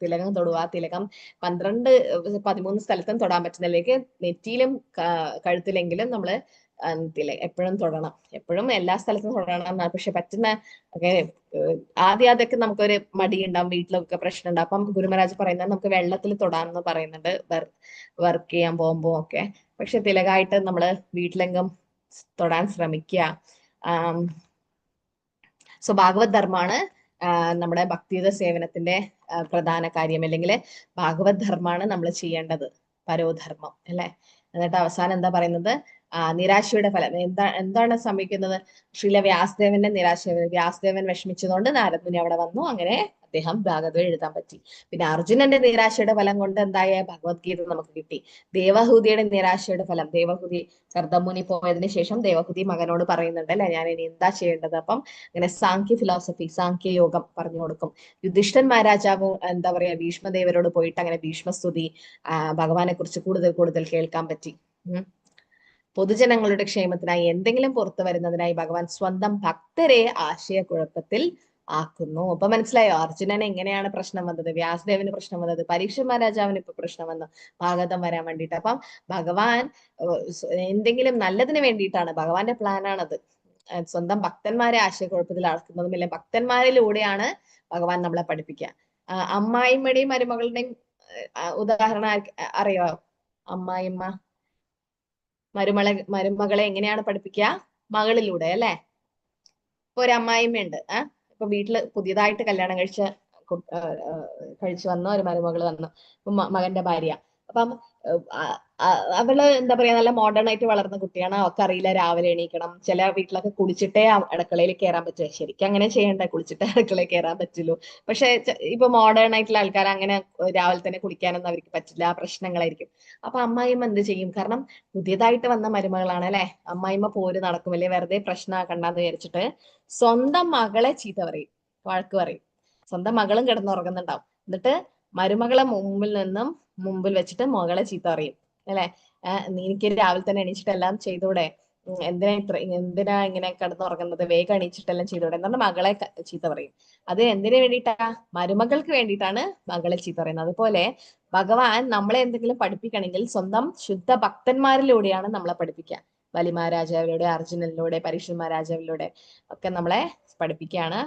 തിലകം തൊടുക. തിലകം 12-13 സ്ഥലത്തും തൊടാൻ പറ്റുന്നില്ലെങ്കിൽ നെറ്റിയിലും കഴുത്തിലെങ്കിലും നമ്മള് എപ്പോഴും തൊടണം. എപ്പോഴും എല്ലാ സ്ഥലത്തും തൊടണം. പക്ഷെ പറ്റുന്ന ആദ്യമൊക്കെ നമുക്കൊരു മടി ഉണ്ടാവും, വീട്ടിലൊക്കെ പ്രശ്നം ഉണ്ടാവും. അപ്പം ഗുരുമഹാരാജ് പറയുന്നത് നമുക്ക് വെള്ളത്തിൽ തൊടാമെന്ന് പറയുന്നുണ്ട് വർക്ക് ചെയ്യാൻ പോകുമ്പോ ഒക്കെ. പക്ഷെ തിലകായിട്ട് നമ്മള് വീട്ടിലെങ്കും തൊടാൻ ശ്രമിക്കുക. സോ ഭാഗവത് ധർമ്മമാണ് നമ്മുടെ ഭക്തിയുത സേവനത്തിന്റെ പ്രധാന കാര്യം. അല്ലെങ്കിൽ ഭാഗവത് ധർമ്മമാണ് നമ്മൾ ചെയ്യേണ്ടത്, പരോധർമ്മം അല്ലെ. എന്നിട്ട് അവസാനം എന്താ പറയുന്നത്? നിരാശയുടെ ഫലം എന്താണ് സംഭവിക്കുന്നത്? ശ്രീല വ്യാസദേവന്റെ നിരാശ, വ്യാസദേവൻ വിഷമിച്ചതുകൊണ്ട് നാരദ് മുനി അവിടെ വന്നു. അങ്ങനെ അദ്ദേഹം ഭാഗവതം എഴുതാൻ പറ്റി. പിന്നെ അർജുനന്റെ നിരാശയുടെ ഫലം കൊണ്ട് എന്തായ ഭഗവത്ഗീത നമുക്ക് കിട്ടി. ദേവഹൂതിയുടെ നിരാശയുടെ ഫലം, ദേവഹൂതി കർദമുനി പോയതിനു ശേഷം ദേവഹൂതി മകനോട് പറയുന്നുണ്ട് അല്ലെ, ഞാൻ ഇനി എന്താ ചെയ്യേണ്ടത്? അപ്പം അങ്ങനെ സാഖ്യ ഫിലോസഫി, സാഖ്യ യോഗം പറഞ്ഞു കൊടുക്കും. യുധിഷ്ഠിരൻ മഹാരാജാവ് എന്താ പറയാ, ഭീഷ്മദേവരോട് പോയിട്ട് അങ്ങനെ ഭീഷ്മസ്തുതി ഭഗവാനെ കുറിച്ച് കൂടുതൽ കേൾക്കാൻ പറ്റി. പൊതുജനങ്ങളുടെ ക്ഷേമത്തിനായി എന്തെങ്കിലും പുറത്തു വരുന്നതിനായി ഭഗവാൻ സ്വന്തം ഭക്തരെ ആശയക്കുഴപ്പത്തിൽ ആക്കുന്നു. അപ്പൊ മനസ്സിലായോ അർജുനന് എങ്ങനെയാണ് പ്രശ്നം വന്നത്, വ്യാസദേവന് പ്രശ്നം വന്നത്, പരീക്ഷ മഹാരാജാവിന് ഇപ്പൊ പ്രശ്നം വന്നു ഭാഗവതം വരാൻ വേണ്ടിയിട്ട്. അപ്പം ഭഗവാൻ എന്തെങ്കിലും നല്ലതിന് വേണ്ടിയിട്ടാണ്, ഭഗവാന്റെ പ്ലാനാണത്. സ്വന്തം ഭക്തന്മാരെ ആശയക്കുഴപ്പത്തിലാക്കുന്നതും ഇല്ല, ഭക്തന്മാരിലൂടെയാണ് ഭഗവാൻ നമ്മളെ പഠിപ്പിക്കുക. അമ്മായിമ്മയുടെയും മരുമകളുടെയും ഉദാഹരണം അറിയോ? അമ്മായിമ്മ മരുമകളെ എങ്ങനെയാണ് പഠിപ്പിക്കുക? മകളിലൂടെ അല്ലെ. ഇപ്പൊ ഒരു അമ്മായിമ്മയുണ്ട്, ഇപ്പൊ വീട്ടില് പുതിയതായിട്ട് കല്യാണം കഴിച്ചു വന്ന ഒരു മരുമകൾ വന്നു, മകന്റെ ഭാര്യ. അപ്പം അവള് എന്താ പറയാ, നല്ല മോഡേൺ ആയിട്ട് വളർന്ന കുട്ടിയാണ്. അവർക്ക് അറിയില്ല രാവിലെ എണീക്കണം. ചില വീട്ടിലൊക്കെ കുളിച്ചിട്ടേ അടുക്കളയിൽ കയറാൻ പറ്റുക. ശരിക്കും അങ്ങനെ ചെയ്യണ്ടേ, കുളിച്ചിട്ടേ അടുക്കളയിൽ കയറാൻ പറ്റുള്ളൂ. പക്ഷെ ഇപ്പൊ മോഡേൺ ആയിട്ടുള്ള ആൾക്കാർ അങ്ങനെ രാവിലെ തന്നെ കുളിക്കാനൊന്നും അവർക്ക് പറ്റില്ല, പ്രശ്നങ്ങളായിരിക്കും. അപ്പൊ അമ്മായിമ്മ എന്ത് ചെയ്യും? കാരണം പുതിയതായിട്ട് വന്ന മരുമകളാണ് അല്ലെ, അമ്മായിമ്മ പോര് നടക്കുമല്ലേ, വെറുതെ പ്രശ്നമാക്കണ്ടെന്ന് വിചാരിച്ചിട്ട് സ്വന്തം മകളെ ചീത്ത പറയും, വഴക്ക് പറയും. സ്വന്തം മകളും കിടന്നുറങ്ങുന്നുണ്ടാവും. എന്നിട്ട് മരുമകളെ മുമ്പിൽ വെച്ചിട്ട് മകളെ ചീത്ത പറയും അല്ലെ. എനിക്ക് രാവിലെ തന്നെ എണീച്ചിട്ട് എല്ലാം ചെയ്തൂടെ, എന്തിനാ ഇങ്ങനെ കിടന്നുറങ്ങുന്നത്, വേഗം എണീച്ചിട്ടെല്ലാം ചെയ്തൂടെ എന്നാണ് മകളെ ചീത്ത പറയും. അത് എന്തിനു വേണ്ടിയിട്ടാ? മരുമകൾക്ക് വേണ്ടിയിട്ടാണ് മകളെ ചീത്ത പറയുന്നത്. അതുപോലെ ഭഗവാൻ നമ്മളെ എന്തെങ്കിലും പഠിപ്പിക്കണമെങ്കിൽ സ്വന്തം ശുദ്ധ ഭക്തന്മാരിലൂടെയാണ് നമ്മളെ പഠിപ്പിക്കുക. ബലി മഹാരാജാവിലൂടെ, അർജുനനിലൂടെ, പരീക്ഷിത് മഹാരാജാവിലൂടെ ഒക്കെ നമ്മളെ പഠിപ്പിക്കുകയാണ്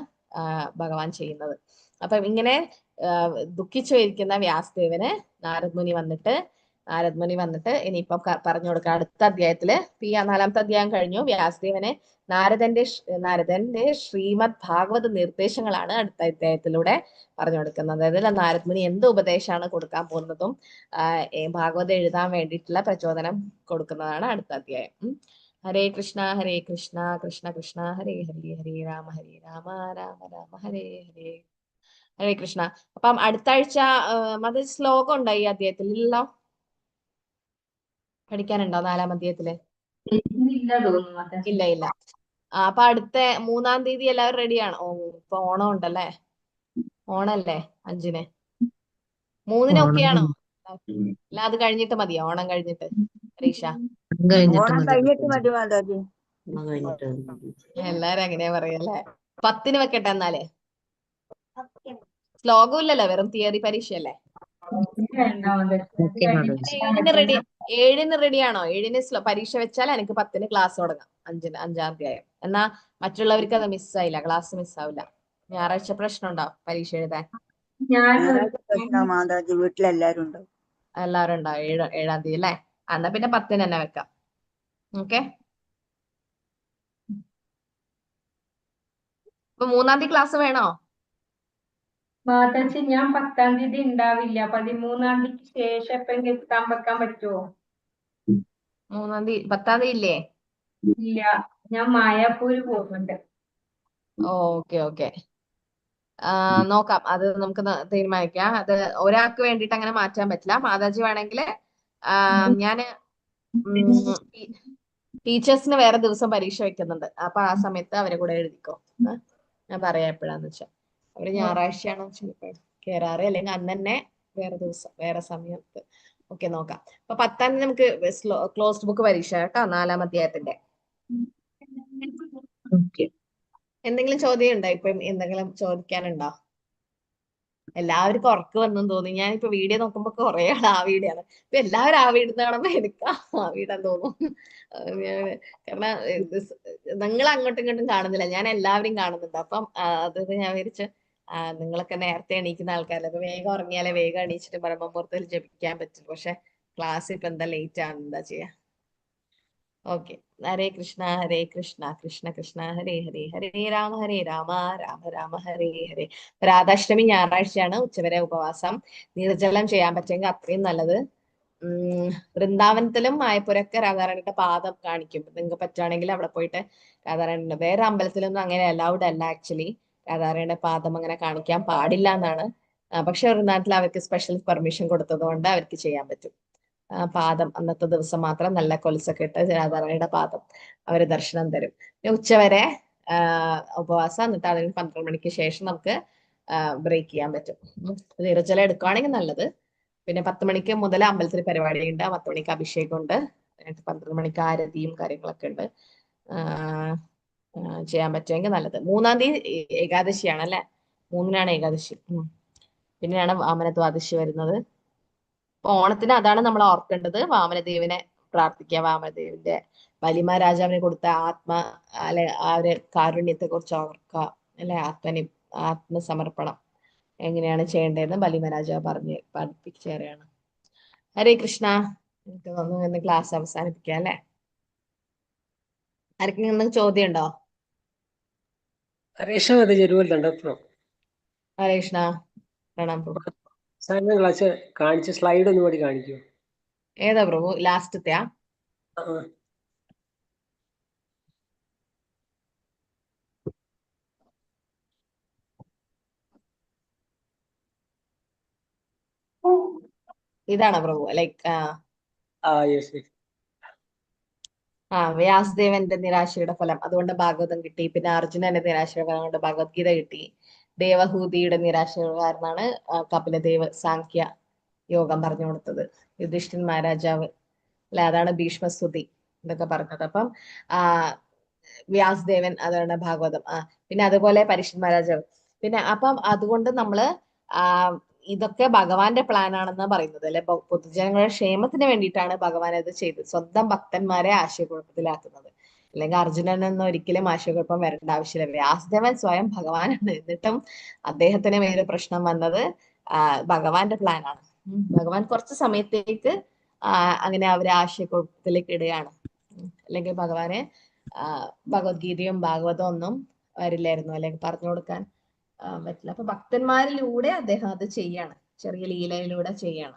ഭഗവാൻ ചെയ്യുന്നത്. അപ്പൊ ഇങ്ങനെ ദുഃഖിച്ചുപോയിരിക്കുന്ന വ്യാസദേവന് നാരദ് മുനി വന്നിട്ട് ഇനിയിപ്പം പറഞ്ഞു കൊടുക്കുക. അടുത്ത അധ്യായത്തില് 4-ാമത്തെ അധ്യായം കഴിഞ്ഞു. വ്യാസദേവന് നാരദന്റെ ശ്രീമദ് ഭാഗവത നിർദ്ദേശങ്ങളാണ് അടുത്ത അധ്യായത്തിലൂടെ പറഞ്ഞു കൊടുക്കുന്നത്. അതായത് നാരദ് മുനി എന്ത് ഉപദേശമാണ് കൊടുക്കാൻ പോകുന്നതും ഭാഗവതം എഴുതാൻ വേണ്ടിയിട്ടുള്ള പ്രചോദനം കൊടുക്കുന്നതാണ് അടുത്ത അധ്യായം. ഹരേ കൃഷ്ണ കൃഷ്ണ കൃഷ്ണ ഹരേ ഹരേ, ഹരേ രാമ രാമ രാമ ഹരേ ഹരേ. ഹരേ കൃഷ്ണ. അപ്പം അടുത്ത ആഴ്ച അത് ശ്ലോകം ഉണ്ടോ ഈ അധ്യായത്തിലല്ലോ? പഠിക്കാനുണ്ടോ 4-ാം അധ്യായത്തില്? ഇല്ല. അപ്പൊ അടുത്ത 3-ാം തീയതി എല്ലാവരും റെഡിയാണോ? ഇപ്പൊ ഓണം ഉണ്ടല്ലേ, ഓണല്ലേ 5-ന്, 3-ന് ഒക്കെയാണോ? അല്ല അത് കഴിഞ്ഞിട്ട് മതിയോ? ഓണം കഴിഞ്ഞിട്ട് പരീക്ഷ? ഓണം കഴിഞ്ഞിട്ട് മതി മാതാജി. എല്ലാരും അങ്ങനെയാ പറയല്ലേ. 10-ന് വെക്കട്ടെ എന്നാലേ. ശ്ലോകം ഇല്ലല്ലോ, വെറും തിയറി പരീക്ഷയല്ലേ. 7-ന് റെഡിയാണോ? 7-ന് പരീക്ഷ വെച്ചാൽ എനിക്ക് 10-ന് ക്ലാസ് തുടങ്ങാം. 5-ാം അധ്യായം. എന്നാ മറ്റുള്ളവർക്ക് അത് മിസ്സായില്ല, ക്ലാസ് മിസ്സാവില്ല. ഞായറാഴ്ച പ്രശ്നം ഉണ്ടോ പരീക്ഷ എഴുതാൻ? മാതാജി വീട്ടിലെല്ലാരും ഉണ്ടാവും. എല്ലാവരും ഉണ്ടാവും 7-ാം തീയതി അല്ലേ? എന്നാ പിന്നെ 10-ന് തന്നെ വെക്കാം. ഓക്കെ. ഇപ്പൊ 3-ാം തീയതി ക്ലാസ് വേണോ? മാതാജി ഞാൻ 10-ാം തീയതി ഉണ്ടാവില്ല. 13-ാം തീയതിക്ക് ശേഷം എപ്പോഴെങ്കിലും എക്സാം വെക്കാൻ പറ്റുമോ? 10-ാം തീയതി ഇല്ലേ? ഇല്ല, ഞാൻ മായാപ്പൂര് പോകുന്നുണ്ട്. ഓക്കെ. നോക്കാം, അത് നമുക്ക് തീരുമാനിക്കാം. അത് ഒരാൾക്ക് വേണ്ടിയിട്ട് അങ്ങനെ മാറ്റാൻ പറ്റില്ല. മാതാജി വേണമെങ്കിൽ ഞാന് ടീച്ചേഴ്സിന് വേറെ ദിവസം പരീക്ഷ വെക്കുന്നുണ്ട്. അപ്പൊ ആ സമയത്ത് അവരെ കൂടെ എഴുതിക്കോ. ഞാൻ പറയാം എപ്പോഴാന്ന് വെച്ചാൽ. അവര് ഞായറാഴ്ചയാണോ കേറാറ്, അല്ലെങ്കിൽ അന്ന് തന്നെ വേറെ ദിവസം വേറെ സമയത്ത്. ഓക്കെ, നോക്കാം. അപ്പൊ 10-ാം തീയതി നമുക്ക് ക്ലോസ്ഡ് ബുക്ക് പരീക്ഷ കേട്ടോ, 4-ാം അധ്യായത്തിന്റെ. എന്തെങ്കിലും ചോദ്യം ഉണ്ടോ? ഇപ്പൊ എന്തെങ്കിലും ചോദിക്കാനുണ്ടോ? എല്ലാവർക്കും ഉറക്കം വന്നെന്ന് തോന്നി. ഞാനിപ്പോ വീഡിയോ നോക്കുമ്പോ കുറെ ആൾ ആ വീഡിയോ ആണ്. ഇപ്പൊ എല്ലാവരും ആ വീഡിയോ കാണുമ്പോ എനിക്ക് ആ വീഡിയോ തോന്നും. കാരണം നിങ്ങൾ അങ്ങോട്ടും ഇങ്ങോട്ടും കാണുന്നില്ല, ഞാൻ എല്ലാവരും കാണുന്നുണ്ട്. അപ്പം അത് ഞാൻ വിചാരിച്ചു നിങ്ങളൊക്കെ നേരത്തെ എണീക്കുന്ന ആൾക്കാരല്ലേ, അപ്പൊ വേഗം ഉറങ്ങിയാലേ വേഗം എണീച്ചിട്ട് ബ്രഹ്മമുഹൂർത്തത്തിൽ ജപിക്കാൻ പറ്റും. പക്ഷെ ക്ലാസ് ഇപ്പൊ എന്താ ലേറ്റ് ആണ്, എന്താ ചെയ്യാ? ഓക്കെ. ഹരേ കൃഷ്ണ കൃഷ്ണ കൃഷ്ണ ഹരേ ഹരേ, ഹരേ രാമ രാമ രാമ ഹരേ ഹരേ. രാധാഷ്ടമി ഞായറാഴ്ചയാണ്, ഉച്ചവരെ ഉപവാസം. നിർജ്ജലം ചെയ്യാൻ പറ്റുമെങ്കിൽ അത്രയും നല്ലത്. വൃന്ദാവനത്തിലും മായപ്പുരൊക്കെ രാധാറാണിയുടെ പാദം കാണിക്കും. നിങ്ങൾക്ക് പറ്റുകയാണെങ്കിൽ അവിടെ പോയിട്ട് രാധാറാണിയുടെ, വേറെ അമ്പലത്തിലൊന്നും അങ്ങനെ അലൗഡ് അല്ല ആക്ച്വലി. രാധാറാണിയുടെ പാദം അങ്ങനെ കാണിക്കാൻ പാടില്ല എന്നാണ്. പക്ഷെ വൃന്ദാവനത്തിൽ അവർക്ക് സ്പെഷ്യൽ പെർമിഷൻ കൊടുത്തത് കൊണ്ട് അവർക്ക് ചെയ്യാൻ പറ്റും. പാദം അന്നത്തെ ദിവസം മാത്രം നല്ല കൊലുസൊക്കെ ഇട്ട് രാധാറാണിയുടെ പാദം അവര് ദർശനം തരും. ഉച്ചവരെ ഉപവാസം. എന്നിട്ട് അതിന് 12 മണിക്ക് ശേഷം നമുക്ക് ബ്രേക്ക് ചെയ്യാൻ പറ്റും. നിർജ്ജലം എടുക്കുകയാണെങ്കിൽ നല്ലത്. പിന്നെ 10 മണിക്ക് മുതൽ അമ്പലത്തിൽ പരിപാടിയുണ്ട്. 10 മണിക്ക് അഭിഷേകം ഉണ്ട്. 12 മണിക്ക് ആരതിയും കാര്യങ്ങളൊക്കെ ഉണ്ട്. ചെയ്യാൻ പറ്റുമെങ്കിൽ നല്ലത്. 3-ാം തീയതി ഏകാദശിയാണ് അല്ലെ? 3-നാണ് ഏകാദശി. പിന്നെയാണ് വാമന ദ്വാദശി വരുന്നത്. അപ്പൊ ഓണത്തിന് അതാണ് നമ്മൾ ഓർക്കേണ്ടത്. വാമനദേവനെ പ്രാർത്ഥിക്കുക. വാമനദേവന്റെ വലിമ രാജാവിന് കൊടുത്ത അല്ലെ ആ ഒരു കാരുണ്യത്തെ കുറിച്ച് ഓർക്കുക അല്ലെ. ആത്മസമർപ്പണം എങ്ങനെയാണ് ചെയ്യേണ്ടതെന്ന് ബലിമ രാജാവ് പഠിപ്പിച്ചു തരാണ്. ഹരേ കൃഷ്ണ. എനിക്ക് തോന്നുന്നു ഇന്ന് ക്ലാസ് അവസാനിപ്പിക്കാം അല്ലെ? ആർക്കെങ്കിലും ചോദ്യം ഉണ്ടോ? ഹരേ കൃഷ്ണ ജരുവല്ലോ. ഹരേ കൃഷ്ണ. പ്രണാം പ്രഭു. സാറിന് ക്ലാസ് കാണിച്ച സ്ലൈഡ് ഒന്നും കൂടി കാണിക്കൂ. ഏതാ പ്രഭു? ലാസ്റ്റത്തെയാ? ഇതാണോ പ്രഭു? ലൈക്ക് വ്യാസദേവന്റെ നിരാശയുടെ ഫലം അതുകൊണ്ട് ഭാഗവതം കിട്ടി. പിന്നെ അർജുനന്റെ നിരാശയുടെ ഫലം കൊണ്ട് ഭഗവത്ഗീത കിട്ടി. ദേവഹൂതിയുടെ നിരാശ കാരണമാണ് കപിലദേവ് സാഖ്യ യോഗം പറഞ്ഞു കൊടുത്തത്. യുധിഷ്ഠിരൻ മഹാരാജാവ് അല്ലെ, അതാണ് ഭീഷ്മസ്തുതി എന്നൊക്കെ പറഞ്ഞത്. അപ്പം വ്യാസദേവൻ അതാണ് ഭാഗവതം. പിന്നെ അതുപോലെ പരീക്ഷിത് മഹാരാജാവ്. പിന്നെ അപ്പം അതുകൊണ്ട് നമ്മള് ഇതൊക്കെ ഭഗവാന്റെ പ്ലാൻ ആണെന്ന് പറയുന്നത് അല്ലെ. പൊതുജനങ്ങളുടെ ക്ഷേമത്തിന് വേണ്ടിയിട്ടാണ് ഭഗവാൻ ഇത് ചെയ്തത്. സ്വന്തം ഭക്തന്മാരെ ആശയക്കുഴപ്പത്തിലാക്കുന്നത്. അല്ലെങ്കിൽ അർജുനനൊന്നും ഒരിക്കലും ആശയക്കുഴപ്പം വരേണ്ട ആവശ്യമില്ല. വ്യാസദേവൻ സ്വയം ഭഗവാനാണ്. എന്നിട്ടും അദ്ദേഹത്തിന് മേലെ പ്രശ്നം വന്നത് ഭഗവാന്റെ പ്ലാൻ ആണ്. ഭഗവാൻ കുറച്ച് സമയത്തേക്ക് അങ്ങനെ അവരെ ആശയക്കുഴപ്പത്തിലേക്ക് ഇടുകയാണ്. അല്ലെങ്കിൽ ഭഗവാനെ ഭഗവത്ഗീതയും ഭാഗവതവും ഒന്നും വരില്ലായിരുന്നു, അല്ലെങ്കിൽ പറഞ്ഞു കൊടുക്കാൻ പറ്റില്ല. അപ്പൊ ഭക്തന്മാരിലൂടെ അദ്ദേഹം അത് ചെയ്യാണ്, ചെറിയ ലീലയിലൂടെ ചെയ്യാണ്.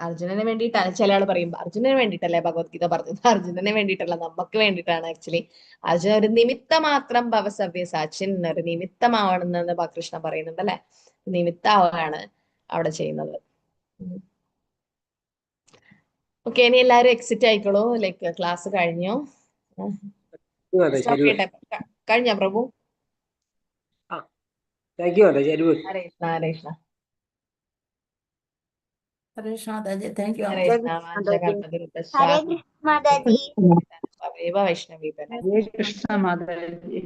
അർജുനന് വേണ്ടിയിട്ടാണ്. ചില ആൾ പറയും അർജുനന് വേണ്ടിയിട്ടല്ലേ ഭഗവത്ഗീത പറഞ്ഞത്. അർജുനന് വേണ്ടിയിട്ടല്ല, നമുക്ക് വേണ്ടിയിട്ടാണ്. ആക്ച്വലി അർജുന ഒരു നിമിത്തം മാത്രം ഭവസവ്യസാച്ചിൻ, ഒരു നിമിത്തമാവണമെന്ന് കൃഷ്ണ പറയുന്നുണ്ട് അല്ലെ. നിമിത്താവാണ് അവിടെ ചെയ്യുന്നത്. ഓക്കെ, ഇനി എല്ലാവരും എക്സിറ്റ് ആയിക്കോളൂ. ലൈക്ക് ക്ലാസ് കഴിഞ്ഞു. കഴിഞ്ഞ പ്രഭു? Thank you. Hare Krishna. Hare Krishna. Hare Krishna Mataji. Thank you. Hare Krishna. Vaishnavi. Hare Krishna Mataji.